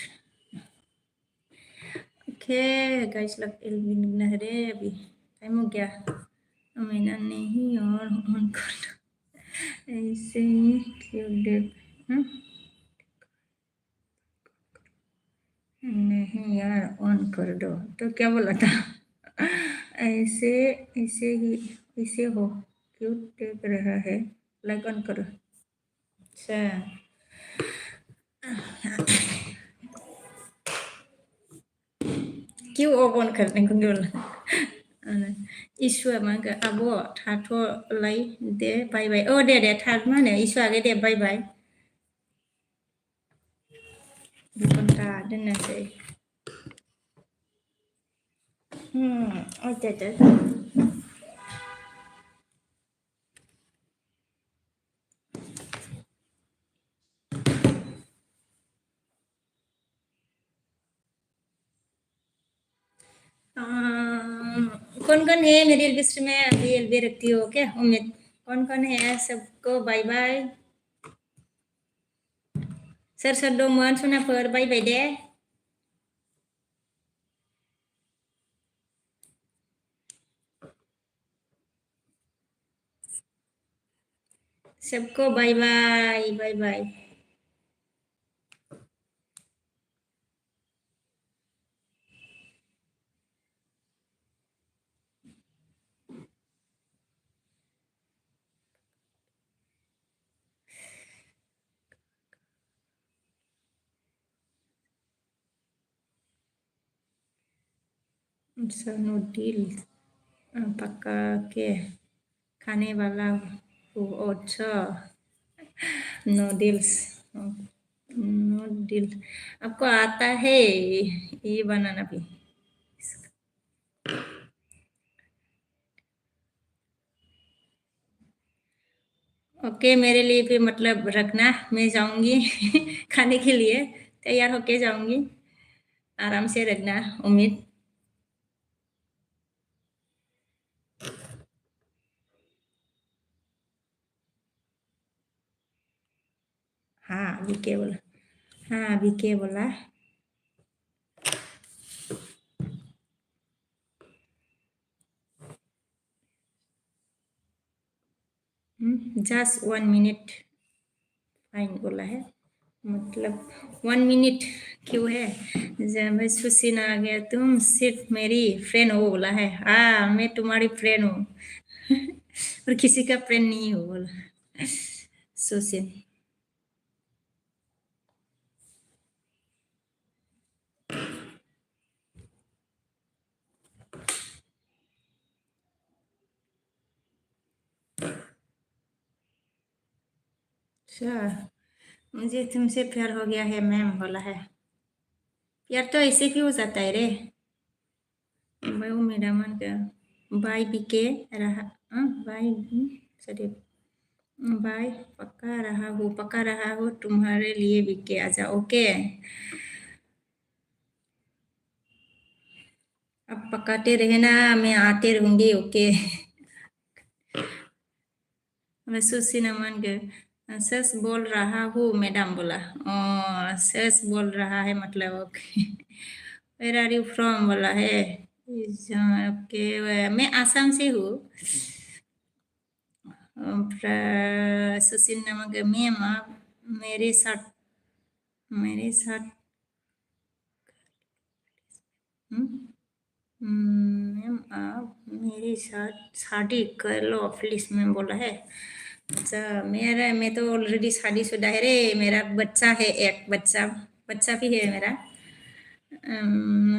Okay guys, लग रे अभी टाइम हो गया। मैंने नहीं और ऑन कर ऐसे ही क्यों देख। हाँ? नहीं यार, ऑन कर दो। तो क्या बोला था? ऐसे ऐसे ही ऐसे हो क्यों देख रहा है, लाइक ऑन करो। अच्छा, क्यों ऑन करने को बोला? इसुआ मा होनखो? आब' थाथ'लाय दे बाय बाय। दे थाथ मा होनो इसुआ आगै दे बाय बाय। घन्टा दोननोसै। दे। कौन-कौन है मेरी लिस्ट में? अभी एलबी रखती हो क्या उम्मीद? कौन-कौन है? सबको बाय बाय। सोर दंमोन सनाफोर बायबाय दे। सबको बाय बाय बाय बाय। नूडल पका के खाने वाला हूँ। अच्छा, नूडल्स। नूडल आपको आता है ये बनाना भी? ओके, मेरे लिए भी मतलब रखना, मैं जाऊंगी खाने के लिए, तैयार होके जाऊंगी। आराम से रखना उम्मीद। हाँ, अभी क्या बोला? हाँ, अभी क्या बोला? जस्ट 1 मिनट फाइन बोला है। मतलब 1 मिनट क्यों है? जब सुशीन आ गया, तुम सिर्फ मेरी फ्रेंड हो बोला है। हाँ, मैं तुम्हारी फ्रेंड हूँ और किसी का फ्रेंड नहीं हो बोला सुशीन। अच्छा, मुझे तुमसे प्यार हो गया है मैम बोला है। प्यार तो ऐसे भी हो जाता है रे। मैं वो मेरा मन का बाय बीके रहा। बाय सॉरी, बाय पक्का रहा हूँ तुम्हारे लिए बीके आजा। ओके, अब पकाते रहे ना, मैं आते रहूंगी। ओके। मैं सुशी नमन के सच बोल रहा हूँ मैडम बोला। सच बोल रहा है मतलब okay. Where are you from बोला है। ओके, मैं आसाम से हूँ। सुशील नमन के मैम आप मेरे साथ हम्म, मैम आप मेरी साथ शादी कर लो प्लीज, मैम बोला है। अच्छा, मैं तो ऑलरेडी शादीशुदा है रे, मेरा बच्चा है, एक बच्चा बच्चा भी है मेरा।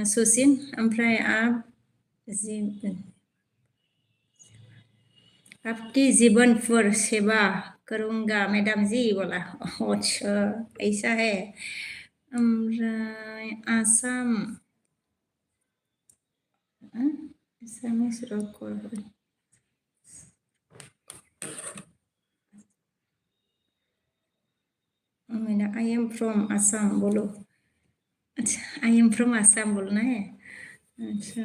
सुसिन, ओमफ्राय आप आपकी जीवन पर सेवा करूंगा मैडम जी, बोला। अच्छा, ऐसा है। ओमफ्राय आसाम एसामिस रॉक, मैंने आई एम फ्रॉम आसाम बोलो। अच्छा, आई एम फ्रॉम आसाम बोलना है। अच्छा,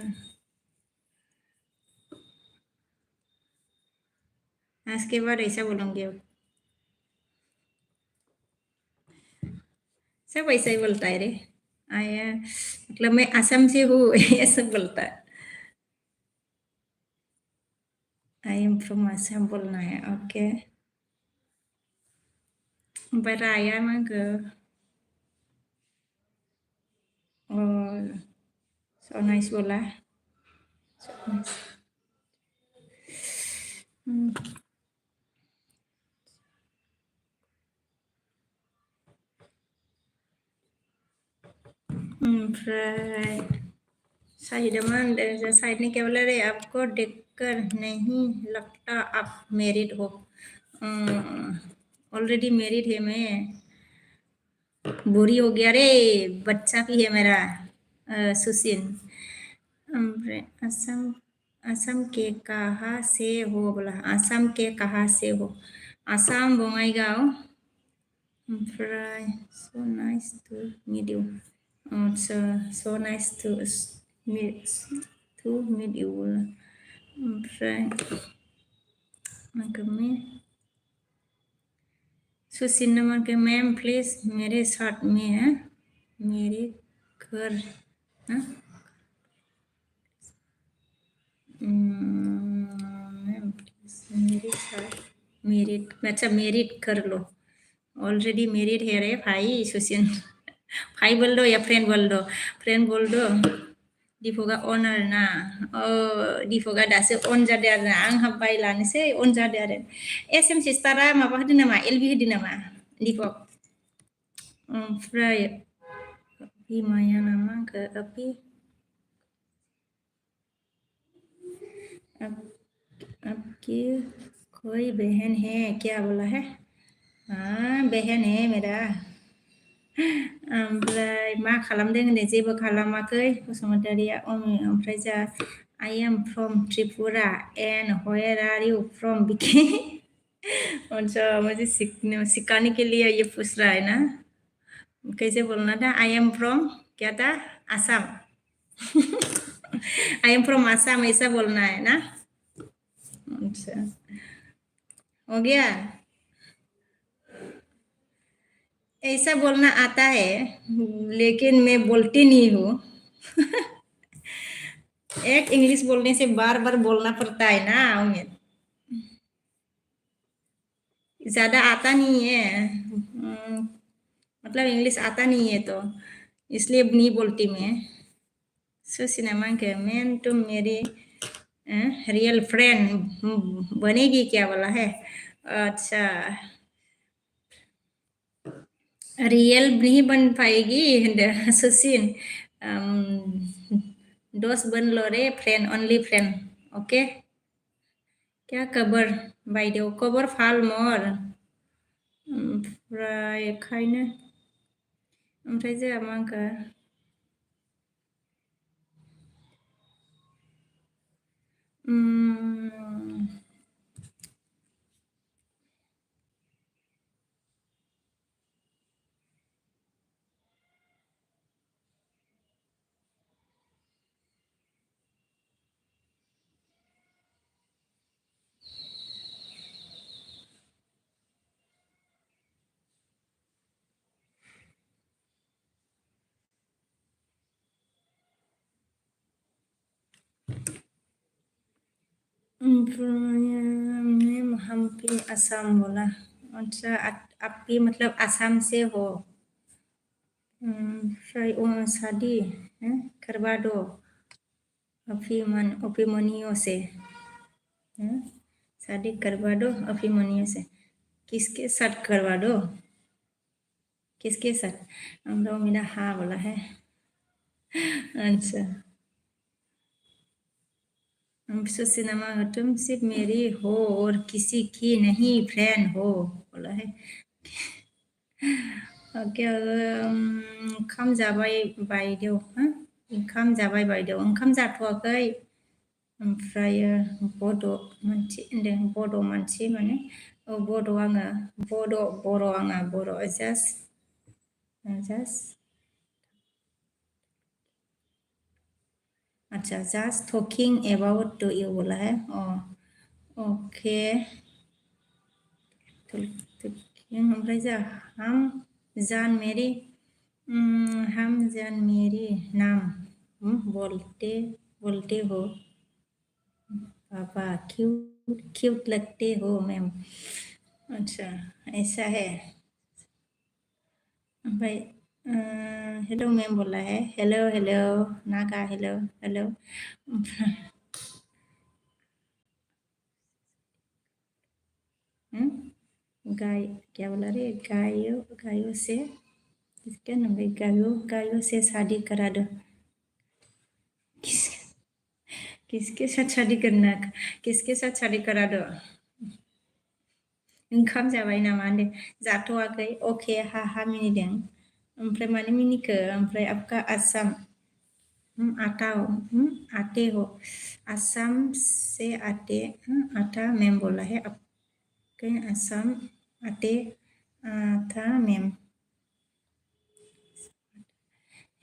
आज के बाद ऐसा बोलूंगी अब। सब ऐसा ही बोलता है रे। आया मतलब मैं असम से हूँ ये सब बोलता है। आई एम फ्रॉम असम बोलना है, okay. Baraya mah ke, oh, so nice bola. So nice. Hmm. ओमफ्राय शाहिदमान साइड ने क्या बोला रे, आपको देखकर नहीं लगता आप मैरिड हो। ऑलरेडी मैरिड है मैं, बुरी हो गया रे, बच्चा भी है मेरा। सुशील। ओमफ्राय असम, असम के कहाँ से हो बोला, असम के कहाँ से हो, आसाम बङाइगाव। ओमफ्राय so nice to meet you. So so nice meet meet you. ओमफ्राय सुशील नंबर के, मैम प्लीज मेरे साथ में है, मेरे घर। हाँ? मैम प्लीज मेरे साथ मेरिट, अच्छा मेरिट कर लो। ऑलरेडी मेरिड है रे भाई सुशील। भाई बोल दो या फ्रेंड बोल दो, फ्रेंड बोल दो। दिपकआ अन आरो ना, दिपकआ दासो अन जादों आरो ना, आं हाब्बाय लानोसै अन जादों आरो। एस एम सिस्टारा माबा होदों नामा, एलबि होदों नामा दिपक? ओमफ्राय बिमाया नामा आंखो अपि, आपकी कोई बहन है क्या बोला है? हाँ बहन है मेरा। ओमफ्राय मा खालामदों होनदों, जेबो खालामाखै बसुमतारिया। ओमफ्राय जा I am from Tripura and where are you from Biki. अच्छा, मुझे सिखाने के लिए ये पूछ रहा है ना, कैसे बोलना था, आई एम फ्रॉम क्या था, Assam. I am from Assam ऐसा बोलना है ना। अच्छा, हो गया। ऐसा बोलना आता है लेकिन मैं बोलती नहीं हूँ। एक इंग्लिश बोलने से बार बार बोलना पड़ता है ना उमें, ज्यादा आता नहीं है। मतलब इंग्लिश आता नहीं है तो इसलिए नहीं बोलती मैं। सो सिनेमा के, मैन तुम मेरी रियल फ्रेंड बनेगी क्या बोला है। अच्छा, रियल नहीं बन पाएगी सुशील, दोस्त बन लो रे, फ्रेंड ओनली फ्रेंड, ओके। क्या खबर बायदेव, खबर फाल मर। ओमफ्राय खायनो, ओमफ्राय जोंहा मा होनखो, मैं हम्पी असम बोला। अच्छा, आपकी मतलब असम से हो। शादी करवा दो। अभिमन्यु से शादी करवा दो अभिमन्यु से। किसके साथ करवा दो? किसके साथ? हमरो मेरा हाँ बोला है। अच्छा, सिनेमा हो तुम सिर्फ मेरी हो और किसी की नहीं फ्रेंड हो बोला है। ओके, ओंखाम जाबाय बायदेव हा? ओंखाम जाबाय बायदेव, ओंखाम जाथ'वाखै। ओमफ्रायो बड' मानसि होनदों, बड' मानसि माने बड' आङो, बर' आङो, बर' जास्ट अच्छा, just talking about to you बोला है। ओके, ओमफ्राय जा हम जान मेरी नाम बोलते हो पापा, क्यूट लगते हो मैम। अच्छा, ऐसा है। ओमफ्राय हेलो मैम बोला है। हेलो हेलो नागा, हेलो हेलो। गाय क्या बोला रे? गायों से किसके नाम है? गायों से शादी करा दो। किसके साथ शादी करना? किसके साथ शादी करा दो? ओंखाम जाबाय नामा होनदों? जाथ'वाखै। अके हा हा मिनिदों। ओमफ्राय मानो मिनिखो? ओमफ्राय आपका आसाम आते हो आसाम से आते आता मैम बोला है। आपके आसाम आते आता मैम।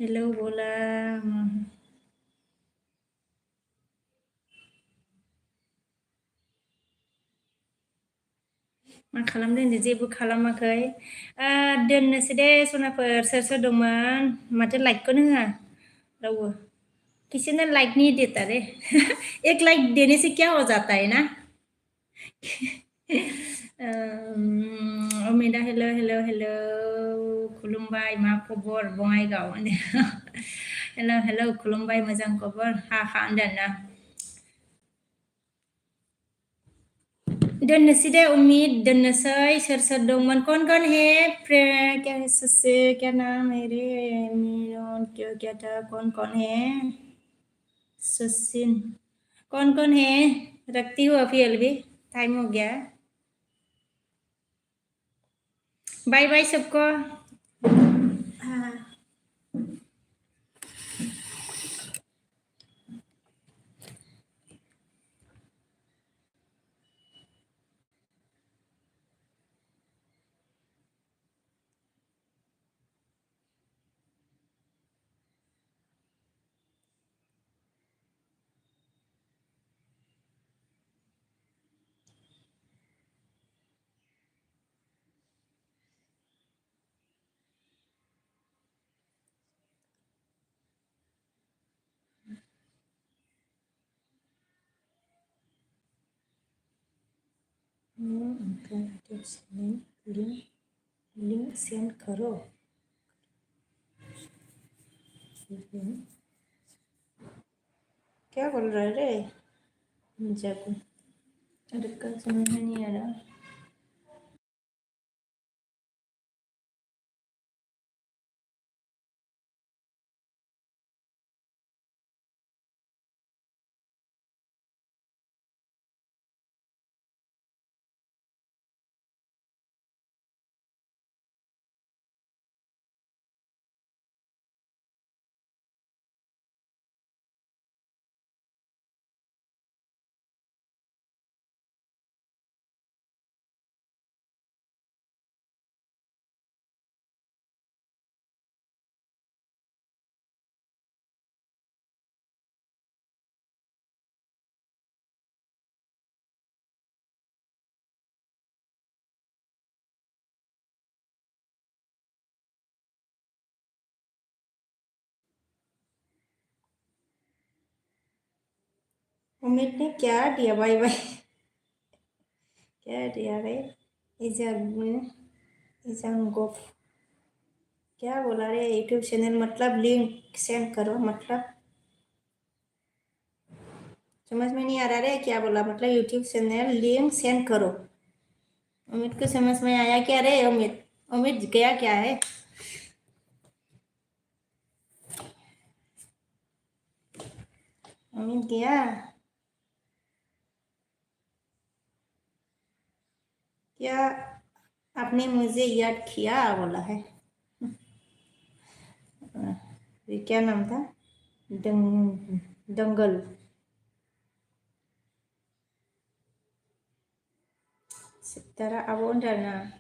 हेलो बोला। मा खालामदों होनदों? जेबो खालामाखै। दोननोसै दे सनाफोर। सोर सोर दंमोन? माथो लाइकखौनो होआ रावबो। किसी ने लाइक नहीं देता रे। एक लाइक देने से क्या हो जाता है ना? अमिता हेलो हेलो हेलो खुलुमबाय, मा खबर बङाइगाव? हेलो हेलो खुलुमबाय, मोजां खबर? हा हा होनदों ना? दोननोसै दे उम्मीद, दोननोसै। सोर सोर दंमोन? कौन है क्या है ससे, क्या नाम है रे? मिनोन क्यों क्या था? कौन है? सचिन। कौन है? रखती हूँ अभी अलवी, टाइम हो गया। बाय बाय सबको। हाँ। लिंक सेंड करो। क्या बोल रहा है रे? जाको अरे कल समझ में नहीं आ रहा। उम्मीद ने क्या दिया? बाय बाय। क्या दिया रे? इजान गोफ क्या बोला रे? यूट्यूब चैनल मतलब लिंक सेंड करो मतलब समझ में नहीं आ रहा रे क्या बोला, मतलब यूट्यूब चैनल लिंक सेंड करो। अमित को समझ में आया क्या रे? अमित अमित गया क्या है? अमित गया? क्या आपने मुझे याद किया बोला है? ये क्या नाम था? दंगल। Secara abundana.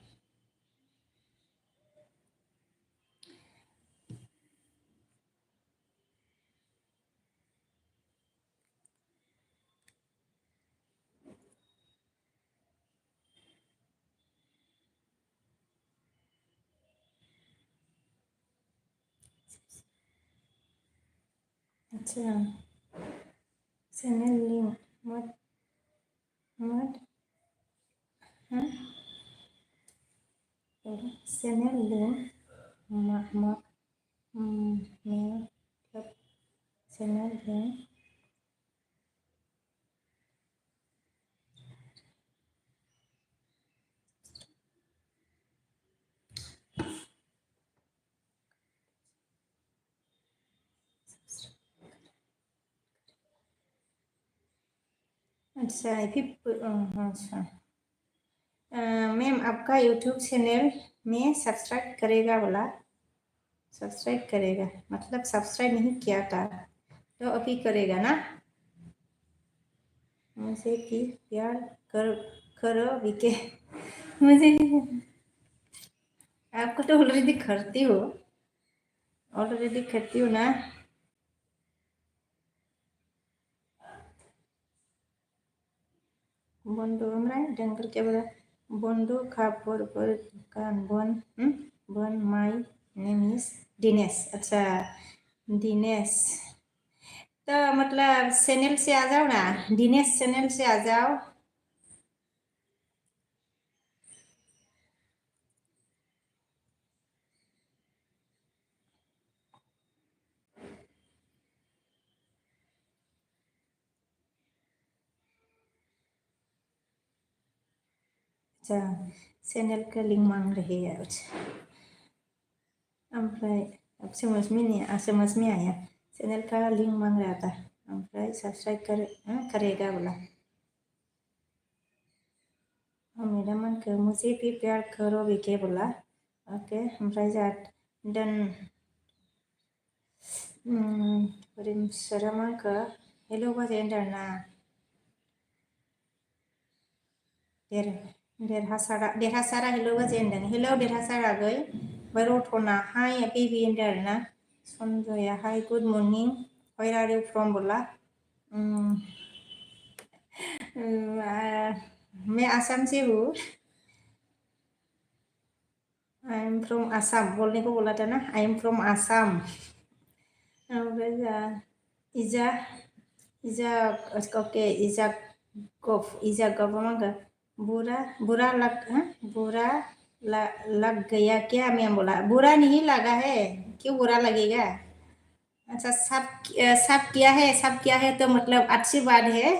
अच्छा, चैनल लिंक मत मत हाँ चैनल लिंक मतलब चैनल लिंक अच्छा अच्छा मैम आपका यूट्यूब चैनल में सब्सक्राइब करेगा बोला, सब्सक्राइब करेगा मतलब सब्सक्राइब नहीं किया था तो अभी करेगा ना? मुझे कि प्यार कर करो विके मुझे आपको तो ऑलरेडी करती हो, ऑलरेडी करती हो ना? बंधु ओमफ्राय डंगर क्या बोला? बंधु खबरफोरखौ बन माय नेम इज दिनेश। अच्छा दिनेश, तो मतलब चैनल से आ जाओ ना, दिनेश चैनल से आ जाओ। अच्छा चैनल का लिंक मांग रही है। अच्छा ओमफ्राय अब समझ में आया, चैनल का लिंक मांग रहा था। ओमफ्राय सब्सक्राइब करेगा बोला। मेरा मन कर मुझे भी प्यार करो विके बोला। ओके ओमफ्राय जा डन सोरामांखौ हेलो बाजेन्डारना देरहासारा हेलो बाजेन्दों। हेलो देरहासार आगै ओमफ्राय रतना हाय बेबी होनदों आरोना। Sanjaya hi good morning where are you from बोला। मैं आसाम से हूँ। आई एम फ्रॉम आसाम बोलने को बोला था ना, आई एम फ्रॉम आसाम। ओमफ्राय जा इजा इजा ओके इजा गफ मांगा बुरा लग गया क्या मैम बोला। बुरा नहीं लगा है, क्यों बुरा लगेगा? अच्छा सब क्या है तो मतलब अच्छी बात है।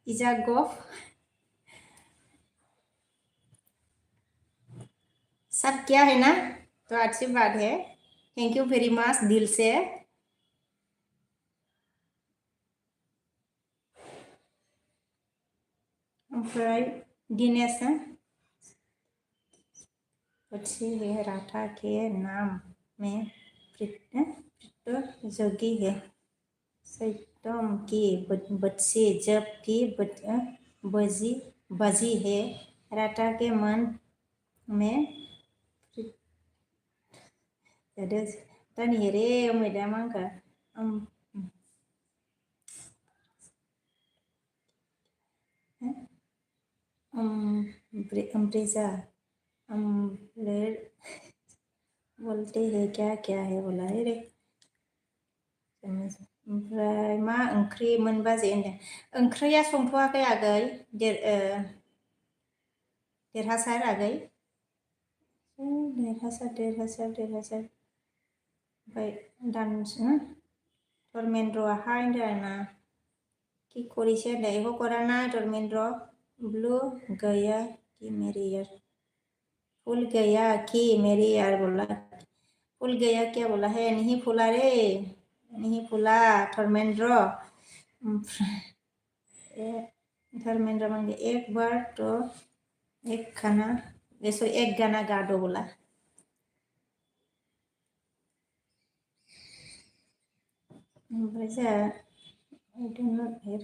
इजा गफ सब क्या है ना तो अच्छी बात है। थैंक यू वेरी मच दिल से। ओमफ्राय दिनेश अच्छी है राठा के नाम में जोगी है। सैतम की बच्चे जब की बजी है राठा के मन में तनी रे मैडम आंखा अम्ब्रेजा बोलते हैं क्या है बोला है रे। ओमफ्राय मा ओंख्रि मोनबाजे होनदों। ओंख्रिया संथ'वाखै आगै देरहासार आगै देरहासार ओमफ्राय धर्मेन्द्रआ हाय होनदों आरोना। কি করেছে দেখো করা না टर्मेंड्र ब्लू गया कि मेरी यार फूल गया कि मेरी यार बोला फूल गया क्या बोला है नहीं फूला रे नहीं फूला टर्मेंड्र धर्मेंद्र मांगे एक बार तो एक खाना जैसे एक गाना गा दो बोला ओमफ्राय I do not hear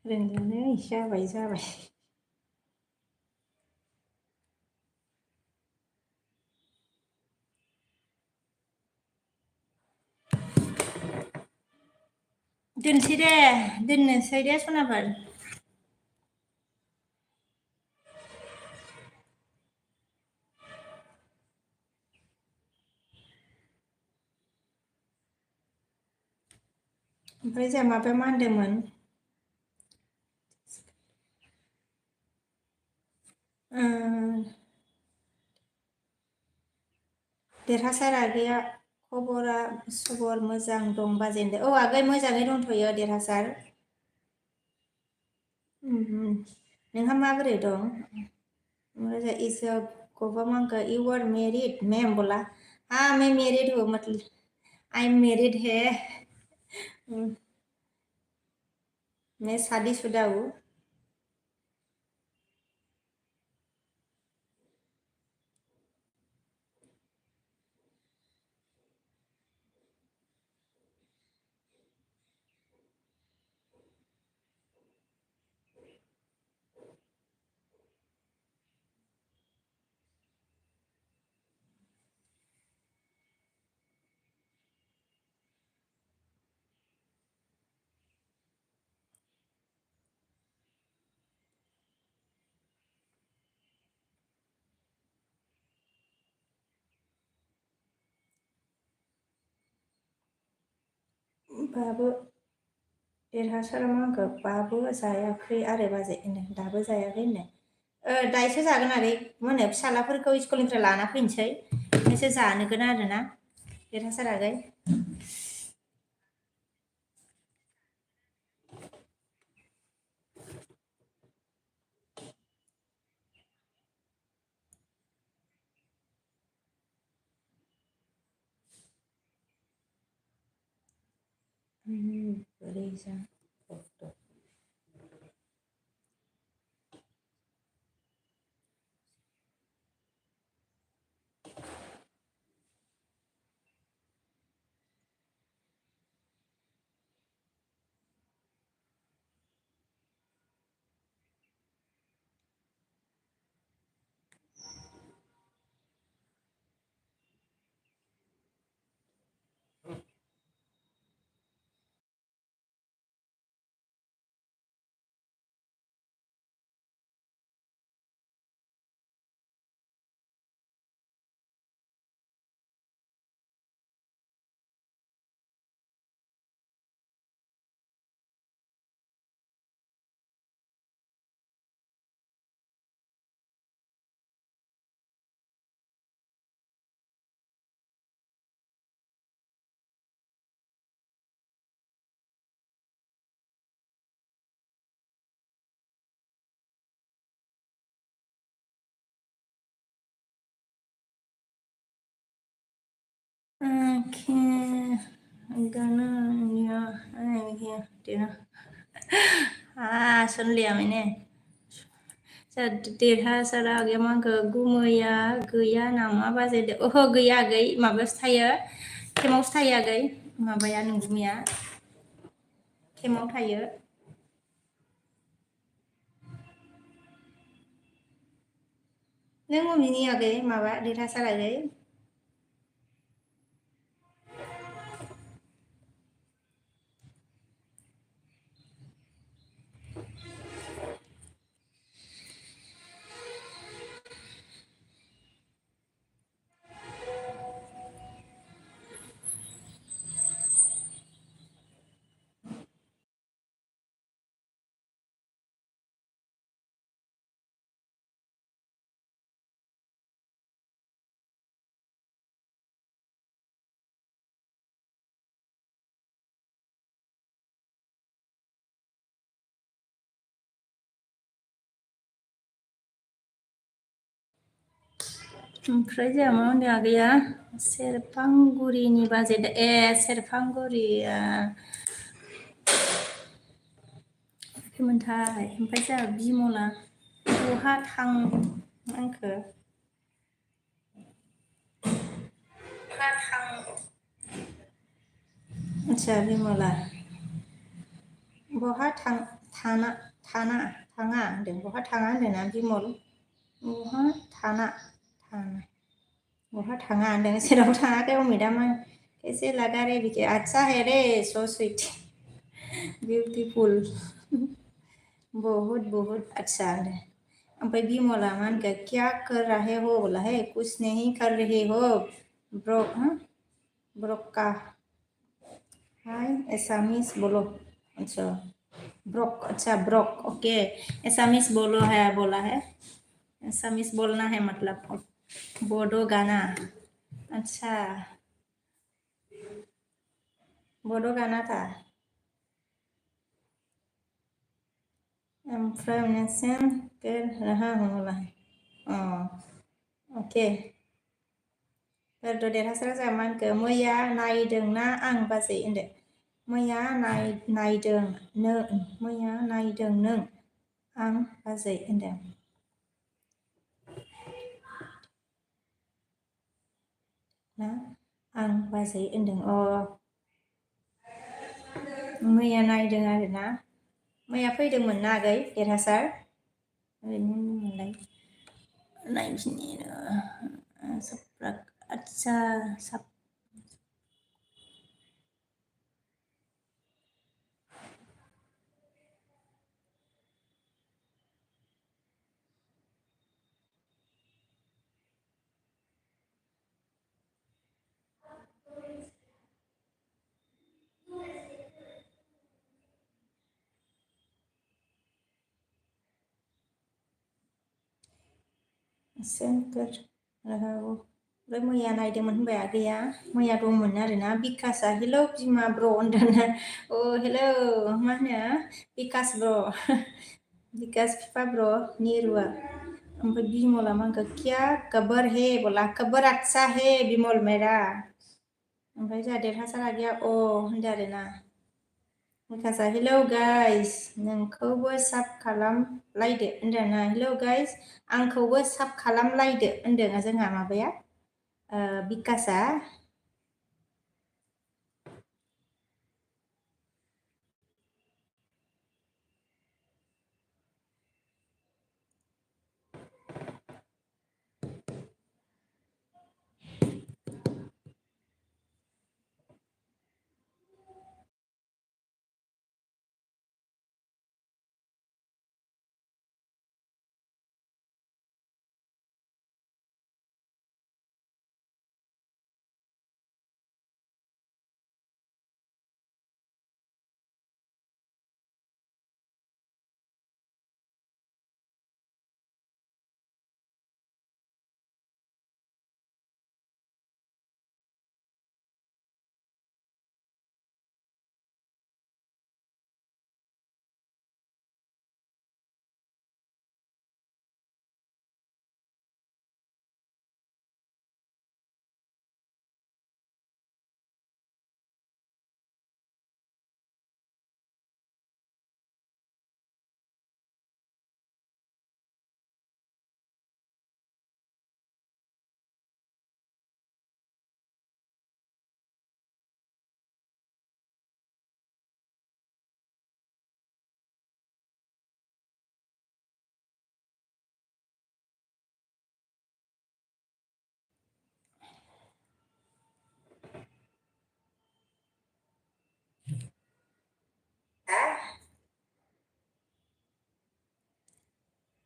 रोंलानो जाबाय जाबाय दोनसै दे दोननोसै दे सनाफोर ओमफ्राय जोंहा माबाया मा होनदोंमोन देरहासार आगैया खबरा सबर मोजां दं बाजेनदो औ आगै मोजाङै दंथ'यो देरहासार नोंहा माबोरै दं ओमफ्राय इज गबा मांका यू आर मैरिड मैम बोला हाँ मैं मैरिड हूँ मतलब आई एम मैरिड है मैं शादीशुदा हूँ बाबो देरहासारा मा होनखो बाबो जायाखै आरो बाजै होनो दाबो जायाखै होनो दायोसो जागोन आगै मा होनो फिसालाफोरखौ स्कुलनिफ्राय लाना फैनोसै ओमफ्रायसो जानोगोन आरोना देरहासार आगै बोरै जा गाना सुन लिया मैंने देरहासारा आगैया मा होनखो गुमैया गैया नामा बाजैदो ओहो गैया आगै माबायावसो थायो केम्पआवसो थायो आगै माबाया नोंगुमैया केम्पआव थायो नों मबेनि आगै माबा देरहासार आगै ओमफ्राय जोंहा मा होनदों आगैया सेरफांगुरिनि बाजेट सेरफांगुरिया मोनथाय ओमफ्राय जोंहा बिमला बहा आंखो आच्छा बिमला बहा थाङा होनदों बहा थाङा होनदोंना बिमल बहा बहा थाङा होनदों जेरावबो थाङाखै अमिता कैसे लगा रे बिके अच्छा है रे सो स्वीट ब्यूटीफुल बहुत अच्छा है ओमफ्राय बिमला मा होनखो क्या कर रहे हो बोला है कुछ नहीं कर रही हो ब्रोका हाय एसामीज बोलो अच्छा ब्रोक ओके एसामीज बोलो है बोला है एसामीज बोलना है मतलब बोडो गाना अच्छा बोडो गाना था ओमफ्राय उनसेम कर रहा हूँ बोला है अके देरहासारा जोंहा मा होनखो मैया नायदोंना आं बाजै होनदो मैया नायदों नों आं बाजै होनदों ना आं बाजै होनदों मैया नायदों आरोना मैया फैदोंमोन ना आगै देरहासार ओरैनो मोनलाय नायफिननि आच्छा सोंकर रहा वो ओमफ्राय मैया नायदोंमोन होनबाय आगैया मैया दंमोन आरोना बिकासआ हेलौ बिमा ब्र होनदोंना हेलौ मा होनो बिकास ब्र बिकास फिफा ब्र निरुआ ओमफ्राय बिमला मा होनखो क्या खबर है बोला खबर अच्छा है बिमल मेरा ओमफ्राय जोंहा देरहासार आगैया होनदों आरोना बिकासआ हेलौ गाइस नोंखौबो साब खालामलायदो होनदोंना हेलौ गाइस आंखौबो साब खालामलायदो होनदों जोंहा माबाया बिकासआ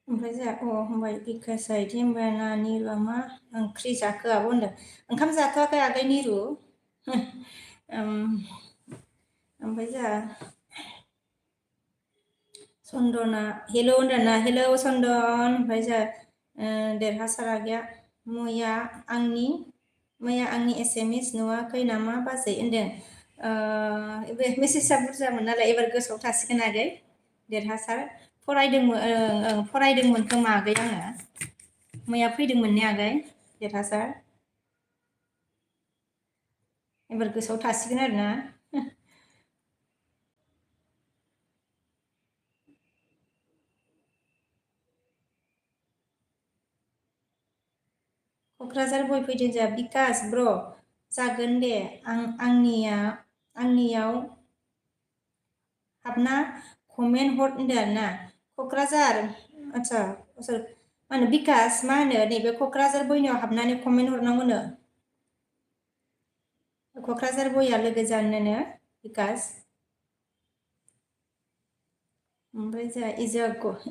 ओमफ्राय जोंहा होनबाय बिकासआ बिदि होनबायना निरुआ मा ओंख्रि जाखो आब' होनदों ओंखाम जाथ'वाखै आगै निरु ओमफ्राय जोंहा चन्दना हेलौ होनदोंना हेलौ चन्दन ओमफ्राय जोंहा देरहासार आगैया मैया आंनि एसेमेस नुवाखै नामा बाजै होनदों बे मेसेजआ बुरजामोन नालाय एबार गोसोआव थासिगोन आगै देरहासार फरायदोंमोन खोमा आगै आङो मैया फैदोंमोन ने आगै देरहासार एबार गोसोआव थासिगोन आरोना क'क्राझार बय फैदों जा बिकास ब्र जागोन दे आंनियाव हाबना कमेन्ट हर होनदों आरोना क'क्राझार आच्छा मा होनो बिकास मा होनो नैबे क'क्राझार बयनियाव हाबनानै कमेन्ट हरनांगौनो क'क्राझार बया लोगो जानोनो बिकास ओमफ्राय जा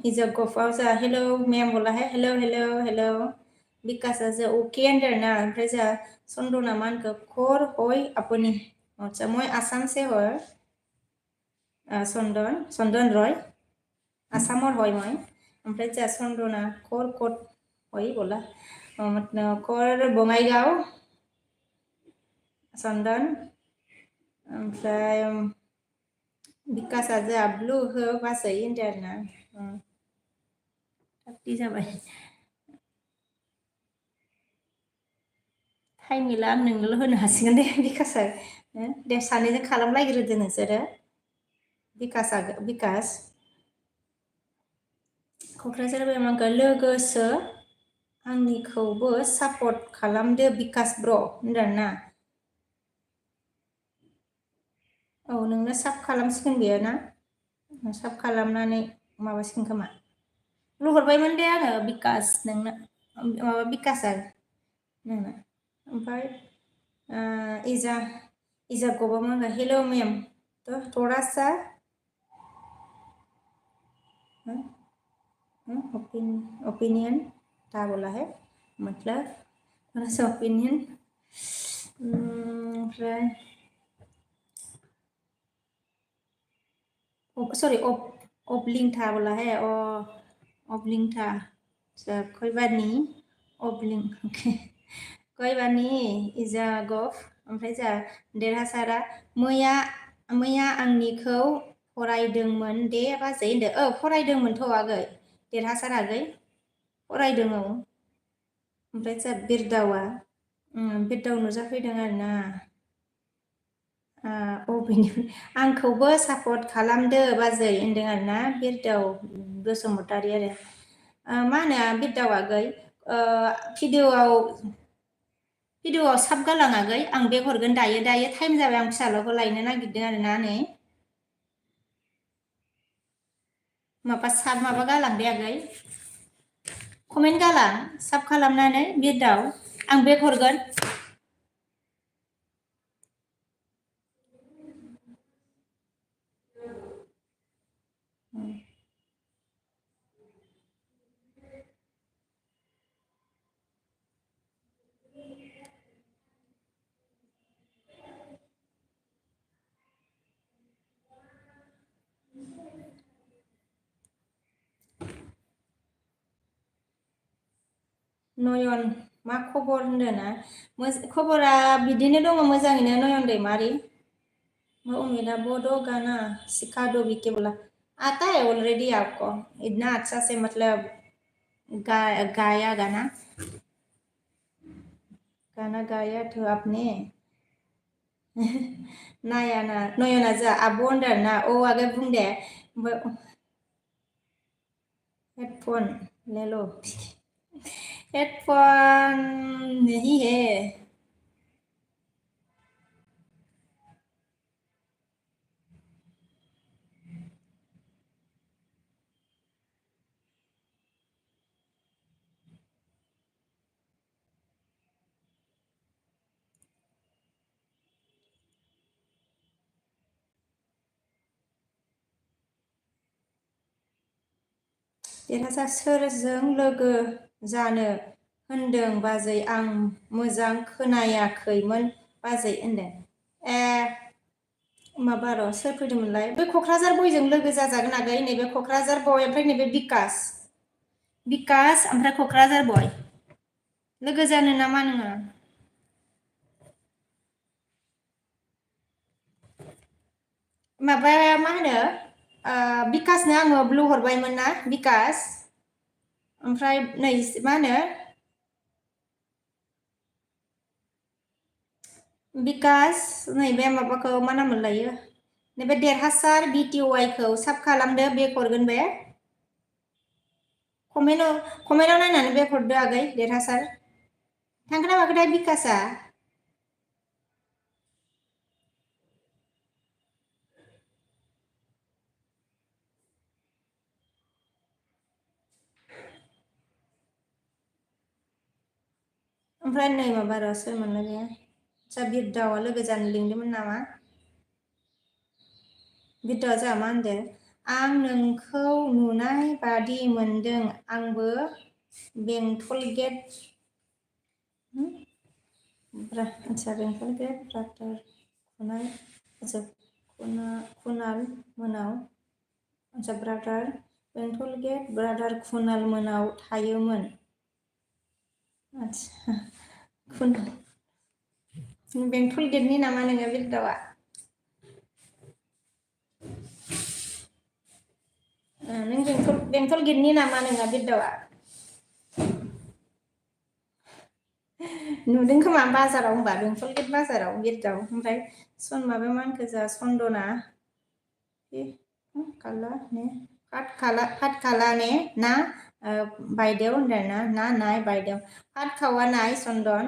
इजगफआव जा हेलौ मेम बोला है हेलौ हेलौ हेलौ बिकासआ जा ओके होनदों आरोना ओमफ्राय जा चन्दना मा होनखो खर हय अपनी अच्छा मैं आसाम से हो चंदन रय आसामर हय मैं ओमफ्राय जा चन्दना खर कट हय बोला मतलब खर बङाइगाव चन्दन ओमफ्राय बिकासआ जा ब्लु हो बाजै होनदों आरोना थाबथि जाबाय टाइम गैला आं नोंनोल' होनो हासिगोन दे बिकासआ दे सानैजों खालामलायग्रोदो नोंसोरो बिकास क'क्राझार बेमांखौ लोगोसो आंनिखौबो सापर्ट खालामदो बिकास ब्र होनदों ना औ नोंनो साब खालामसिगोन बेयो ना साब खालामनानै माबासिगोन खोमा लुहरबायमोन दे आङो बिकास नोंनो माबा बिकासआ नोंनो ओमफ्राय इजा गबामोन हेलौ मेम तो थोड़ा सा ओपिनियन था बोला है मतलब थोड़ा सा ओपिनियन ओमफ्राय सॉरी ओपलिंथा बोला है ओपलिंथा खयबानि ओपलिं ओके खयबानि इजा गफ ओमफ्राय जा देरहासारा मैया आंनिखौ फरायदोंमोन दे बाजै होनदो फरायदोंमोनथ' आगै देरहासार आगै फरायदों औ ओमफ्राय जा बिरदावा बिरदाव नुजाफैदों आरोना आंखौबो सापर्ट खालामदो बाजै होनदों आरोना बिरदाव बसुमतारी आरो मा होनो बिरदाव आगै भिडिअआव साब गालाङागै आं बेग हरगोन दायो टाइम जाबाय आं फिसालाखौ लायनो नागिरदों आरोना नै माबा गालांदे आगै कमेन्ट गालां साब खालामनानै बिरदाव आं बेग हरगोन नयन मा खबर होनदों ना खबरा बिदिनो दङ मोजाङैनो नयन दैमारि उम्मीदा बोडो गाना सिखा दो भी के बोला आता है ऑलरेडी आपको इतना अच्छा से मतलब गाया गाना गाया तो आपने नयना जा आब' होनदों आरोना आगै बुं दे हेडफोन ले लो हेडफोन नहीं है देरहासार सोरजों लोगो जानो होनदों बाजै आं मोजां खोनायाखैमोन बाजै होनदों माबा र' सोर फैदोंमोनलाय बै क'क्राझार बयजों लोगो जाजागोन आगै नैबे क'क्राझार बय ओमफ्राय नैबे बिकास ओमफ्राय क'क्राझार बय लोगो जानो नामा नोङो माबा मा होनो बिकासनो आङो ब्लु हरबायमोन ना बिकास ओमफ्राय नै मा होनो बिकास नैबे माबाखौ मा नाम मोनलायो नैबे देरहासार BTY खौ साब खालामदो बेक हरगोन बे कमेन्टआव नायनानै बेक हरदो आगै देरहासार थांगोन ना माखोथाय बिकासआ ओमफ्राय नै माबा र' सोरमोनलाय बे आदसा बिरदावा लोगो जानो लिंदोंमोन नामा बिरदावा जोंहा मा होनदों आं नोंखौ नुनाय बादि मोनदों आंबो बेंटल गेट आदसा बेंटल गेट ब्रादार खुनाल आदसा कुनाल मोनाव आदसा ब्रादार बेंटल गेट ब्रादार कुनाल मोनाव थायोमोन आदसा कुनाल बेंटल गेटनि नामा नोङो बिरदावा नों बेंटल गेटनि नामा नोङो बिरदावा नुदों खोमा बाजाराव होनबा बेंटल गेट बाजाराव बिरदाव ओमफ्राय माबा मा होनखो जोंहा सन्दना काला ने फातखाला ने ना बायदेव होनदों ना नाय बायदेव फातखावा नाय चन्दन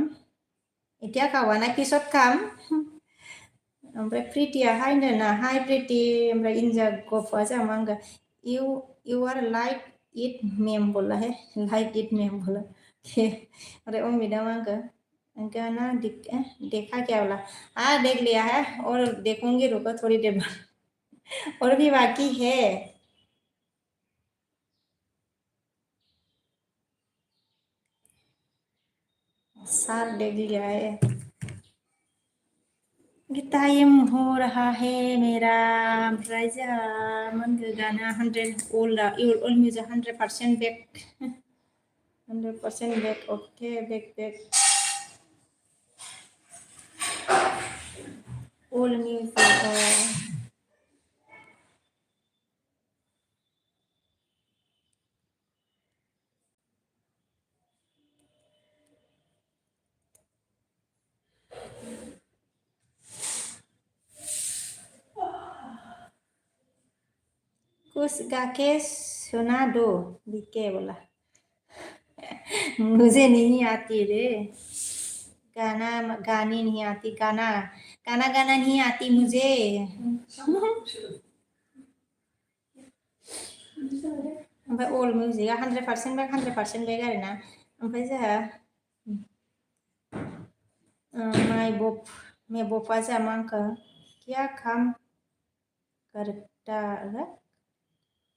এতিয়া खावा ना पिছত खाम ओमफ्राय प्रितिया हाय होनदों ना हाय प्रिति ओमफ्राय इन्जा गफ'आ जोंहा मा होनगोन you are like it meme बोला है like it meme बोला अरे उम्मीद मांगे गाना देखा क्या बोला हाँ देख लिया है और देखूंगी रुको थोड़ी देर बाद और भी बाकी है सार देख लिया है टाइम हो रहा है मेरा ओमफ्राय जोंहा मोनगो गाना 100 all music 100% back 100% back okay back all music कुछ गाके सुना दो बीके बोला मुझे नहीं आती रे गाना गानी नहीं आती गाना नहीं आती मुझे ओमफ्राय अल मिउजिकआ 100% बेक 100% बेक आरोना ओमफ्राय जोंहा मैं बोपा जोंहा मा होनखो क्या काम करता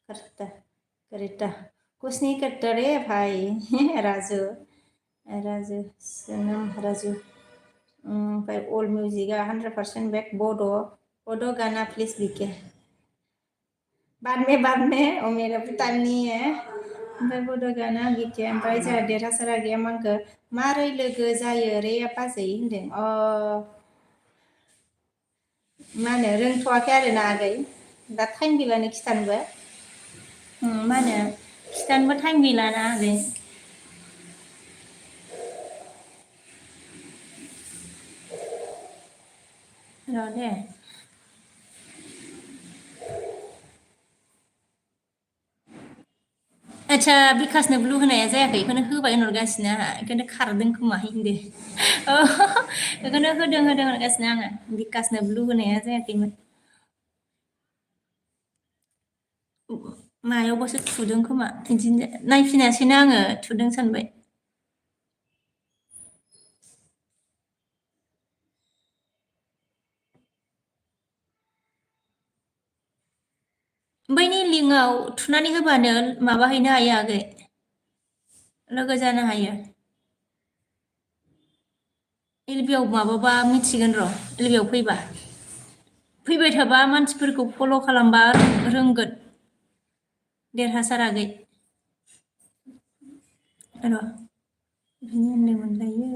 करता कुछ नहीं करता रे भाई राजू सनम राजू ओमफ्राय अल मिउजिकआ 100% बेक बड' गाना प्लिज बिके बाद में और मेरा भी टाइम नहीं है ओमफ्राय बड' गाना बिके ओमफ्राय जोंहा देरहासारा गैया मा होनखो मारै लोगो जायो रे बाजै होनदों मा होनो रोंथ'वाखै आरोना आगै दा टाइम गैलानो खिथानोबो मा होनो खिथानोबो टाइम गैलाना आगै र' दे आदसा बिकासनो ब्लु होनाया जायाखै बेखौनो होबाय होनहरगासिनो आंहा बेखौनो खारदों खोमा होनदो बेखौनो होदों होनगासिनो आङो बिकासनो ब्लु होनाया जायाखैमोन मायावबासो थुदों खोमा बिदिनो नायफिनासैनो आङो थुदों सानबाय बैनि लिंकआव थुनानै होबानो माबाहैनो हायो आगै लोगो जानो हायो एलबियाव माबाबा मिथिगोन र' एलबियाव फैबाय थाबा मानसिफोरखौ फल' खालामबा रोंगोन देरहासार आगै र' बिनि होननो मोनलायो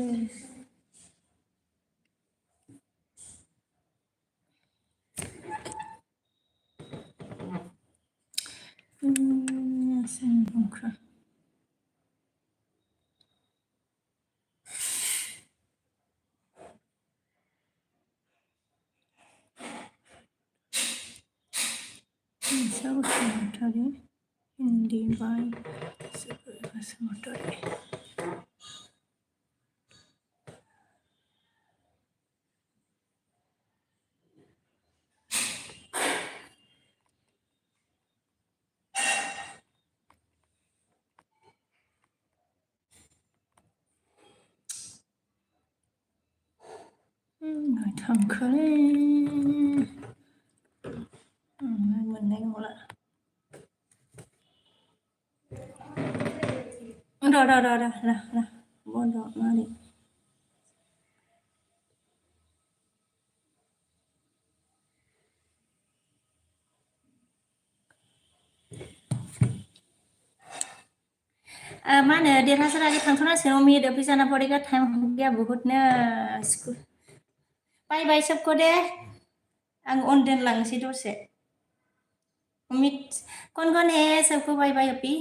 Lisa Basumatari, Hindi by Super Basumatari. Người thân khơi mình đây ngủ lại rồi bon đó mà đi माने देरहासाराखै थांथ'नांसिगोन उम्मीद अभी जाना पड़ेगा टाइम हो गया बहुत ना स्कूल बाय बाय सबको दे आं अन दोनलांसै दसे उम्मीद कौन है सबको बाय बाय अभी